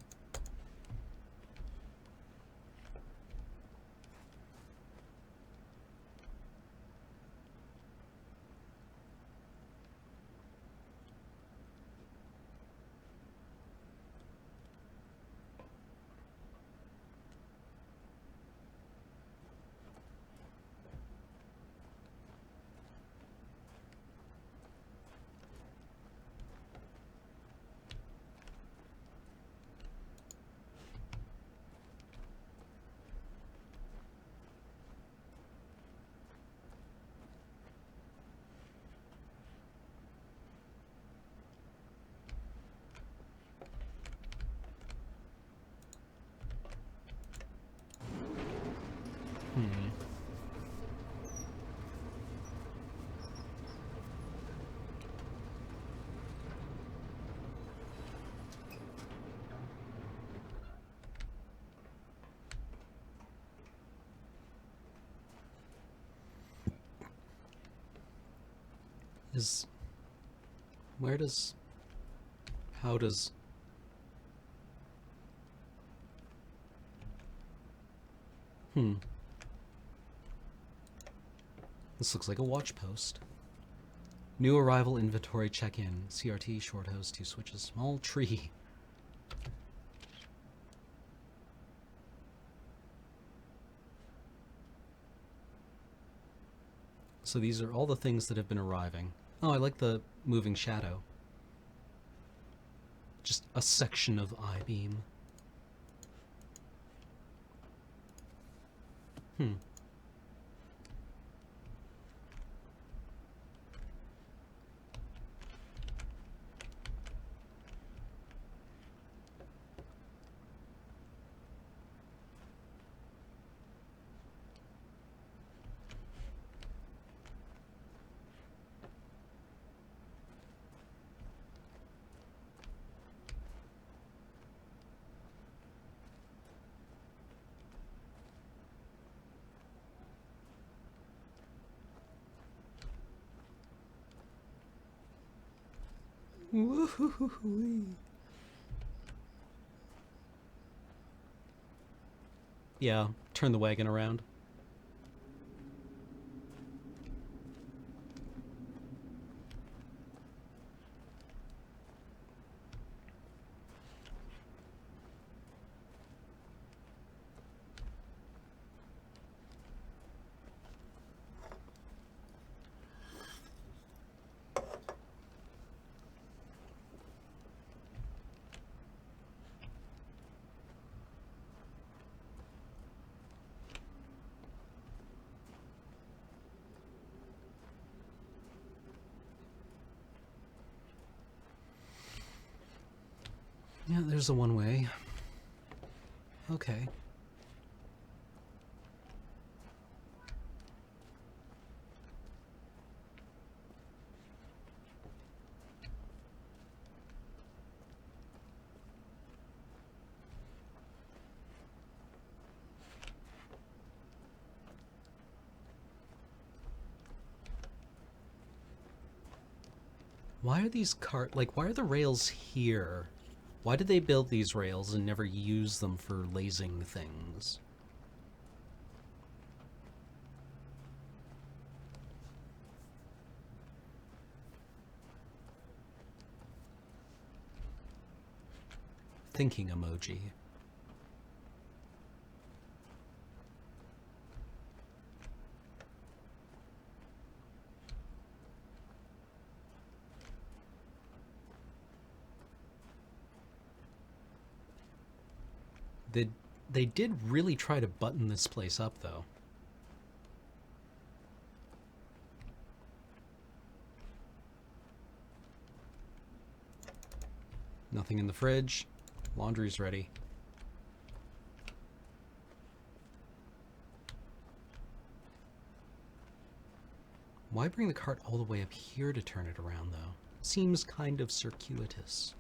Is... Where does... How does... This looks like a watch post. New arrival inventory check-in. CRT, short hose, 2 switches, small tree. So these are all the things that have been arriving. Oh, I like the moving shadow. Just a section of I-beam. Woo-hoo-hoo-hoo-wee. Yeah, turn the wagon around. Yeah, there's a one-way. Okay. Why are these why are the rails here? Why did they build these rails and never use them for lasing things? Thinking emoji. They did really try to button this place up, though. Nothing in the fridge. Laundry's ready. Why bring the cart all the way up here to turn it around, though? Seems kind of circuitous.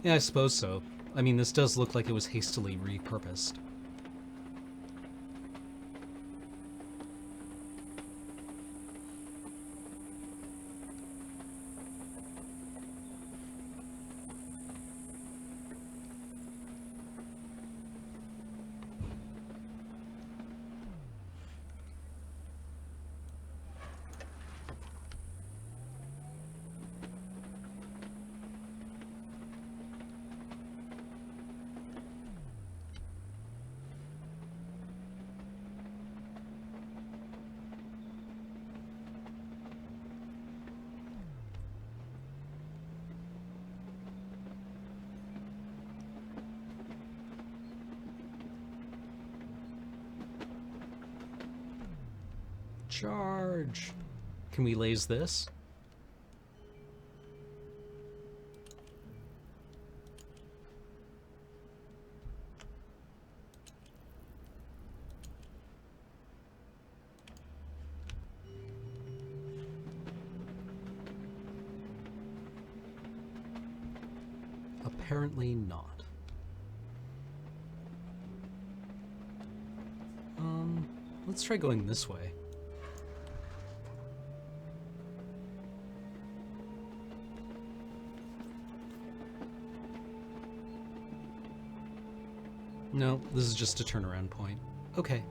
Yeah, I suppose so. I mean, this does look like it was hastily repurposed. Charge! Can we laze this? Apparently not. Let's try going this way. No, this is just a turnaround point. Okay.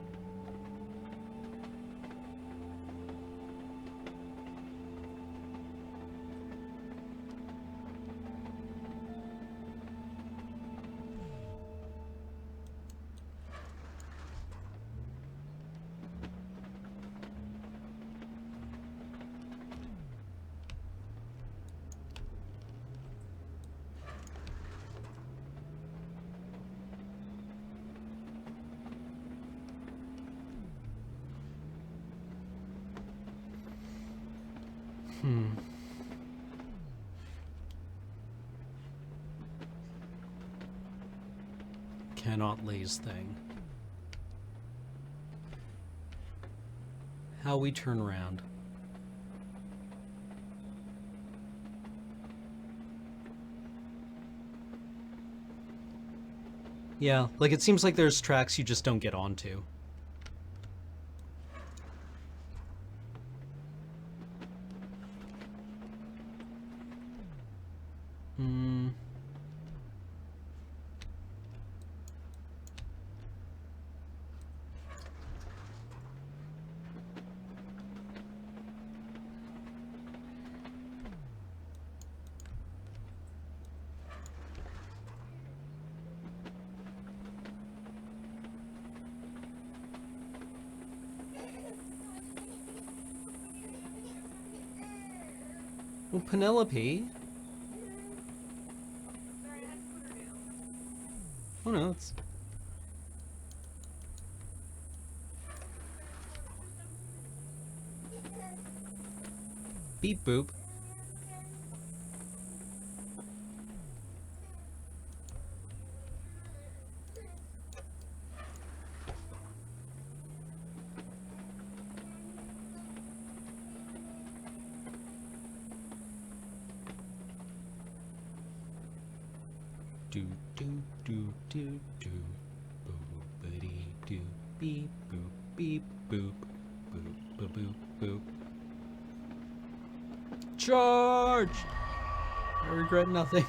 Cannot laze thing. How we turn around. Yeah, like it seems like there's tracks you just don't get onto. Well, Penelope. Oh no, it's... Beep boop. Do do do do do. Boopity do. Beep boop beep boop. Boop boop boop boop. Charge! I regret nothing.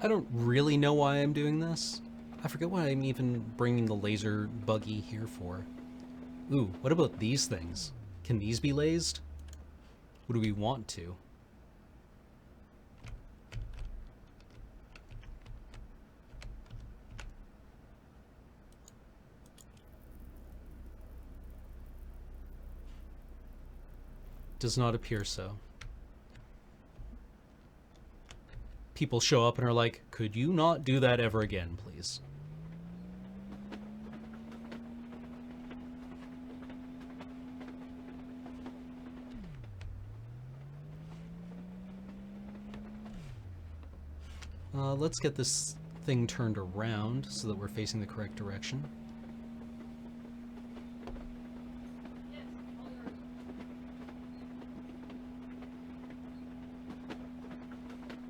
I don't really know why I'm doing this. I forget what I'm even bringing the laser buggy here for. Ooh, what about these things? Can these be lased? Or do we want to? Does not appear so. people show up and are like, could you not do that ever again, please? Let's get this thing turned around so that we're facing the correct direction.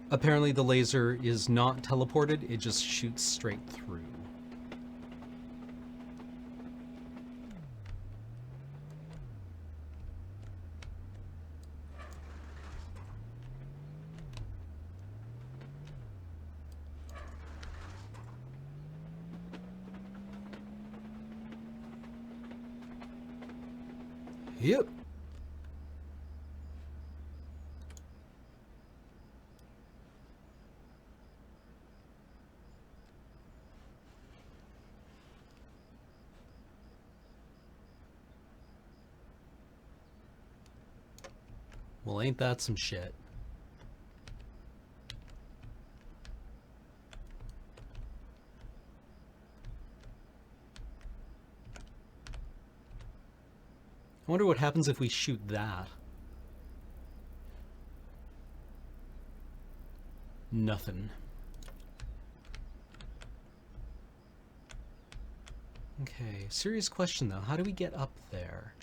Apparently the laser is not teleported, it just shoots straight through. Yep. Well, ain't that some shit? I wonder what happens if we shoot that. Nothing. Okay, serious question though. How do we get up there?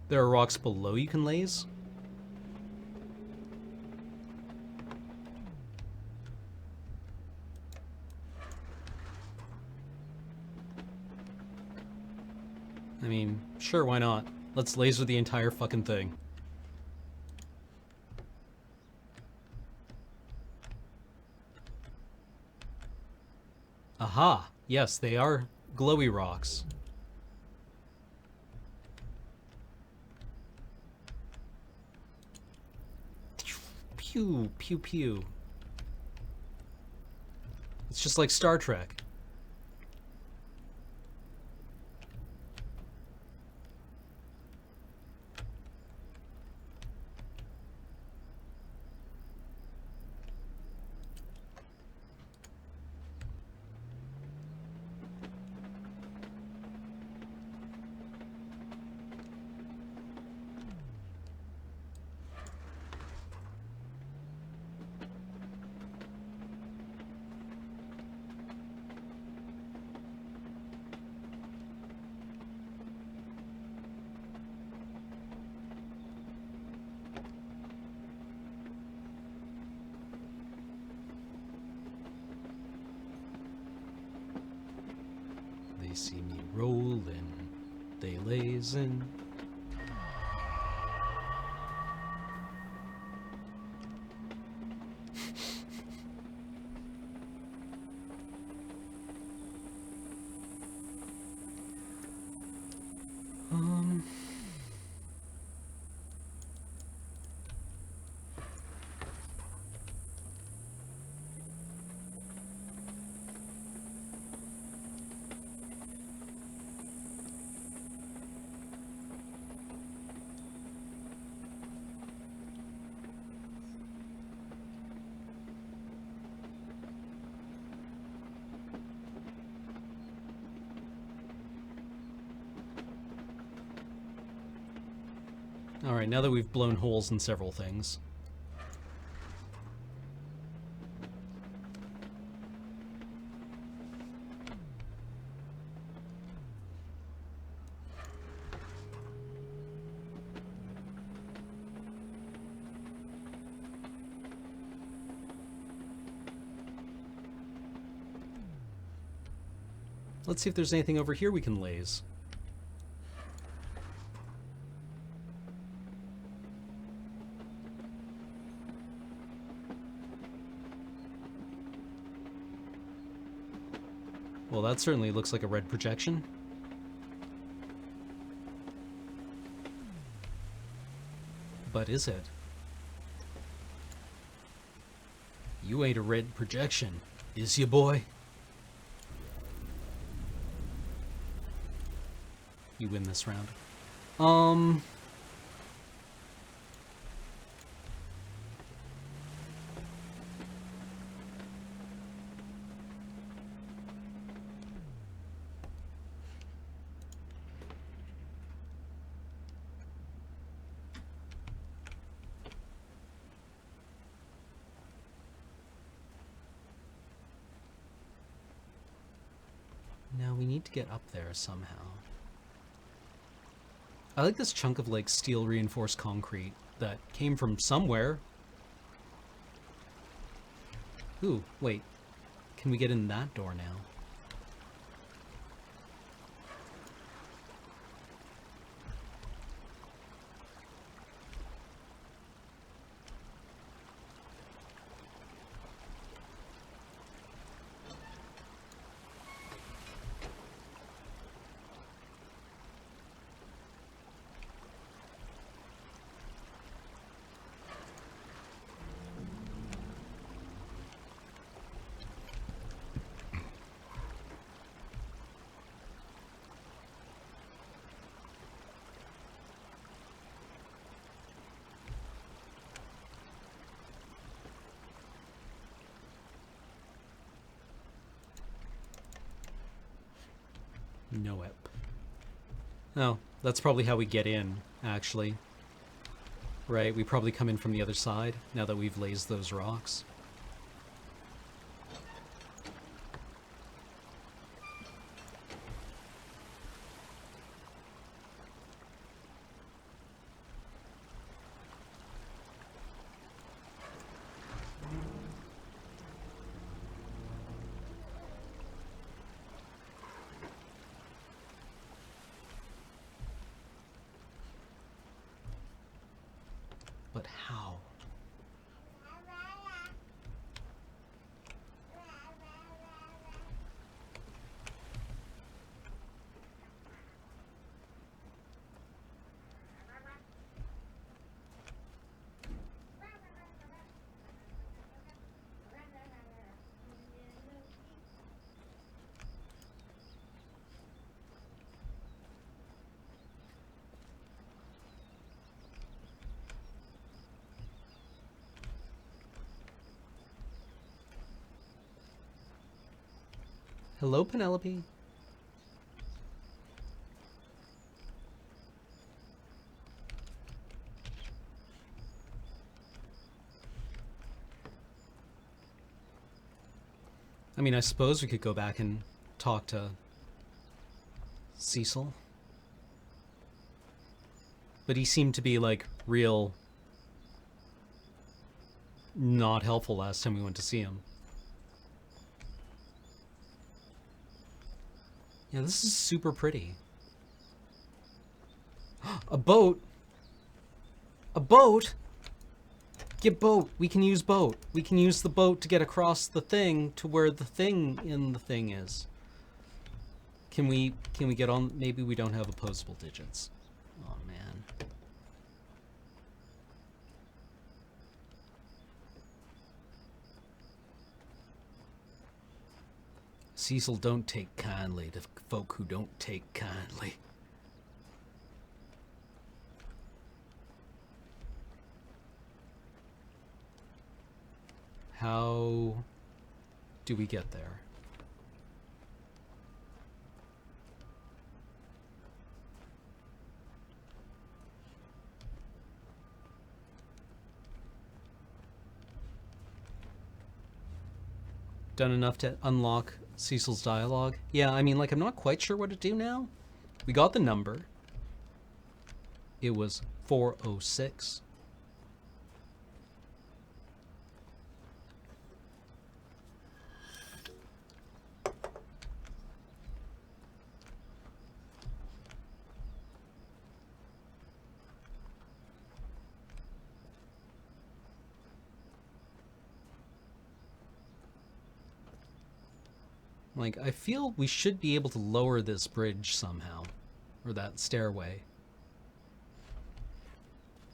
There are rocks below you can laze? I mean, sure, why not? Let's laser the entire fucking thing. Aha! Yes, they are glowy rocks. Pew, pew, pew. It's just like Star Trek. They see me rollin', they lazin'. Alright, now that we've blown holes in several things. Let's see if there's anything over here we can laze. Well, that certainly looks like a red projection. But is it? You ain't a red projection, is you, boy? You win this round. Now we need to get up there somehow. I like this chunk of like steel reinforced concrete that came from somewhere. Ooh, wait. Can we get in that door now? Nope. Oh, that's probably how we get in, actually. Right, we probably come in from the other side, now that we've lazed those rocks. But how? Hello, Penelope. I mean, I suppose we could go back and talk to Cecil. But he seemed to be, like, real not helpful last time we went to see him. Yeah, this is super pretty. A boat? A boat? Get boat. We can use boat. We can use the boat to get across the thing to where the thing in the thing is. Can we get on? Maybe we don't have opposable digits. Oh, man. Cecil don't take kindly to folk who don't take kindly. How do we get there? Done enough to unlock Cecil's dialogue? Yeah, I mean, like, I'm not quite sure what to do now. We got the number. It was 406. Like, I feel we should be able to lower this bridge somehow. Or that stairway.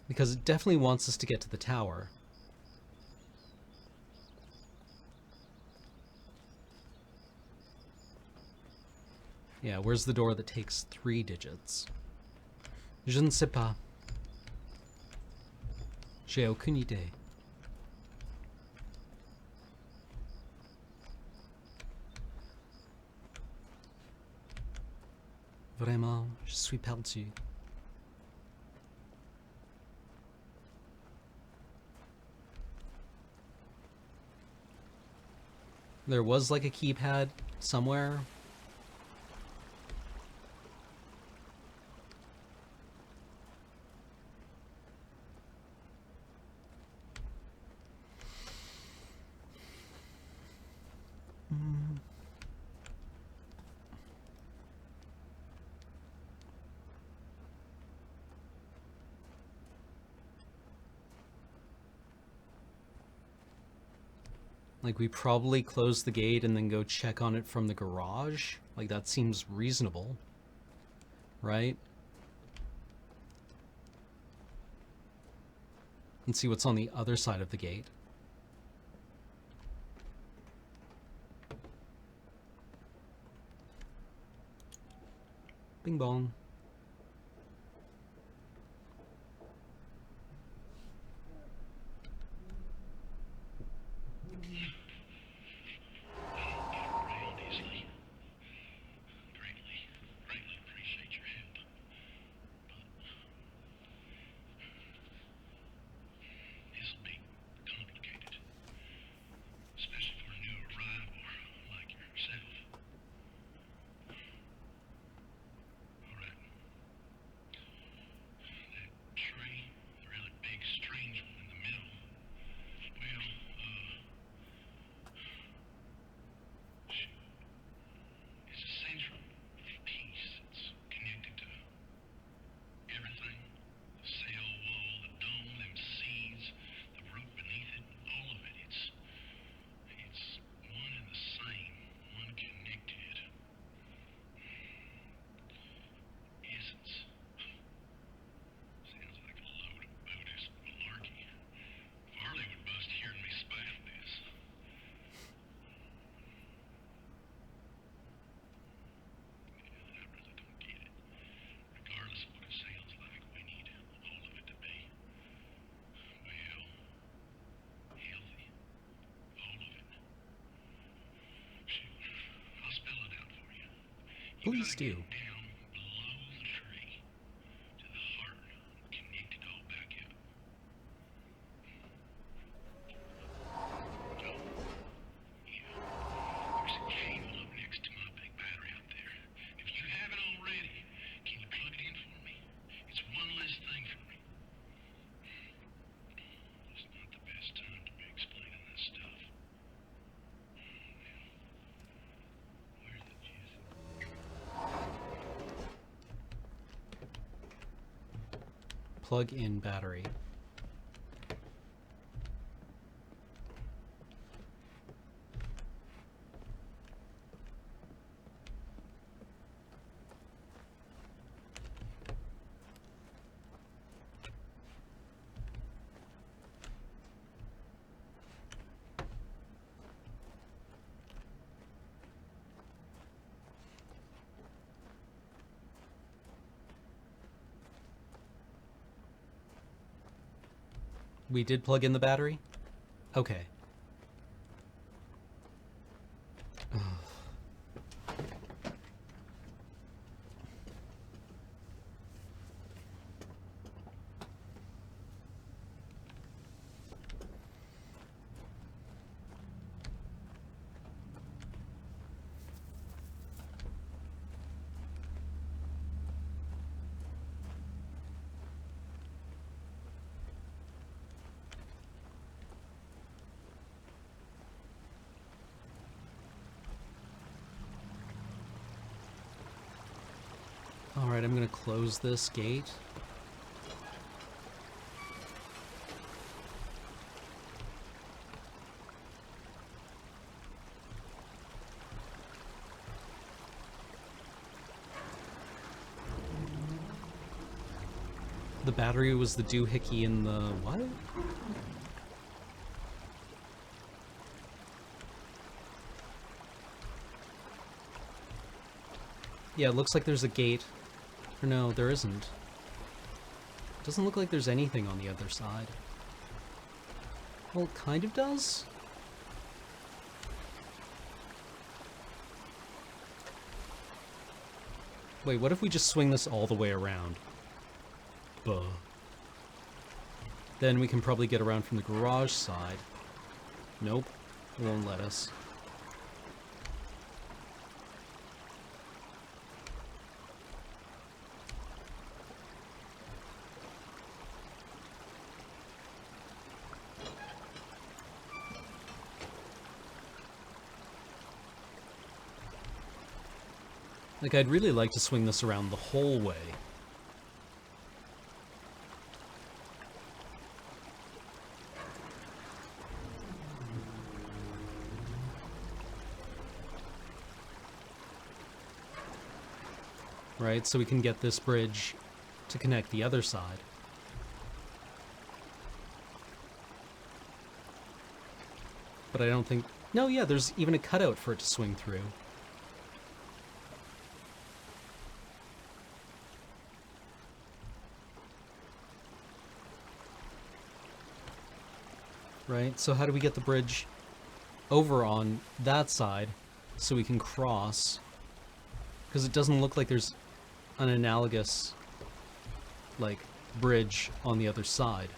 Because it definitely wants us to get to the tower. Yeah, where's the door that takes 3 digits? Je ne sais pas. J'ai aucune idée. Vraiment, je suis perdu. There was like a keypad somewhere. Like, we probably close the gate and then go check on it from the garage. Like, that seems reasonable. Right? And see what's on the other side of the gate. Bing bong. Around easily. Greatly appreciate your help. But this'll be complicated. Especially for a new arrival like yourself. Alright. That tree, the really big strange one in the middle. Well, it's a central piece that's connected to everything. The cell wall, the dome, them seeds, the root beneath it, all of it. It's one and the same, one connected essence. Sounds like a load of Buddhist malarkey. Farley would bust hearing me spout this. I really don't get it. Regardless of what it sounds like, we need all of it to be, well, healthy. All of it. Shoot, I'll spell it out for you. Please do. Down below the tree to the heart, connect it all back up. Oh, yeah. There's a cable up next to my big battery out there. If you haven't already, can you plug it in for me? It's one less thing for me. It's not the best time to be explaining this stuff. Where's the juice? Plug in battery. We did plug in the battery? Okay. Alright, I'm gonna close this gate. The battery was the doohickey in the what? Yeah, it looks like there's a gate. Or no, there isn't. Doesn't look like there's anything on the other side. Well, it kind of does. Wait, what if we just swing this all the way around? Buh. Then we can probably get around from the garage side. Nope, it won't let us. Like, I'd really like to swing this around the whole way. Right, so we can get this bridge to connect the other side. But I don't think... No, yeah, there's even a cutout for it to swing through. Right, so how do we get the bridge over on that side so we can cross? Because it doesn't look like there's an analogous, like, bridge on the other side.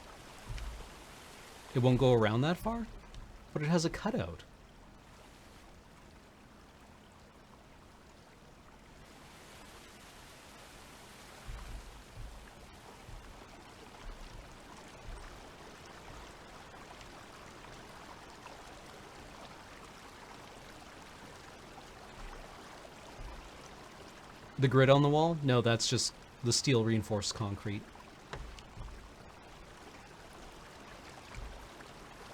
It won't go around that far? But it has a cutout. The grid on the wall? No, that's just the steel reinforced concrete.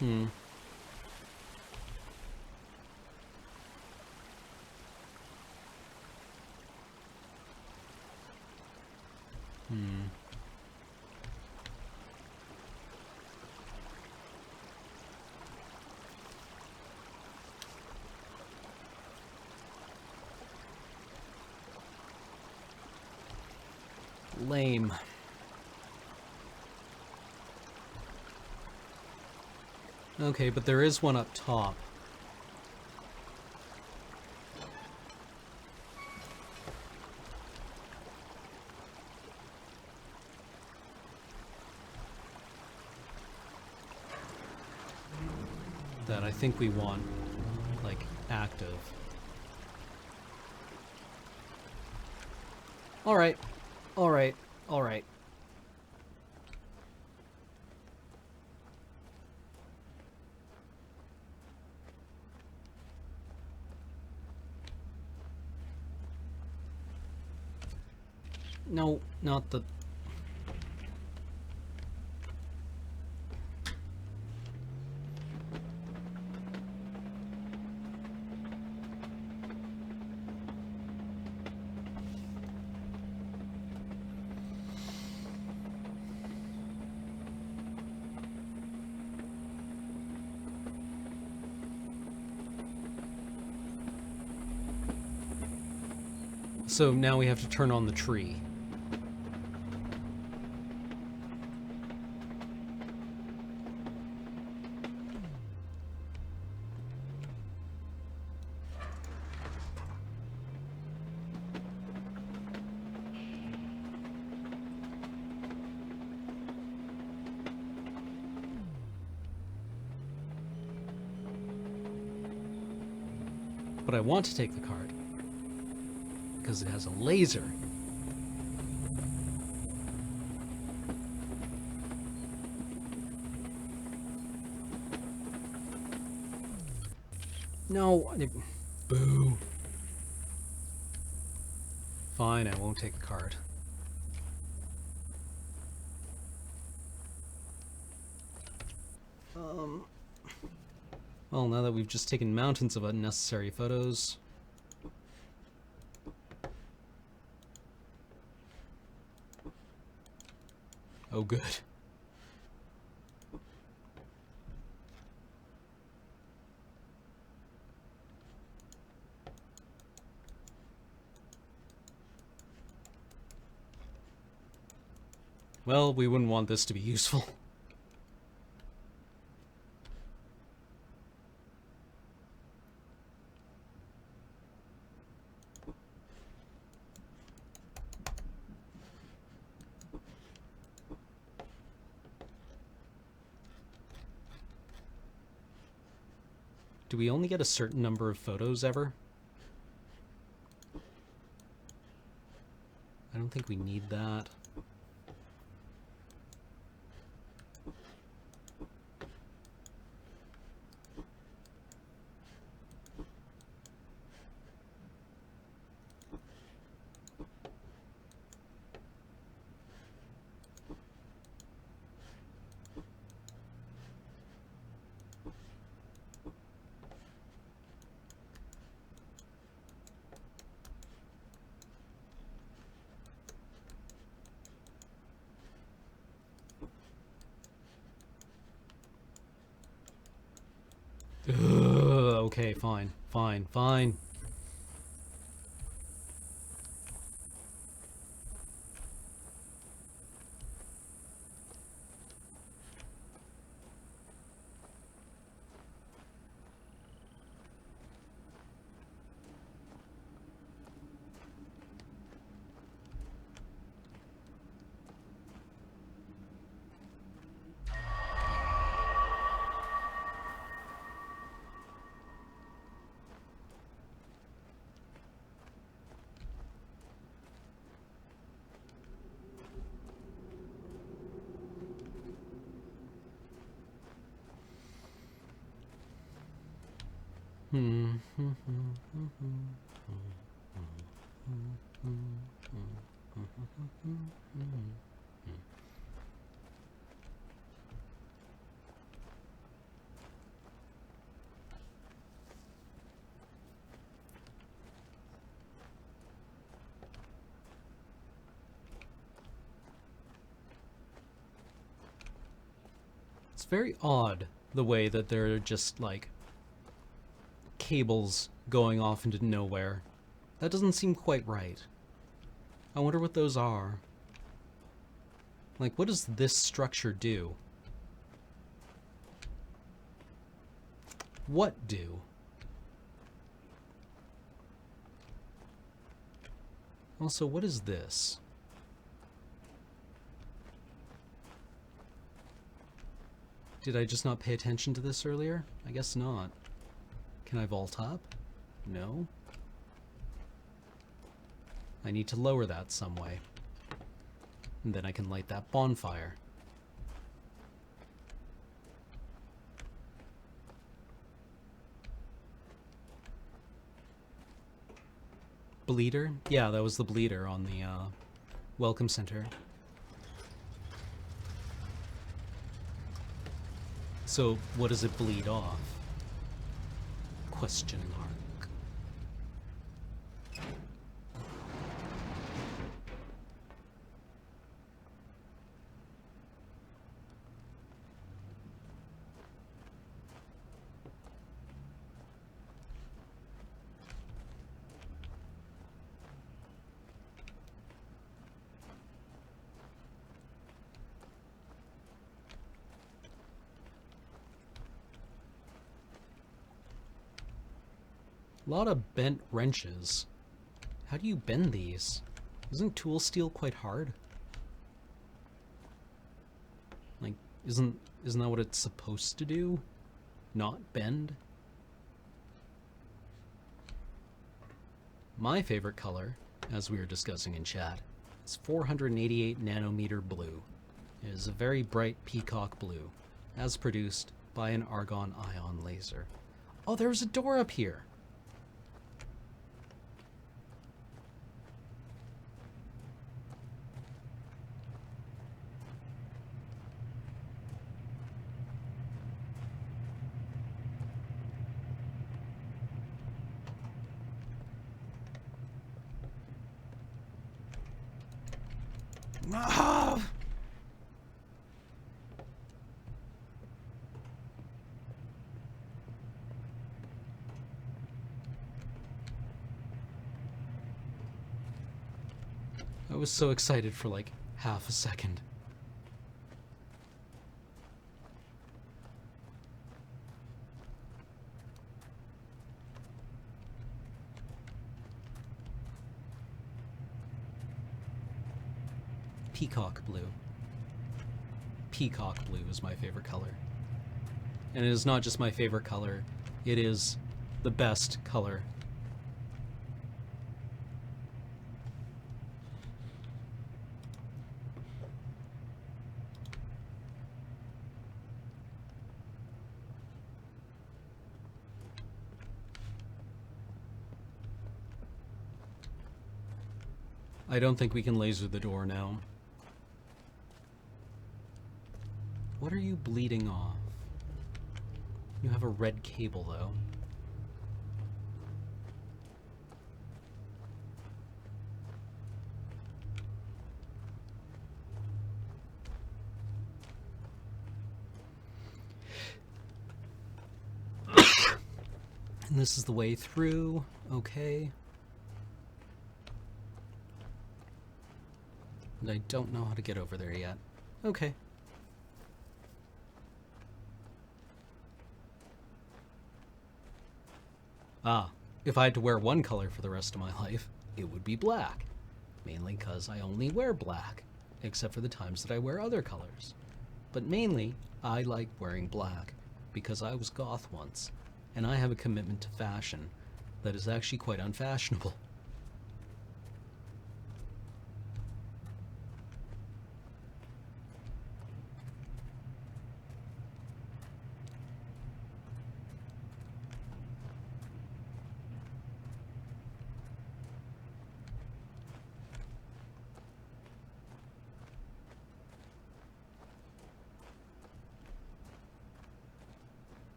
Hmm. Lame. Okay, but there is one up top. That I think we want, like, active. Alright. Alright. Alright. No, not the... So now we have to turn on the tree. But I want to take the card because it has a laser. No, boo. Fine, I won't take the card. Well, now that we've just taken mountains of unnecessary photos... Oh, good. Well, we wouldn't want this to be useful. Do we only get a certain number of photos ever? I don't think we need that. Okay, fine, fine, fine. It's very odd the way that there are just like cables going off into nowhere. That doesn't seem quite right. I wonder what those are. Like, what does this structure do? What do? Also, what is this? Did I just not pay attention to this earlier? I guess not. Can I vault up? No. I need to lower that some way. And then I can light that bonfire. Bleeder? Yeah, that was the bleeder on the welcome center. So, what does it bleed off? Question mark. A lot of bent wrenches. How do you bend these? Isn't tool steel quite hard? Like, isn't that what it's supposed to do? Not bend? My favorite color, as we were discussing in chat, is 488 nanometer blue. It is a very bright peacock blue, as produced by an argon ion laser. Oh, there's a door up here! Ah! I was so excited for like half a second. Peacock blue. Peacock blue is my favorite color. And it is not just my favorite color, it is the best color. I don't think we can laser the door now. What are you bleeding off? You have a red cable, though. And this is the way through. Okay. And I don't know how to get over there yet. Okay. Ah, if I had to wear one color for the rest of my life, it would be black. Mainly because I only wear black, except for the times that I wear other colors. But mainly, I like wearing black, because I was goth once, and I have a commitment to fashion that is actually quite unfashionable.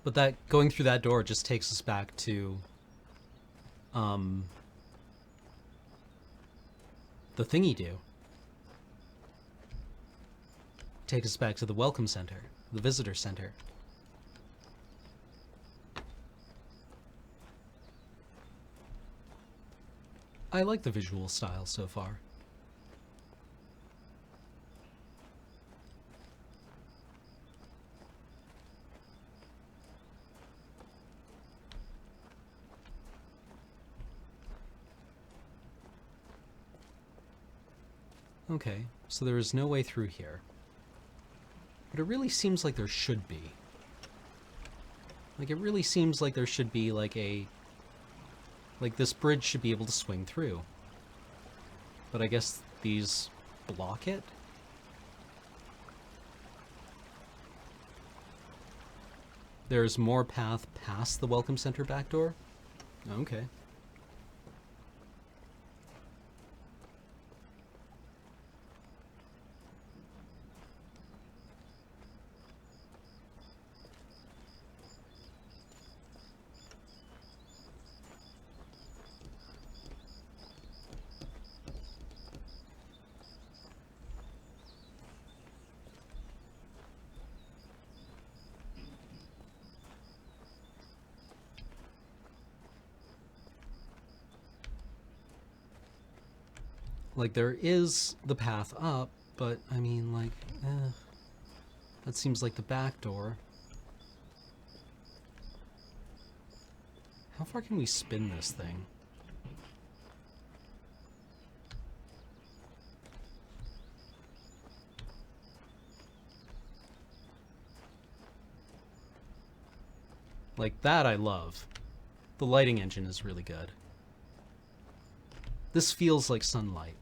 But that going through that door just takes us back to the thingy do. Take us back to the welcome center, the visitor center. I like the visual style so far. Okay, so there is no way through here. But it really seems like there should be. Like, it really seems like there should be, like, like, this bridge should be able to swing through. But I guess these block it? There's more path past the Welcome Center back door? Okay. Like, there is the path up, but, I mean, like, that seems like the back door. How far can we spin this thing? Like, that I love. The lighting engine is really good. This feels like sunlight.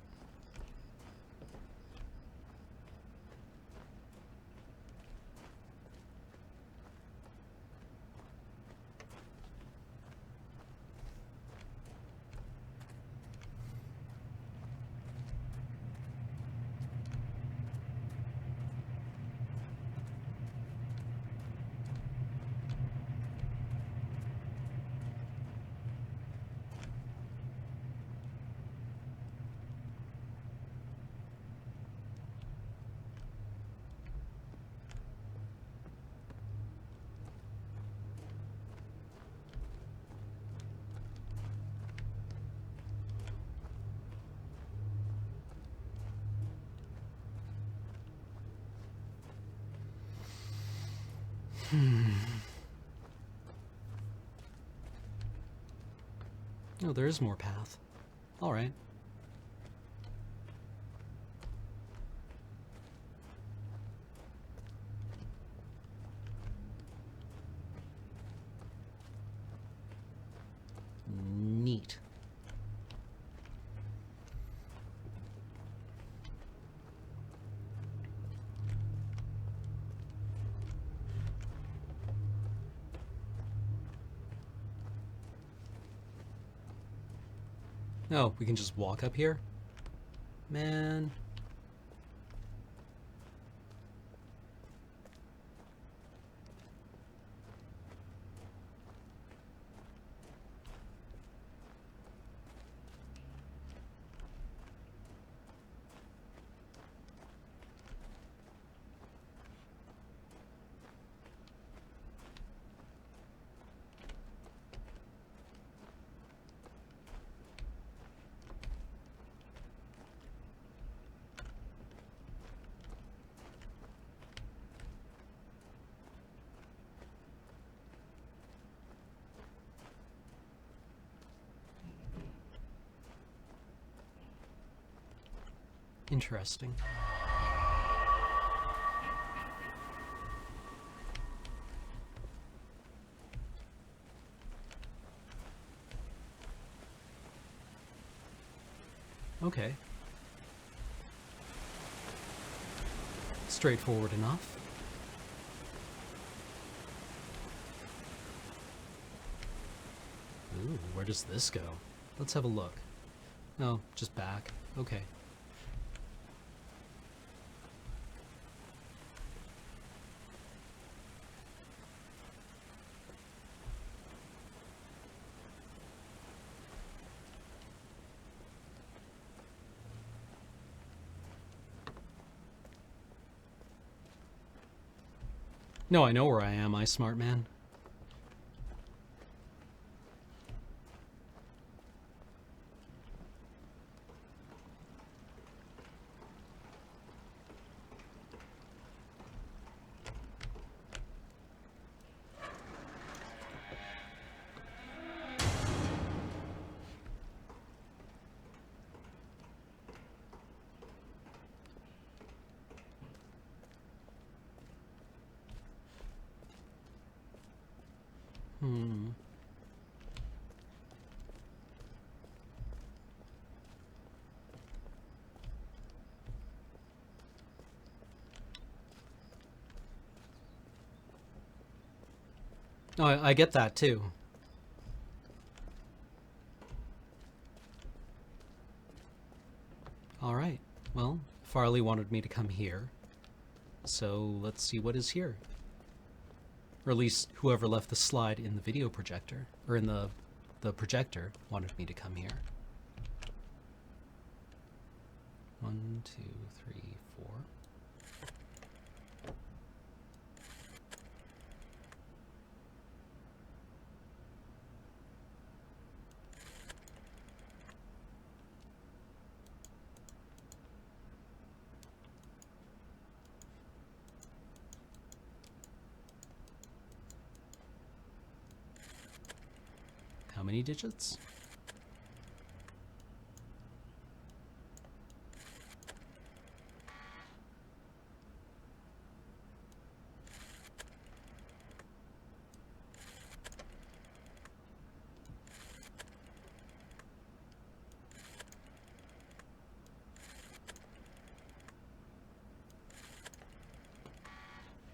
Oh, there is more path. Alright. Neat. Oh, we can just walk up here? Man. Interesting. Okay. Straightforward enough. Ooh, where does this go? Let's have a look. No, just back. Okay. No, I know where I am, I smart man. No, I get that too. Alright, well, Farley wanted me to come here, so let's see what is here. Or at least whoever left the slide in the video projector, or in the projector, wanted me to come here. 1, 2, 3, 4. How many digits?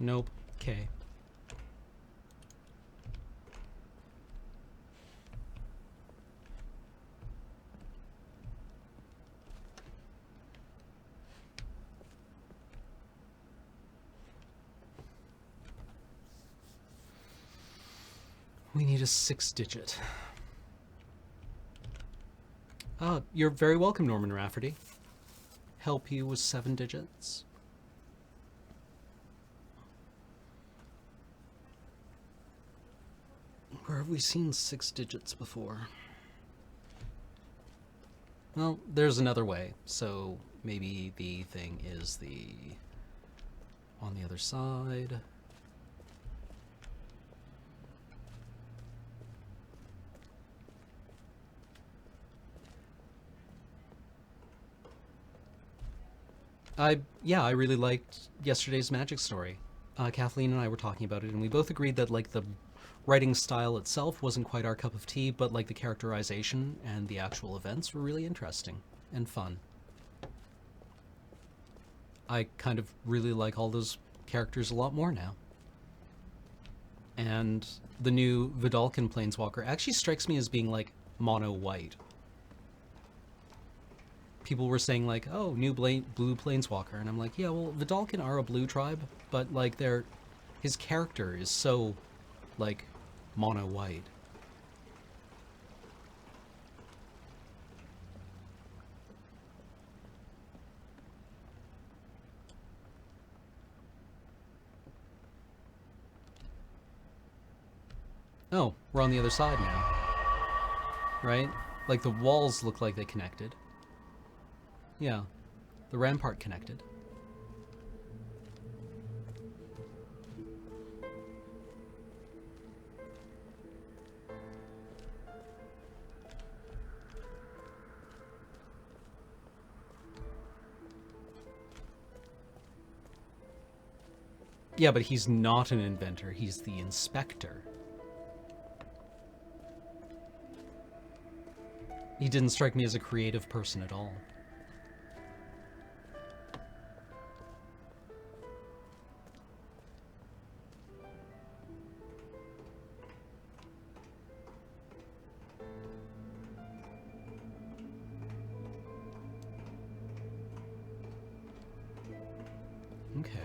Nope. Okay. We need a 6-digit. You're very welcome, Norman Rafferty. Help you with 7 digits. Where have we seen 6 digits before? Well, there's another way, so maybe the thing is on the other side. I really liked yesterday's magic story. Kathleen and I were talking about it, and we both agreed that like the writing style itself wasn't quite our cup of tea, but like the characterization and the actual events were really interesting and fun. I kind of really like all those characters a lot more now. And the new Vidalcan Planeswalker actually strikes me as being like mono white. People were saying like, oh, new blue Planeswalker, and I'm like, yeah, well, Vidalcan are a blue tribe, but like his character is so like mono white. Oh, we're on the other side now. Right? Like the walls look like they connected. Yeah, the rampart connected. Yeah, but he's not an inventor, he's the inspector. He didn't strike me as a creative person at all. Okay.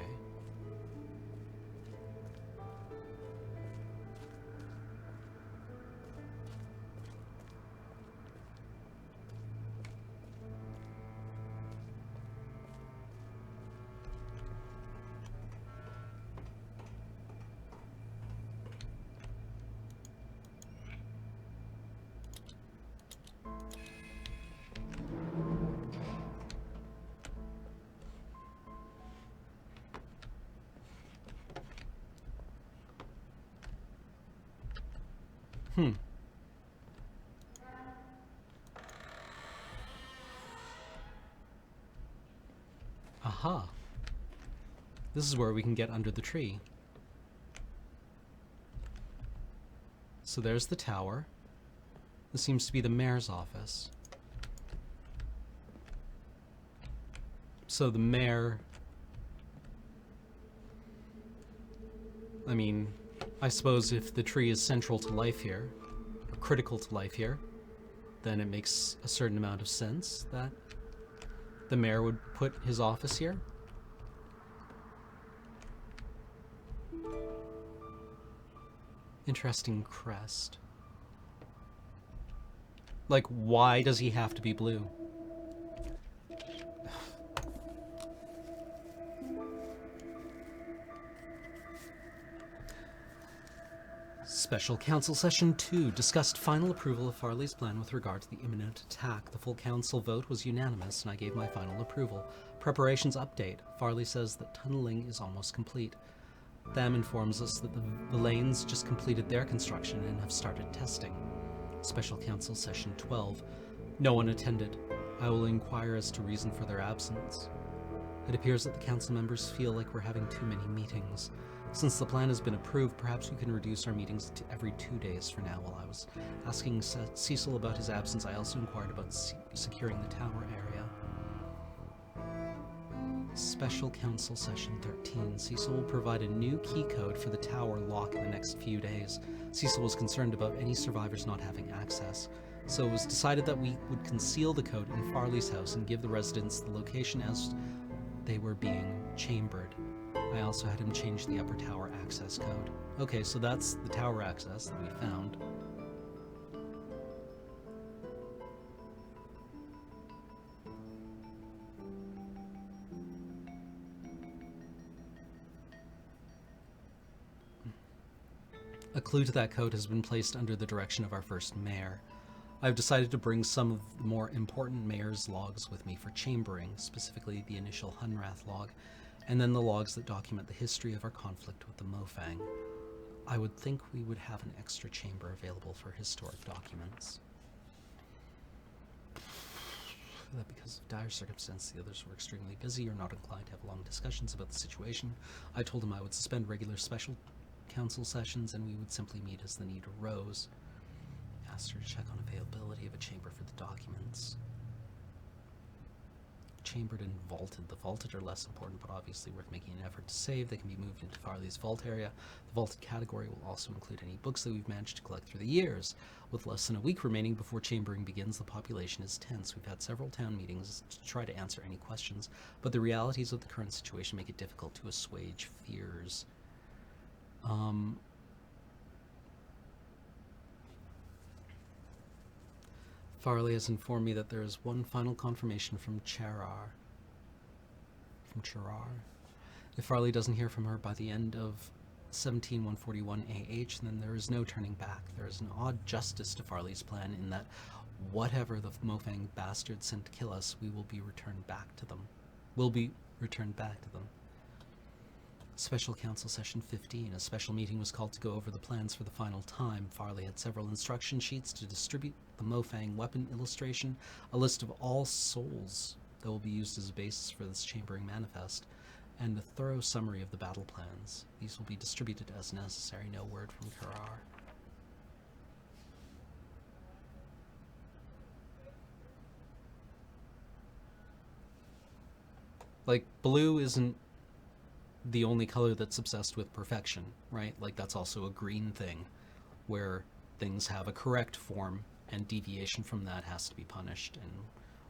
Aha. This is where we can get under the tree. So there's the tower. This seems to be the mayor's office. So the mayor... I mean, I suppose if the tree is central to life here, or critical to life here, then it makes a certain amount of sense that the mayor would put his office here. Interesting crest. Like, why does he have to be blue? Special Council Session 2 discussed final approval of Farley's plan with regard to the imminent attack. The full council vote was unanimous, and I gave my final approval. Preparations update. Farley says that tunneling is almost complete. Tham informs us that the lanes just completed their construction and have started testing. Special Council Session 12. No one attended. I will inquire as to reason for their absence. It appears that the council members feel like we're having too many meetings. Since the plan has been approved, perhaps we can reduce our meetings to every 2 days for now. While I was asking Cecil about his absence, I also inquired about securing the tower area. Special Council Session 13. Cecil will provide a new key code for the tower lock in the next few days. Cecil was concerned about any survivors not having access, so it was decided that we would conceal the code in Farley's house and give the residents the location as they were being chambered. I also had him change the upper tower access code. Okay, so that's the tower access that we found. A clue to that code has been placed under the direction of our first mayor. I've decided to bring some of the more important mayor's logs with me for chambering, specifically the initial Hunrath log, and then the logs that document the history of our conflict with the Mofang. I would think we would have an extra chamber available for historic documents. that because of dire circumstances, the others were extremely busy or not inclined to have long discussions about the situation. I told him I would suspend regular special council sessions and we would simply meet as the need arose. Asked her to check on availability of a chamber for the documents. Chambered and vaulted. The vaulted are less important, but obviously worth making an effort to save. They can be moved into Farley's vault area. The vaulted category will also include any books that we've managed to collect through the years. With less than a week remaining before chambering begins, the population is tense. We've had several town meetings to try to answer any questions, but the realities of the current situation make it difficult to assuage fears. Farley has informed me that there is one final confirmation from Cherar. If Farley doesn't hear from her by the end of 17141 AH, then there is no turning back. There is an odd justice to Farley's plan in that whatever the Mofang bastards sent to kill us, will be returned back to them. Special Council Session 15. A special meeting was called to go over the plans for the final time. Farley had several instruction sheets to distribute the Mofang weapon illustration, a list of all souls that will be used as a basis for this chambering manifest, and a thorough summary of the battle plans. These will be distributed as necessary. No word from Karar. Like, blue isn't the only color that's obsessed with perfection, right? Like, that's also a green thing, where things have a correct form, and deviation from that has to be punished, and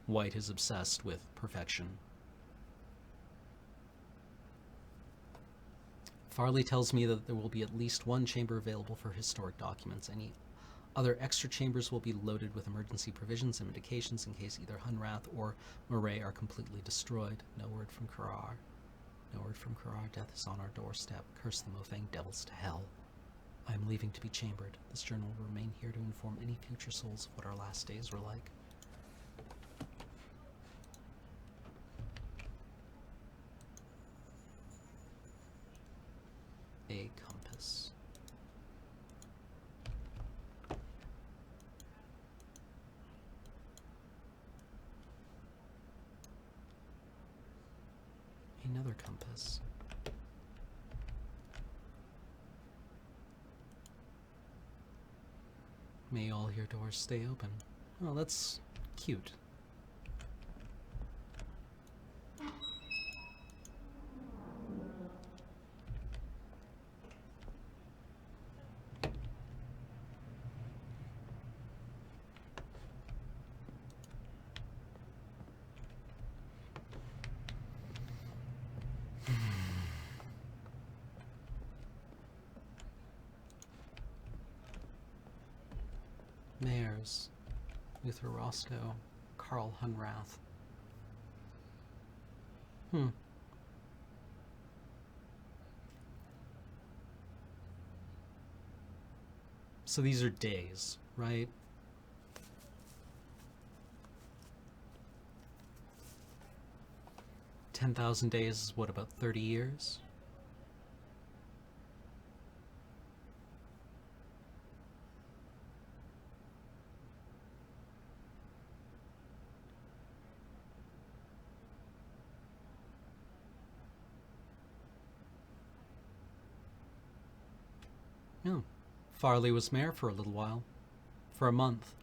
white is obsessed with perfection. Farley tells me that there will be at least one chamber available for historic documents. Any other extra chambers will be loaded with emergency provisions and medications in case either Hunrath or Murray are completely destroyed. No word from Karar. No word from Karar. Death is on our doorstep. Curse the Mofang devils to hell. I am leaving to be chambered. This journal will remain here to inform any future souls of what our last days were like. A compass. Another compass. May all your doors stay open. Oh, that's cute. Mayors, Luther Roscoe, Karl Hunrath. So these are days, right? $10,000 days is what, about 30 years? No. Farley was mayor for a little while. For a month.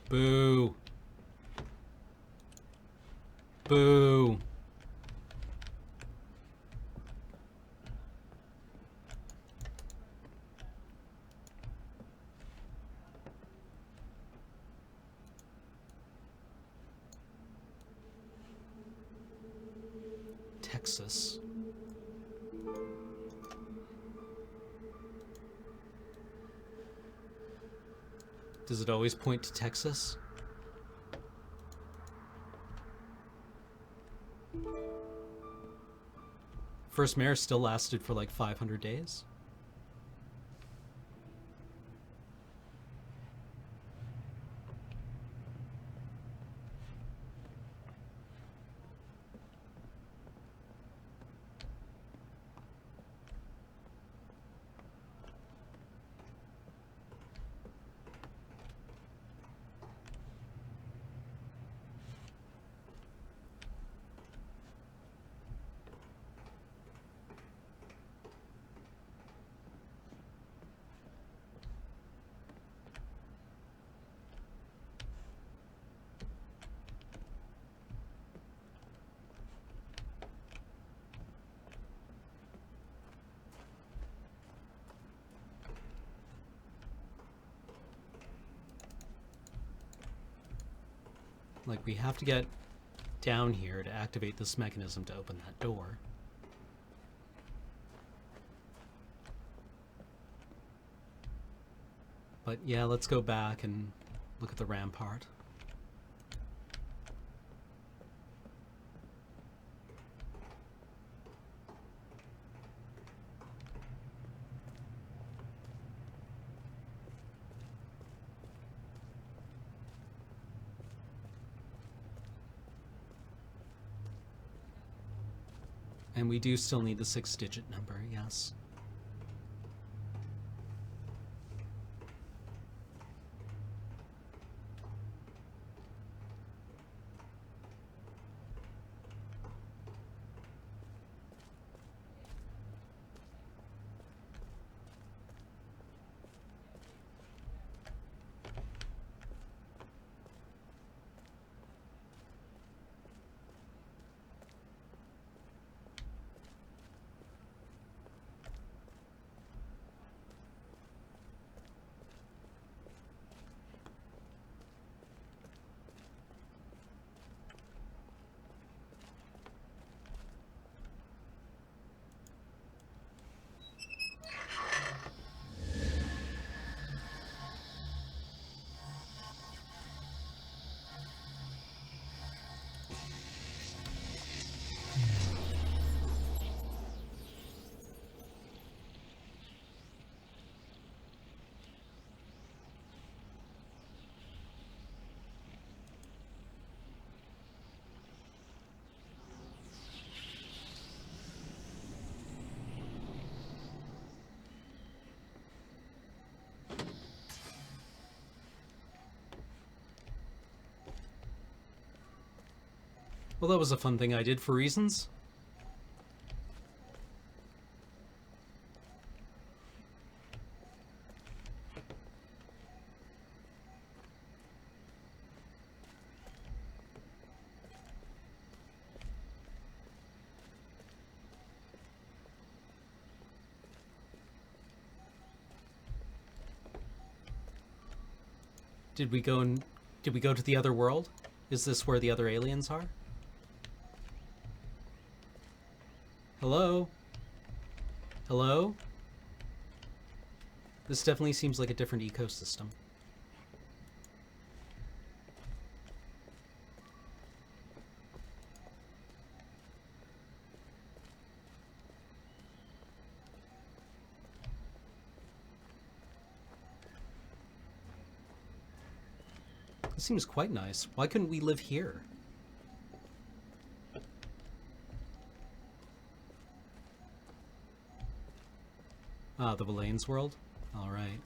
Boo. Boo. Texas. Does it always point to Texas? First mayor still lasted for like 500 days. Like, we have to get down here to activate this mechanism to open that door. But yeah, let's go back and look at the rampart. And we do still need the 6-digit number, yes. Well, that was a fun thing I did for reasons. Did we go to the other world? Is this where the other aliens are? Hello? Hello? This definitely seems like a different ecosystem. This seems quite nice. Why couldn't we live here? Ah, the Belane's world? Alright.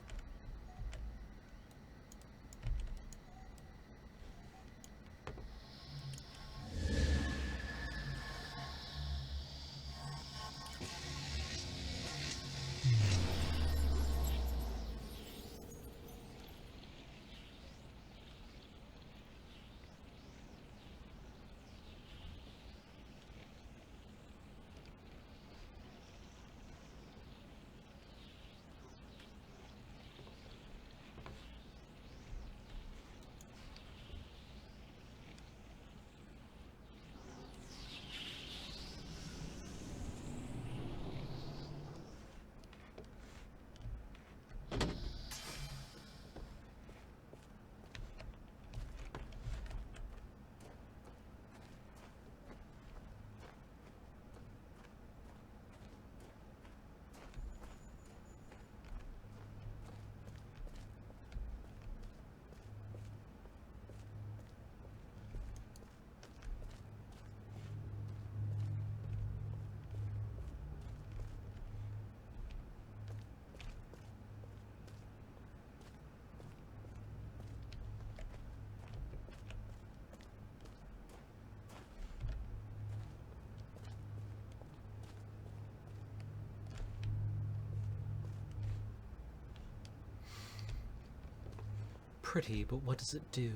Pretty, but what does it do?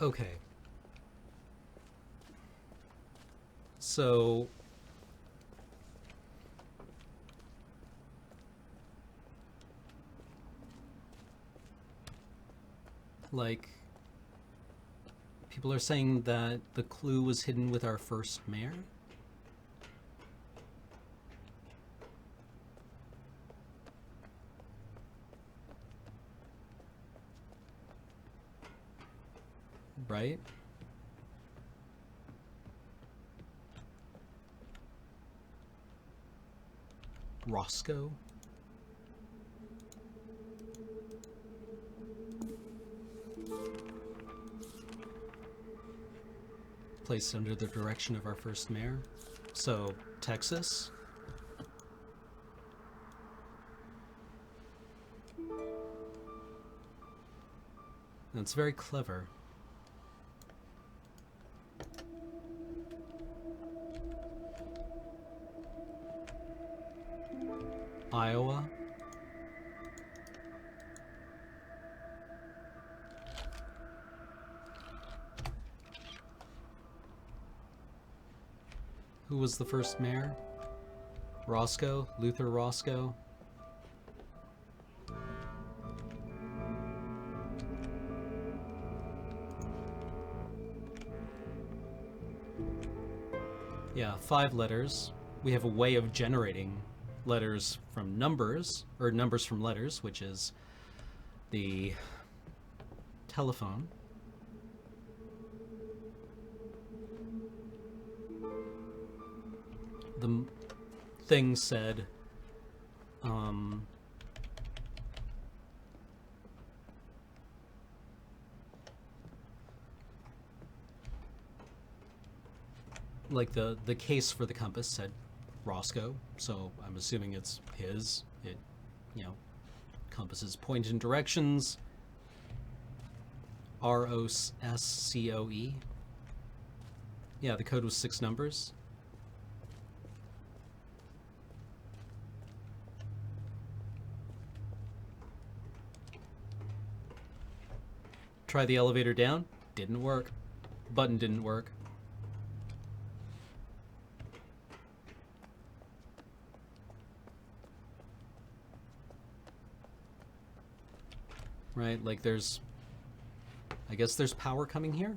Okay. So like people are saying that the clue was hidden with our first mare? Right? Roscoe? Placed under the direction of our first mayor. So, Texas? That's very clever. Iowa? Who was the first mayor? Roscoe? Luther Roscoe? Yeah, 5 letters. We have a way of generating letters from numbers, or numbers from letters, which is the telephone. The thing said, like the case for the compass said Roscoe, so I'm assuming it's his. It, you know, compasses point in directions. ROSCOE. Yeah, the code was 6 numbers. Try the elevator down. Didn't work. Button didn't work. Right, like there's... I guess there's power coming here?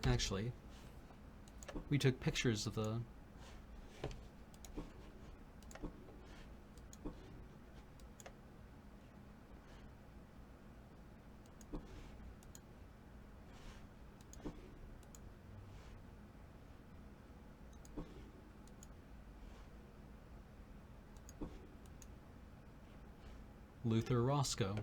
Actually, we took pictures of the... Luther Roscoe.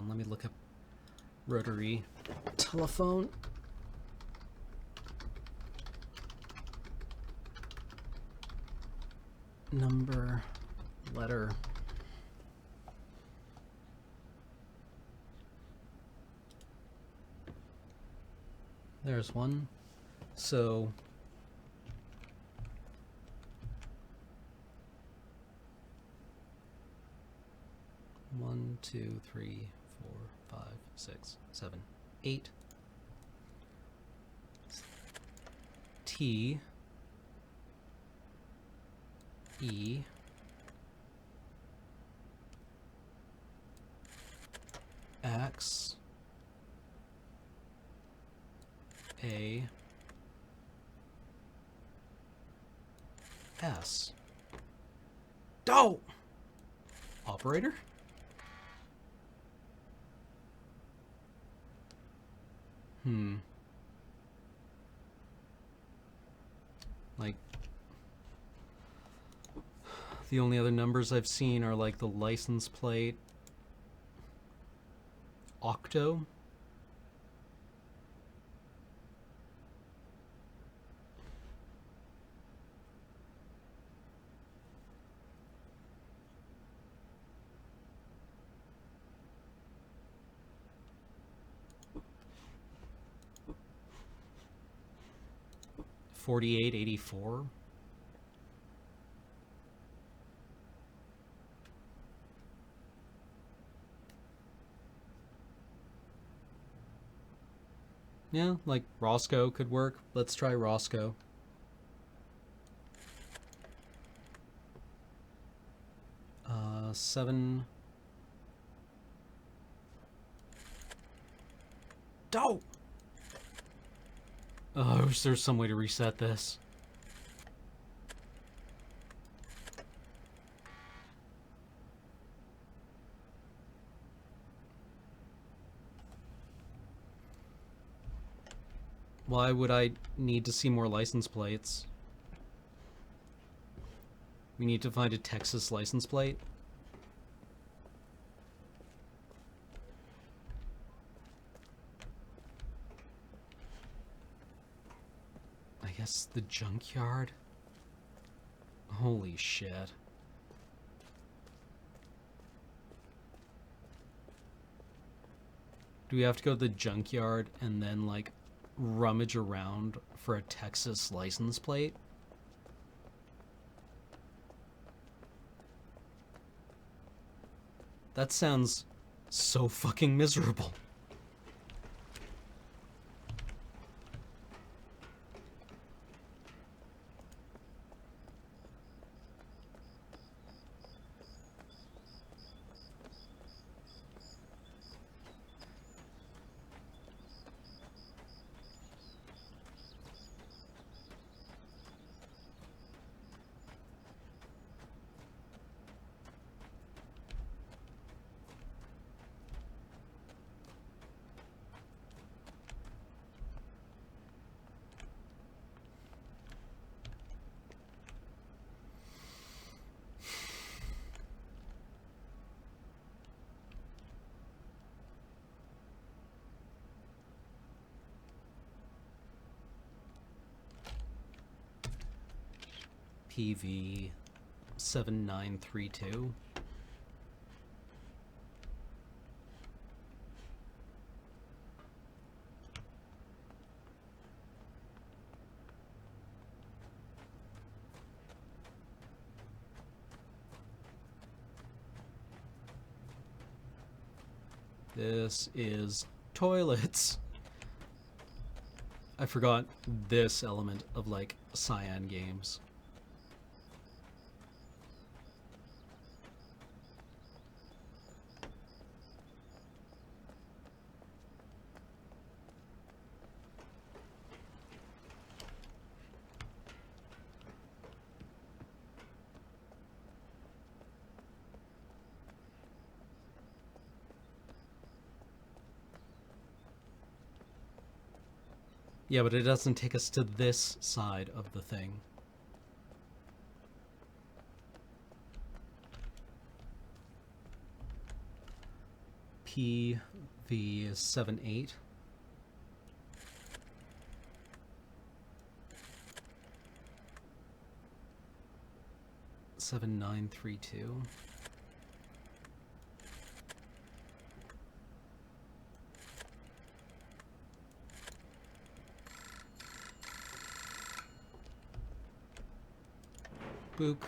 on, let me look up rotary telephone. Number, letter. There's one. So one, two, three, 4, 5, 6, 7, 8. T E X A S. Oh! Operator? Like, the only other numbers I've seen are like the license plate. Octo? $48.84. Yeah, like Roscoe could work. Let's try Roscoe. Seven. Dope! Oh, I wish there was some way to reset this. Why would I need to see more license plates? We need to find a Texas license plate. I guess the junkyard? Holy shit. Do we have to go to the junkyard and then, like, rummage around for a Texas license plate? That sounds so fucking miserable. PV 7932. This is toilets. I forgot this element of, like, Cyan games. Yeah, but it doesn't take us to this side of the thing. PV78. Seven nine 32. Book.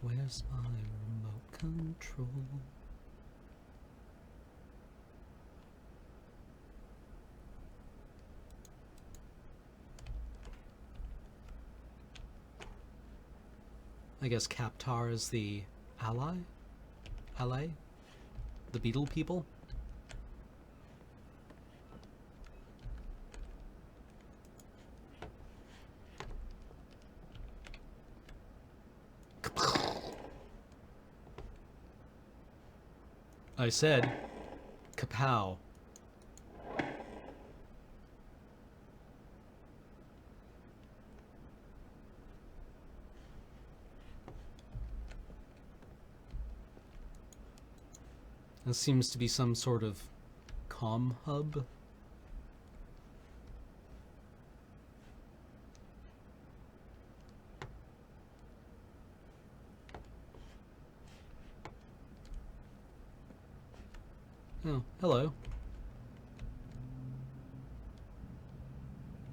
Where's my remote control? I guess Kaptar is the ally? Ally? The beetle people? I said, kapow. This seems to be some sort of comm hub. Oh, hello.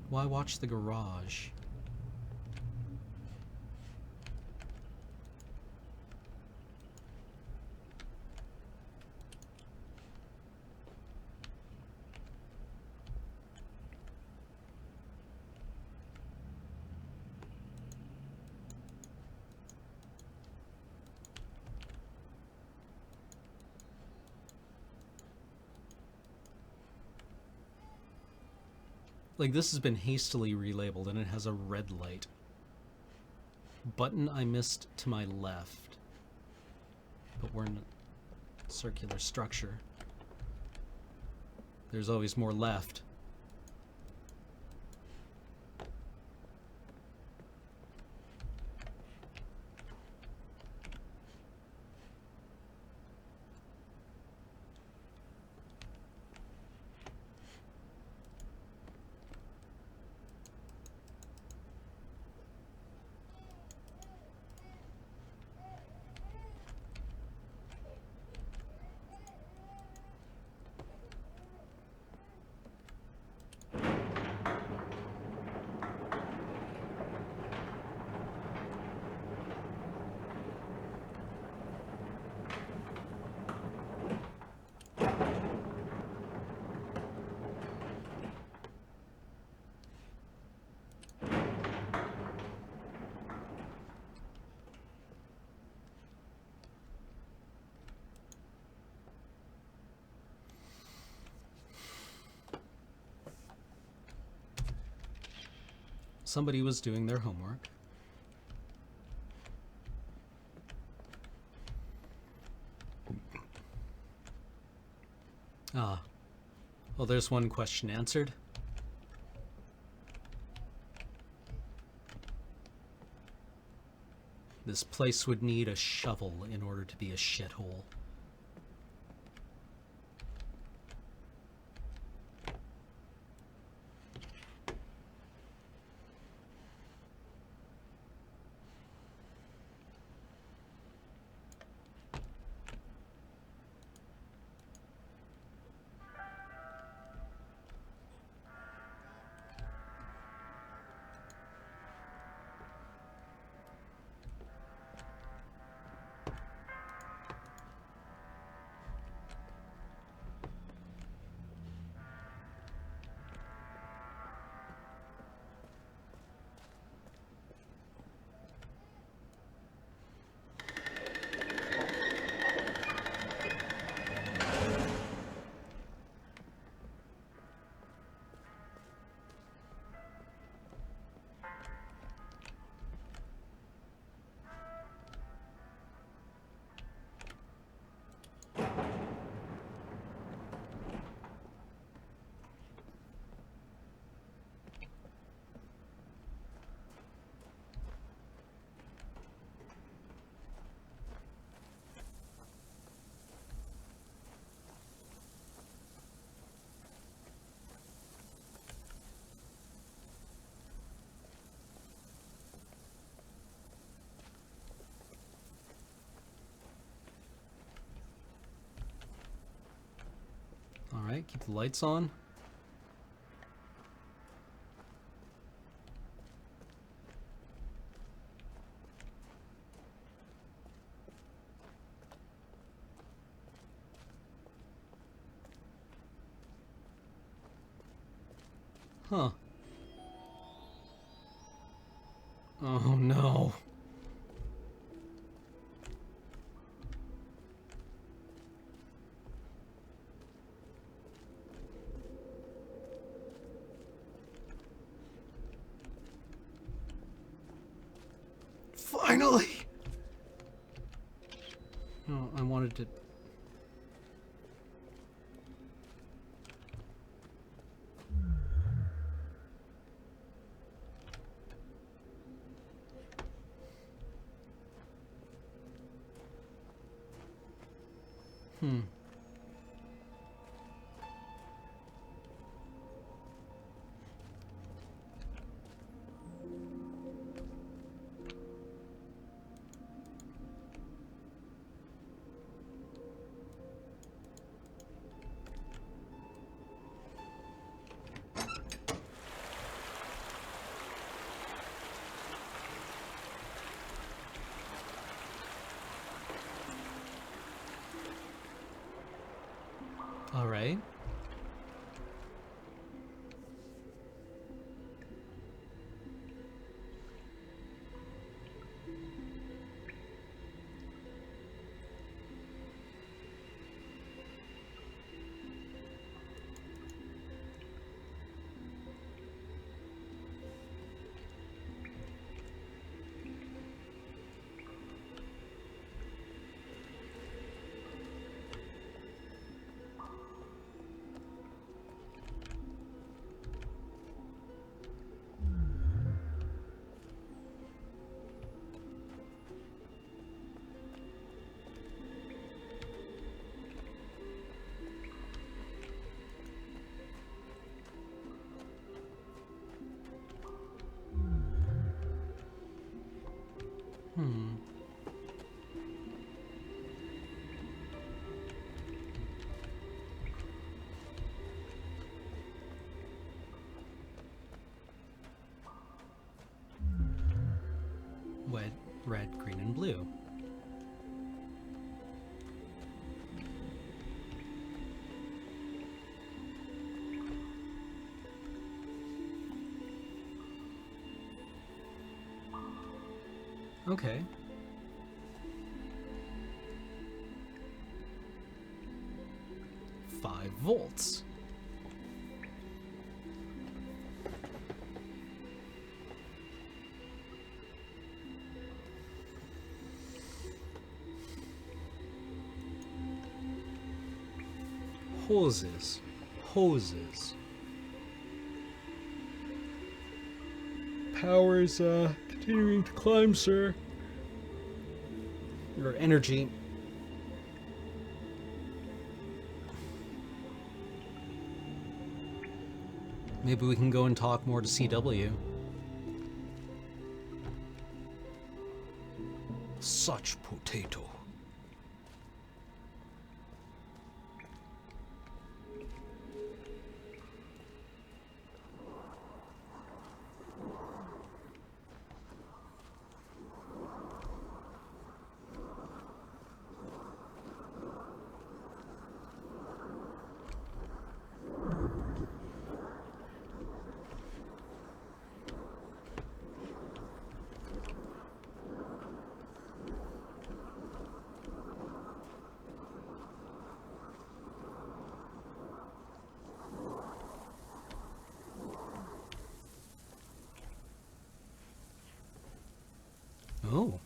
Why watch the garage? Like, this has been hastily relabeled and it has a red light. Button I missed to my left. But we're in a circular structure. There's always more left. Somebody was doing their homework. Ah. Well, there's one question answered. This place would need a shovel in order to be a shithole. Keep the lights on. Huh. Oh no. Finally! No, I wanted to... Hmm. All right. Hmm. Wet, red, green, and blue. Okay. Five volts. Hoses. Hoses. Power's, continuing to climb, sir. Your energy. Maybe we can go and talk more to CW. Such potato. Oh.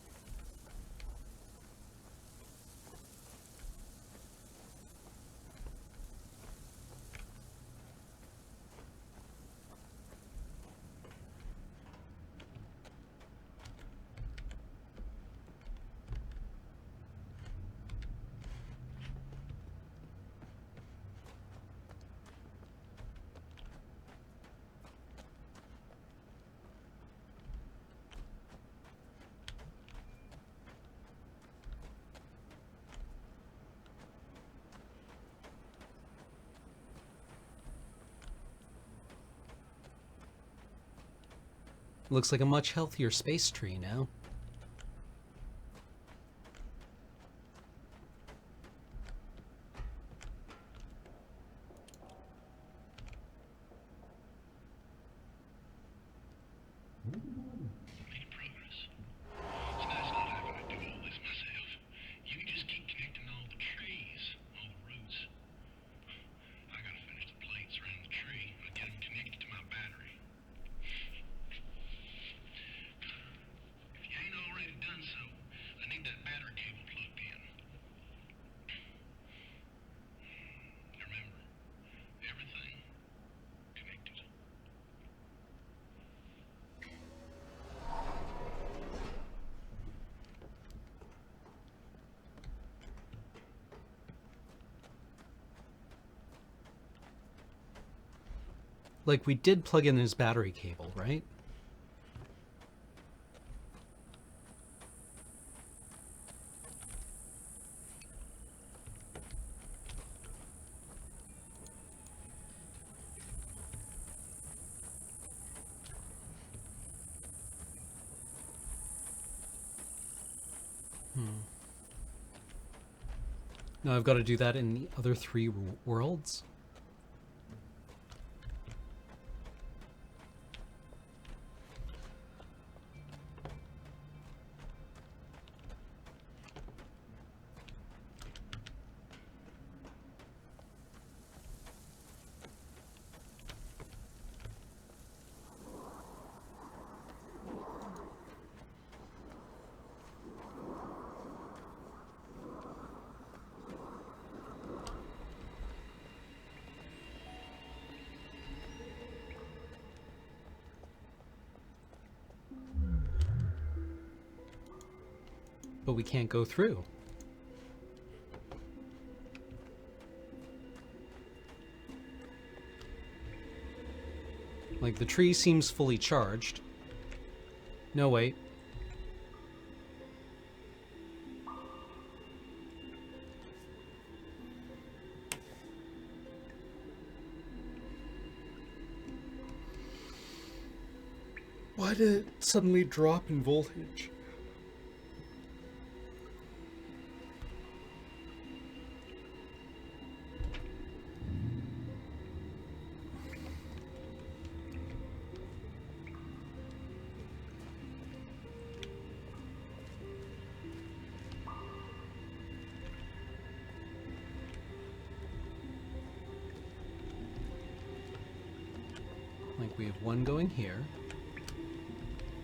Looks like a much healthier space tree now. Made progress. It's nice not having to do all this myself. You can just keep connecting all the trees, all the roots. I gotta finish the plates around the tree and get them connected to my battery. If you ain't already done so, I need that battery cable plugged in. Remember, everything connected. Like, we did plug in his battery cable, right? Now I've got to do that in the other three worlds. But we can't go through. Like, the tree seems fully charged. No, wait. Why did it suddenly drop in voltage? Like, we have one going here,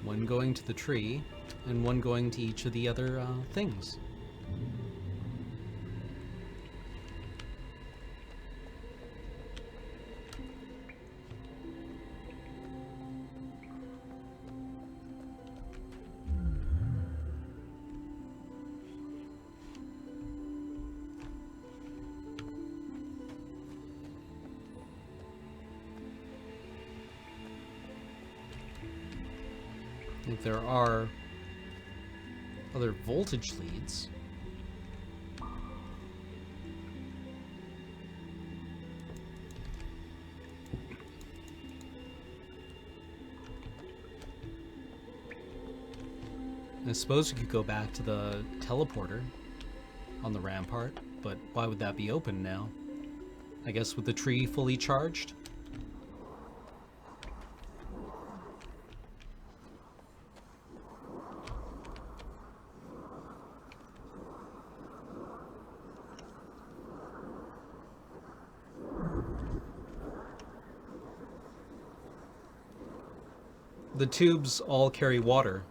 one going to the tree, and one going to each of the other things. If there are other voltage leads. I suppose we could go back to the teleporter on the rampart, but why would that be open now? I guess with the tree fully charged? The tubes all carry water.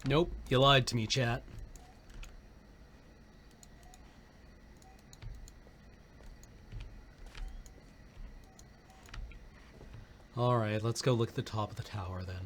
Nope, you lied to me, chat. Alright, let's go look at the top of the tower then.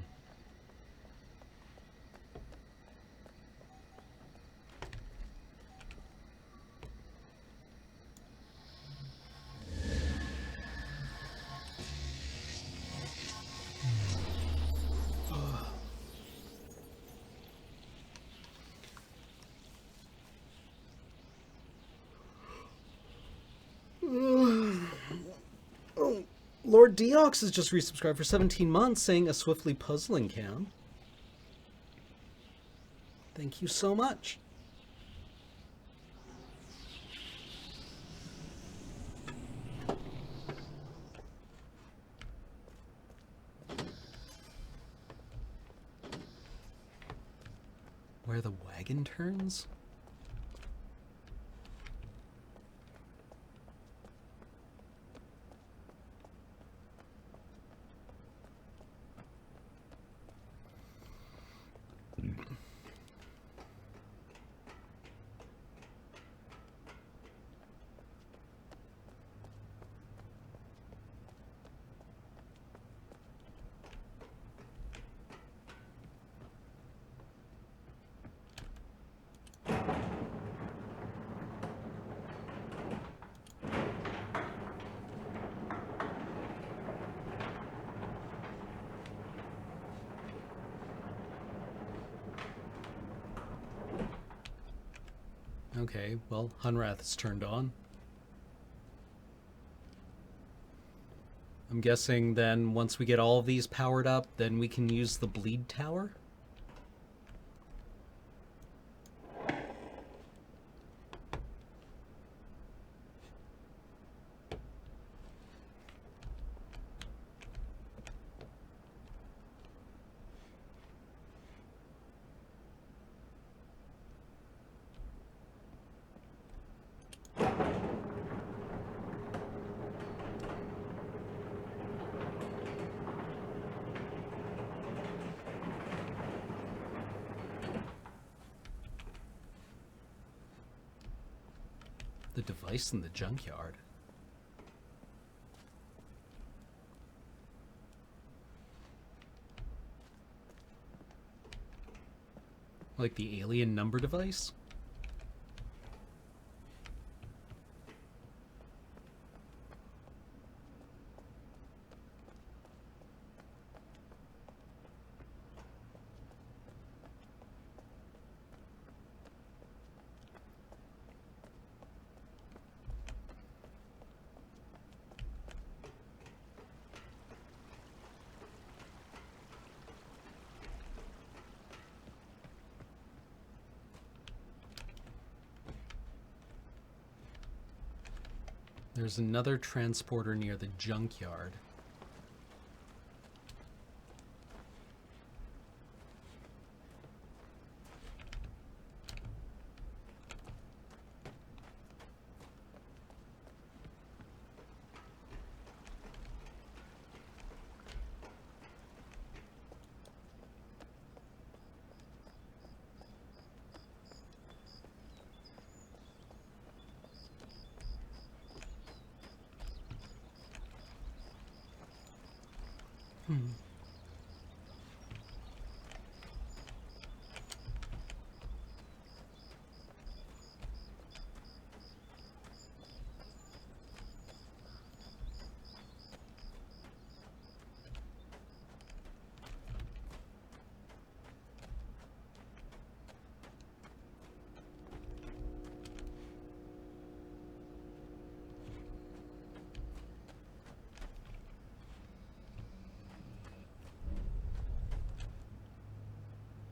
Lord Deox has just resubscribed for 17 months, saying a swiftly puzzling cam. Thank you so much. Where the wagon turns? Okay, well, Hunrath is turned on. I'm guessing then once we get all of these powered up, then we can use the bleed tower? The device in the junkyard. Like the alien number device? There's another transporter near the junkyard.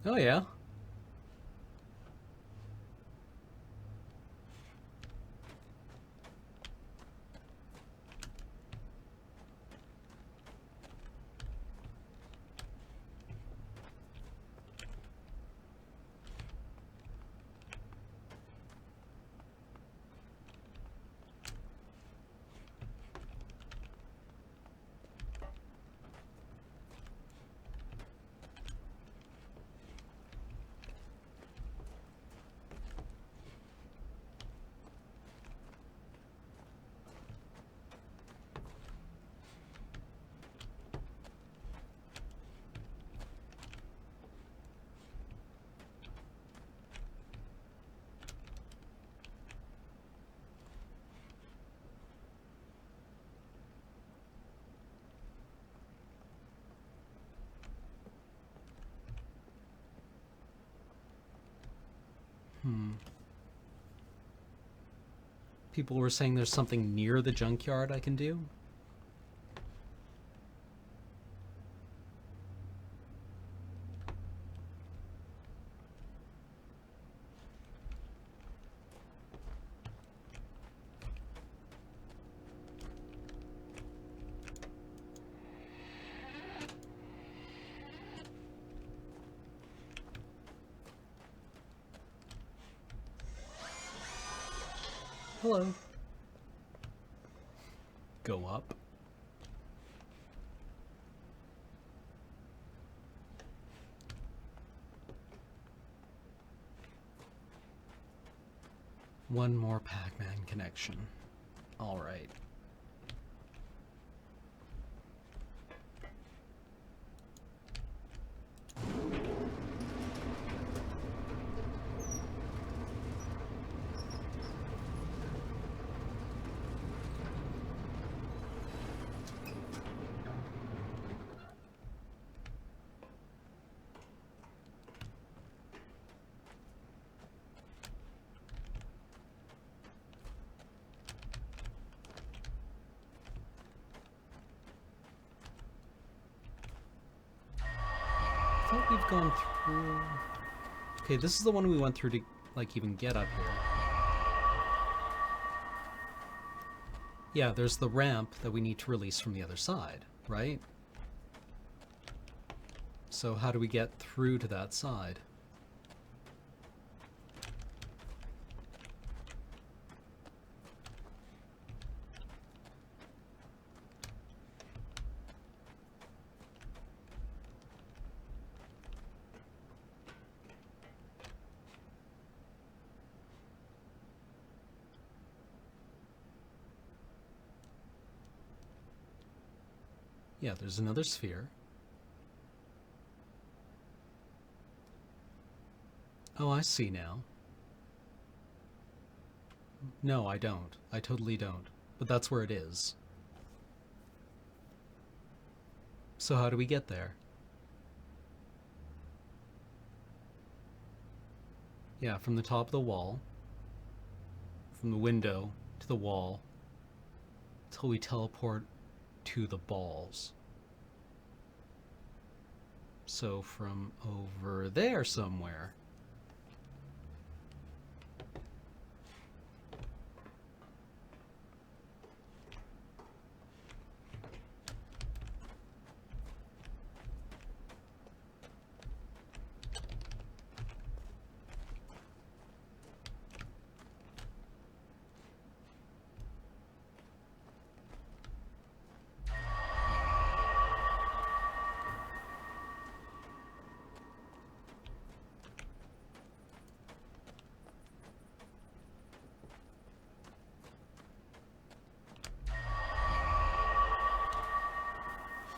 Oh yeah. People were saying there's something near the junkyard I can do. Hello. Go up. One more Pac-Man connection. All right. I thought we've gone through... Okay, this is the one we went through to, like, even get up here. Yeah, there's the ramp that we need to release from the other side, right? So how do we get through to that side? Yeah, there's another sphere. Oh, I see now. No, I don't. I totally don't. But that's where it is. So how do we get there? Yeah, from the top of the wall. From the window to the wall. Until we teleport to the balls. So from over there somewhere.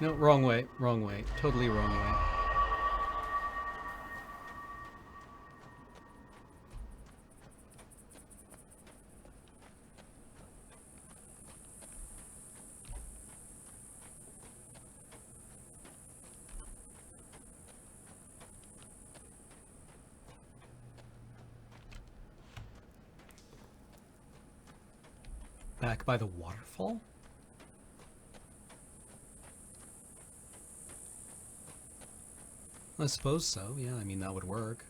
No, wrong way, wrong way. Totally wrong way. Back by the waterfall? I suppose so, yeah, I mean, that would work.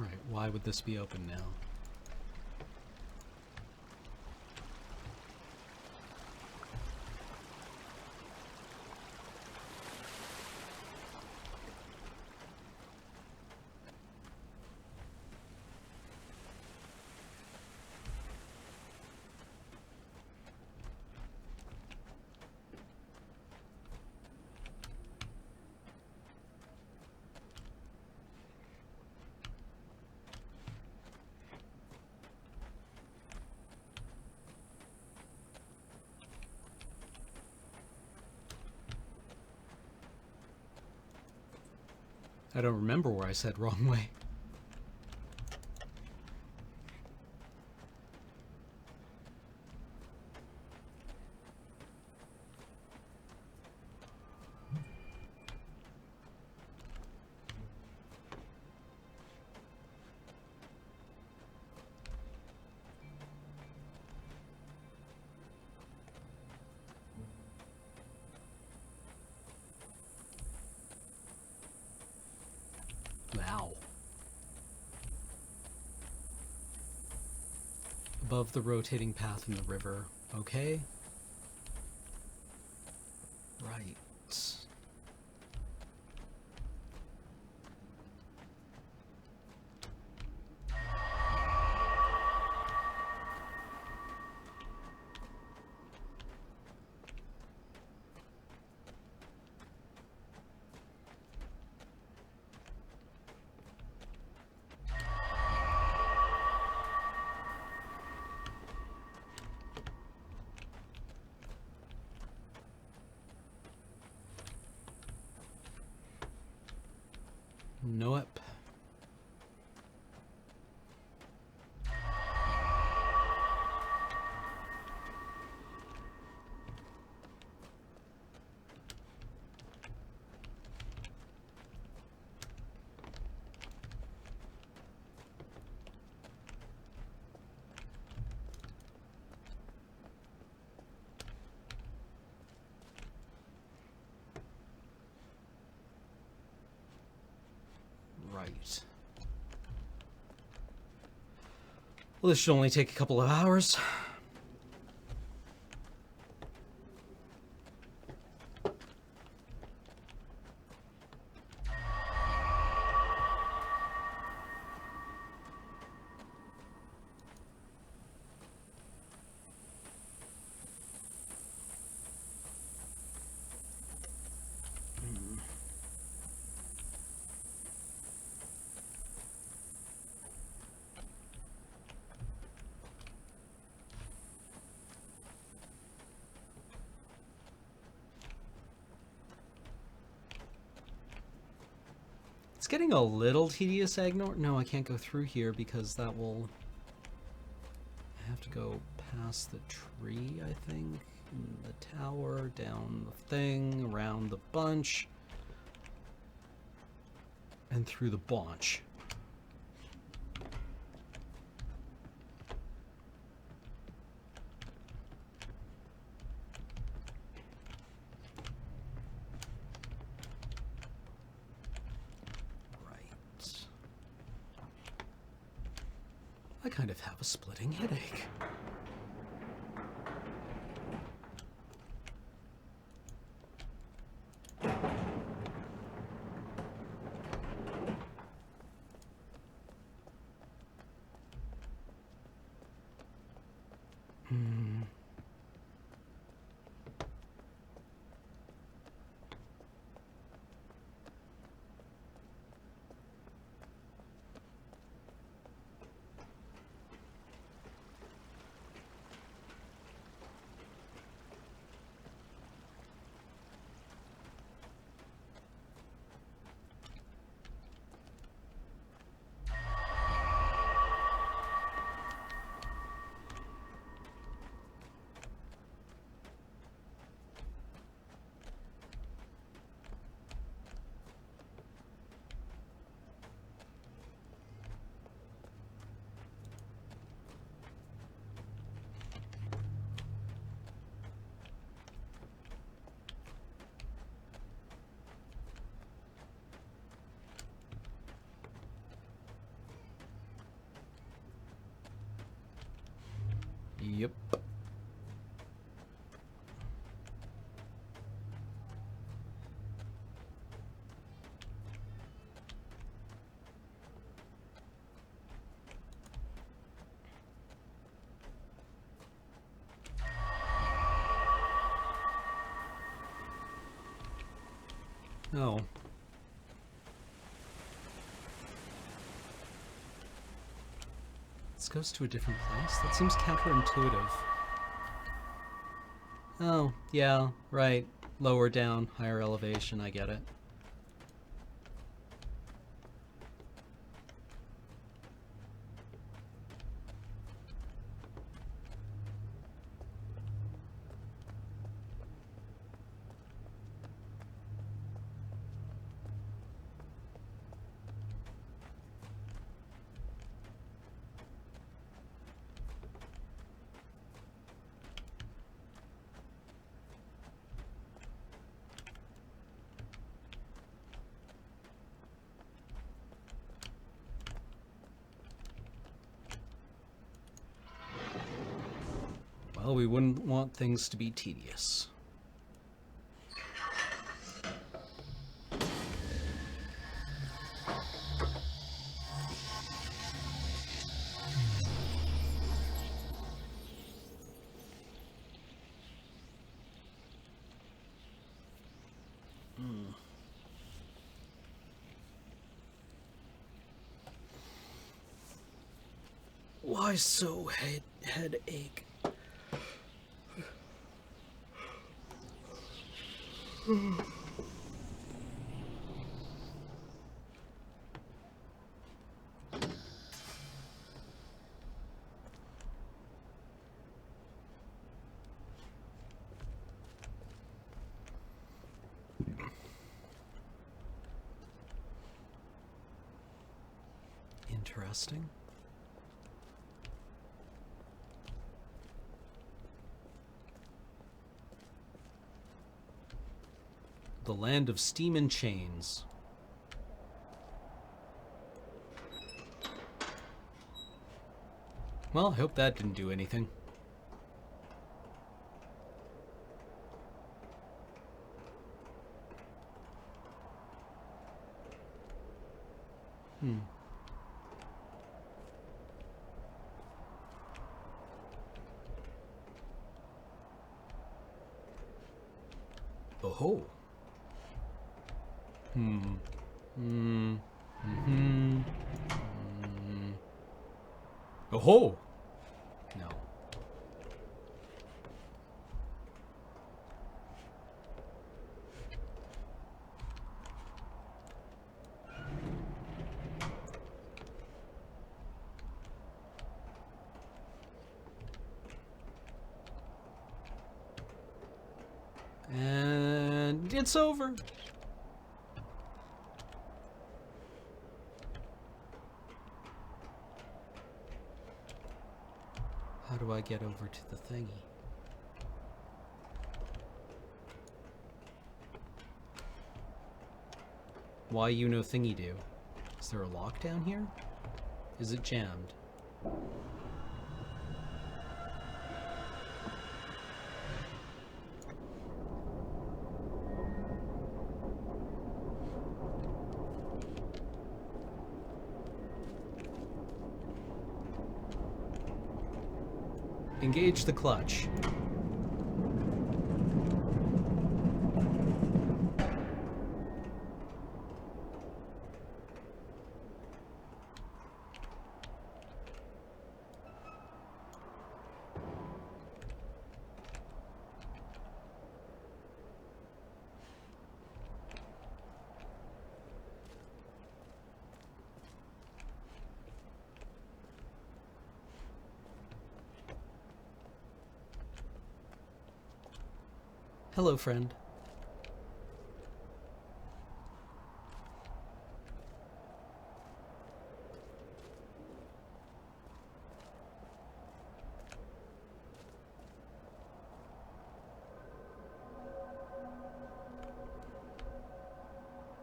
Right, why would this be open now? I don't remember where I said wrong way. Wow. Above the rotating path in the river. Okay. Right. Nope. Right. Well, this should only take a couple of hours. It's getting a little tedious, Agnor. No, I can't go through here because that will... I have to go past the tree, I think. And the tower, down the thing, around the bunch. And through the bunch. I kind of have a splitting headache. Yep. Oh. This goes to a different place? That seems counterintuitive. Oh, yeah, right. Lower down, higher elevation, I get it. Well, we wouldn't want things to be tedious. Why so headache? Interesting. The land of steam and chains. Well, I hope that didn't do anything. Oh. Oh. No. And it's over. How do I get over to the thingy? Why you no thingy do? Is there a lock down here? Is it jammed? Engage the clutch. Hello, friend.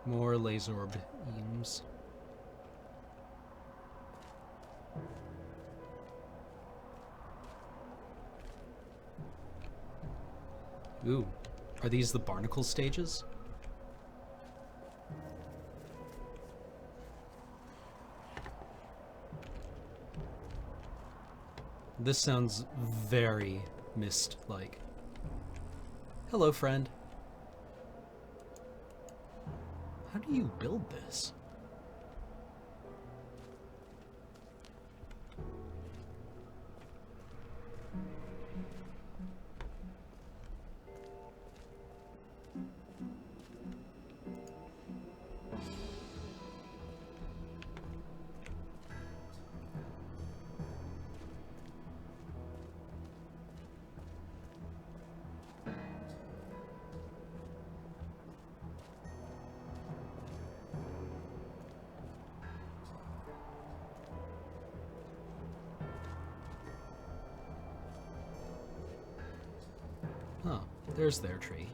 More laser beams. Ooh, are these the barnacle stages? This sounds very Myst-like. Hello, friend. How do you build this? Huh, there's their tree.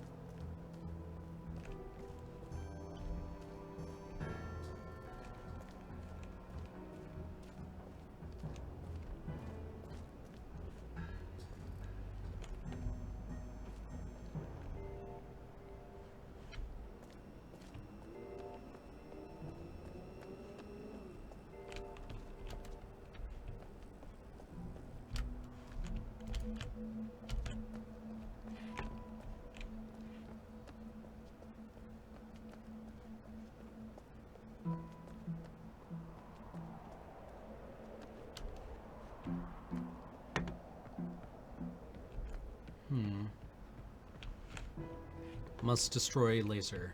Must destroy laser.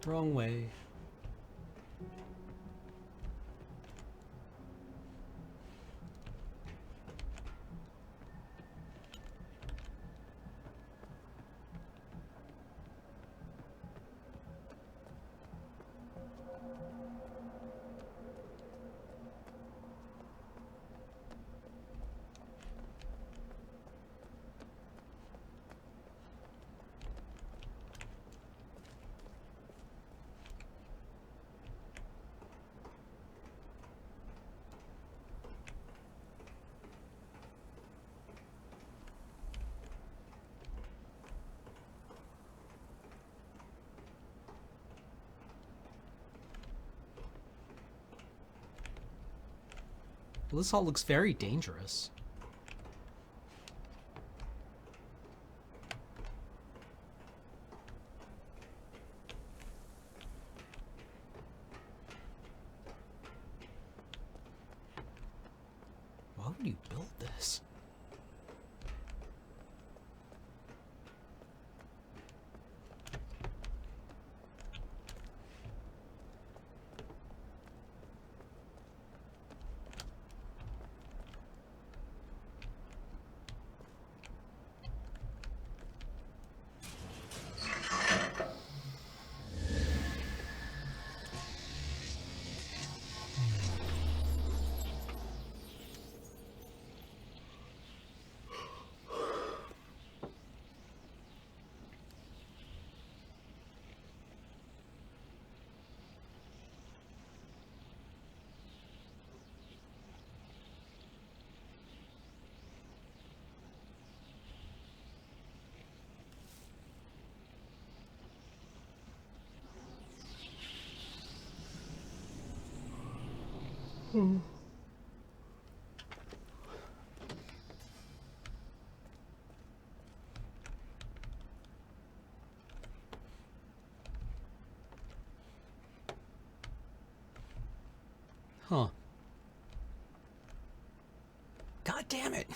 Wrong way. Well, this all looks very dangerous. Why would you build this? Huh. God damn it.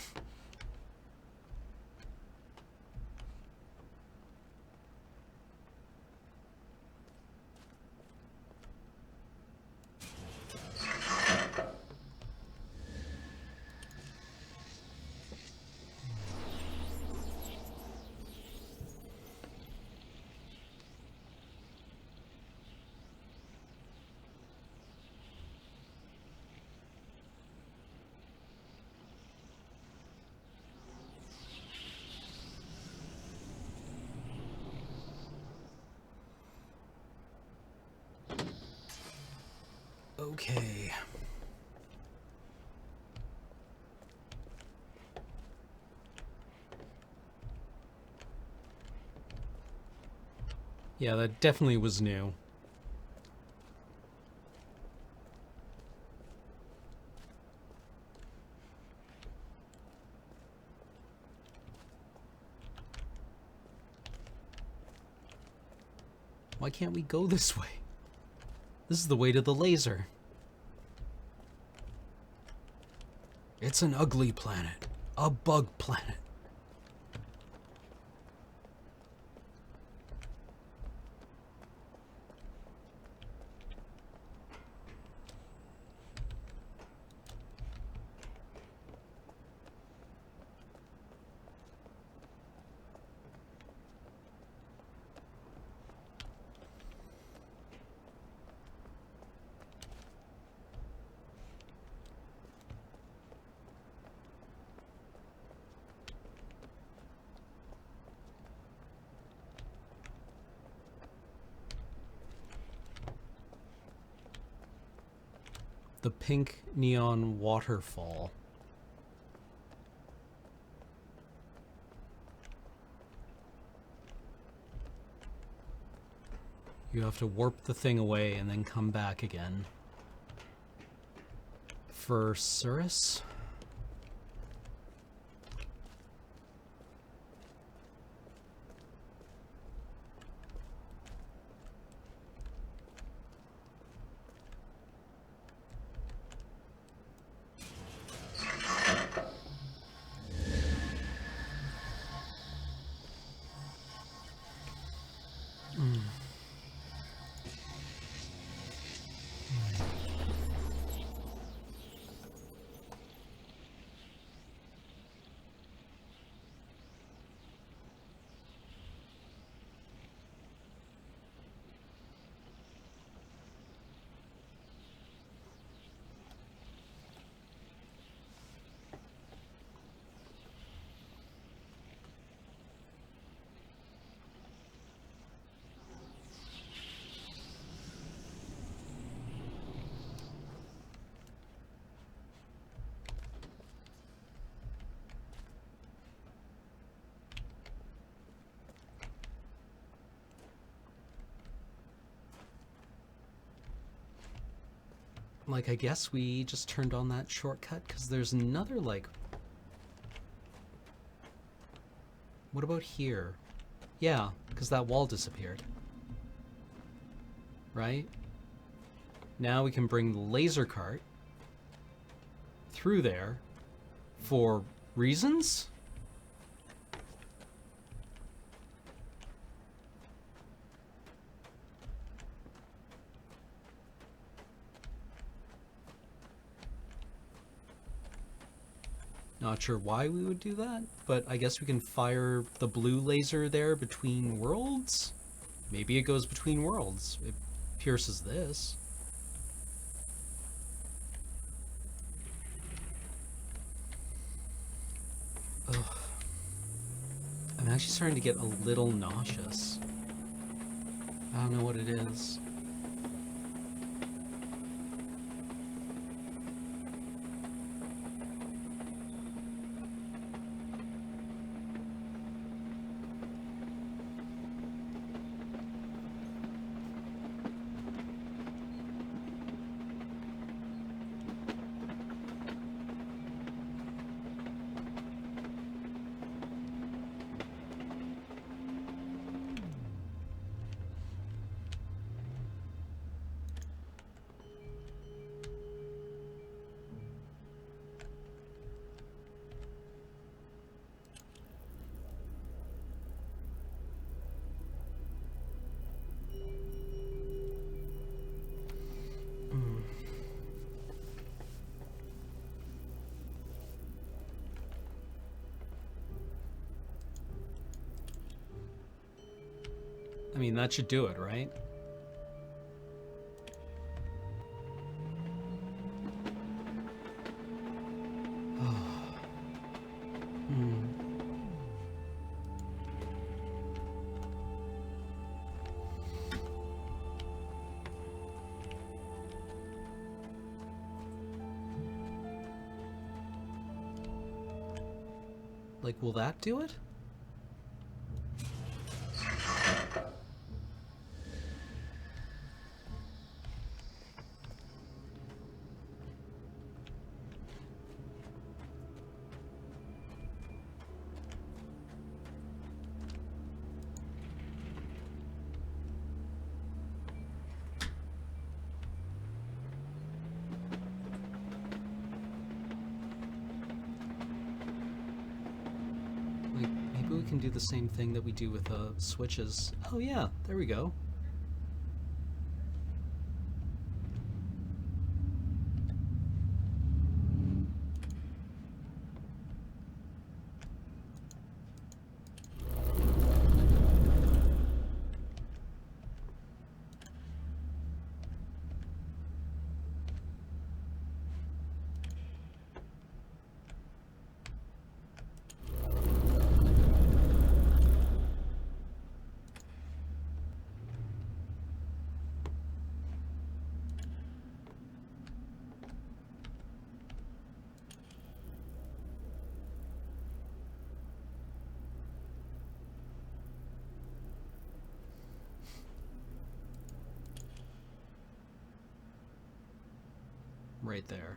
Okay. Yeah, that definitely was new. Why can't we go this way? This is the way to the laser. It's an ugly planet. A bug planet. The pink neon waterfall. You have to warp the thing away and then come back again. for Cirrus. Like, I guess we just turned on that shortcut because there's another, like... What about here? Yeah, because that wall disappeared. Right? Now we can bring the laser cart through there for reasons? Not sure why we would do that, but I guess we can fire the blue laser there between worlds? Maybe it goes between worlds. It pierces this. Ugh. I'm actually starting to get a little nauseous. I don't know what it is. I mean, that should do it, right? Like, will that do it? Like, maybe we can do the same thing that we do with switches. Oh yeah, there we go. Right there.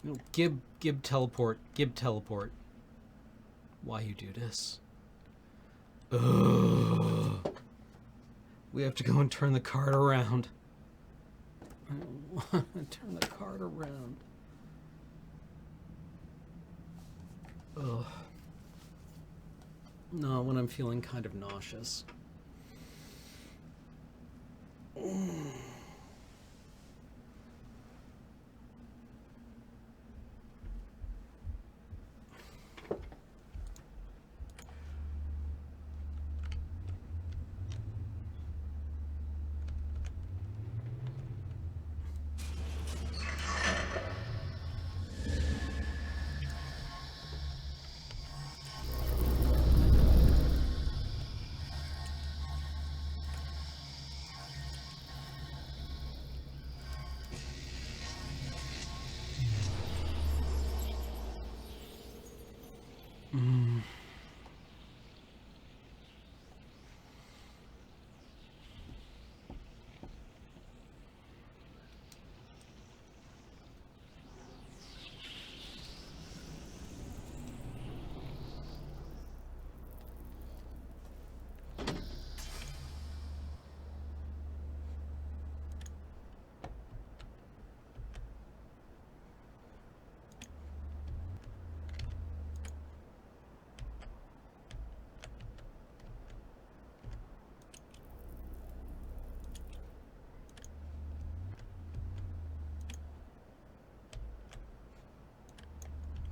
No, Gib teleport. Why you do this? Ugh. We have to go and turn the card around. I don't want to turn the card around. Ugh. No, when I'm feeling kind of nauseous.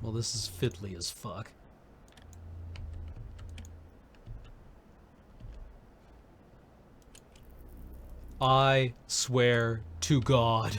Well, this is fiddly as fuck. I swear to God.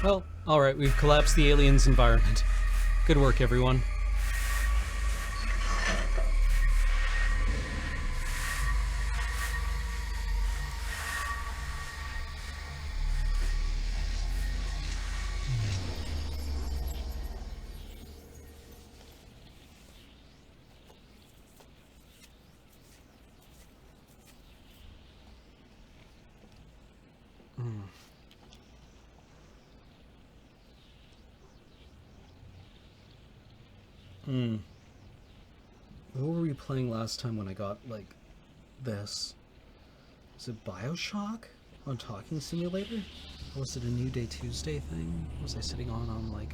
Well, alright, we've collapsed the alien's environment. Good work, everyone. What were we playing last time when I got, like, this? Was it BioShock on Talking Simulator? Or was it a NEWDAY TEWSDAY thing? Was I sitting on like...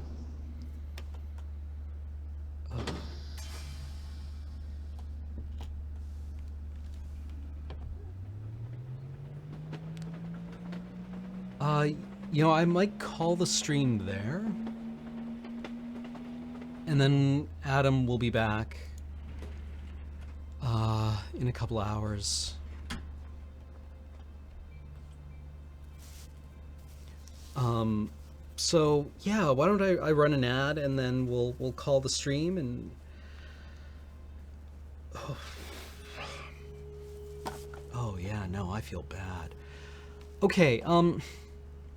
You know, I might call the stream there. And then Adam will be back in a couple hours. So yeah, why don't I run an ad and then we'll call the stream and oh yeah, no, I feel bad. Okay,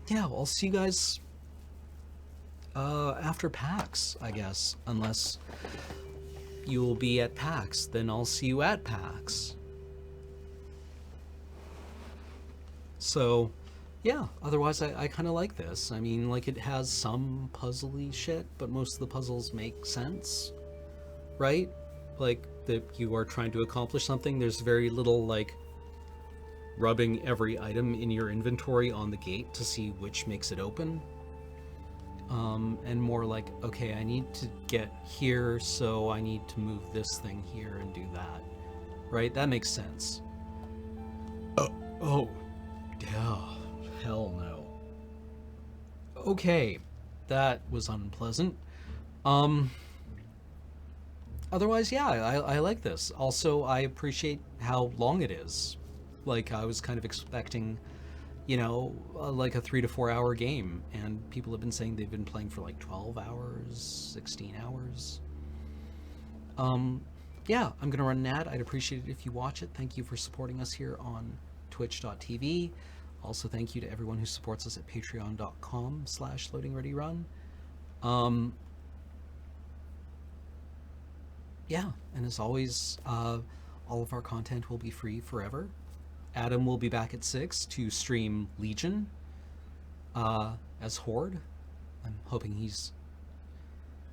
yeah, I'll see you guys after PAX, I guess, unless you'll be at PAX, then I'll see you at PAX. So, yeah, otherwise I kind of like this. I mean, like, it has some puzzly shit, but most of the puzzles make sense, right? Like, that you are trying to accomplish something. There's very little, like, rubbing every item in your inventory on the gate to see which makes it open. And more like, okay, I need to get here, so I need to move this thing here and do that. Right? That makes sense. Oh, yeah, hell no. Okay, that was unpleasant. Otherwise, yeah, I like this. Also, I appreciate how long it is. Like, I was kind of expecting, like a 3 to 4 hour game, and people have been saying they've been playing for like 12 hours, 16 hours. Yeah, I'm gonna run an ad. I'd appreciate it if you watch it. Thank you for supporting us here on twitch.tv. Also, thank you to everyone who supports us at patreon.com/loadingreadyrun. Yeah, and as always, all of our content will be free forever. Adam will be back at 6 to stream Legion as Horde. I'm hoping he's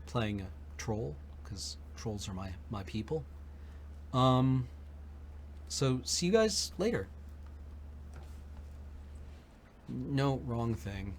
playing a troll, because trolls are my people. So see you guys later. No, wrong thing.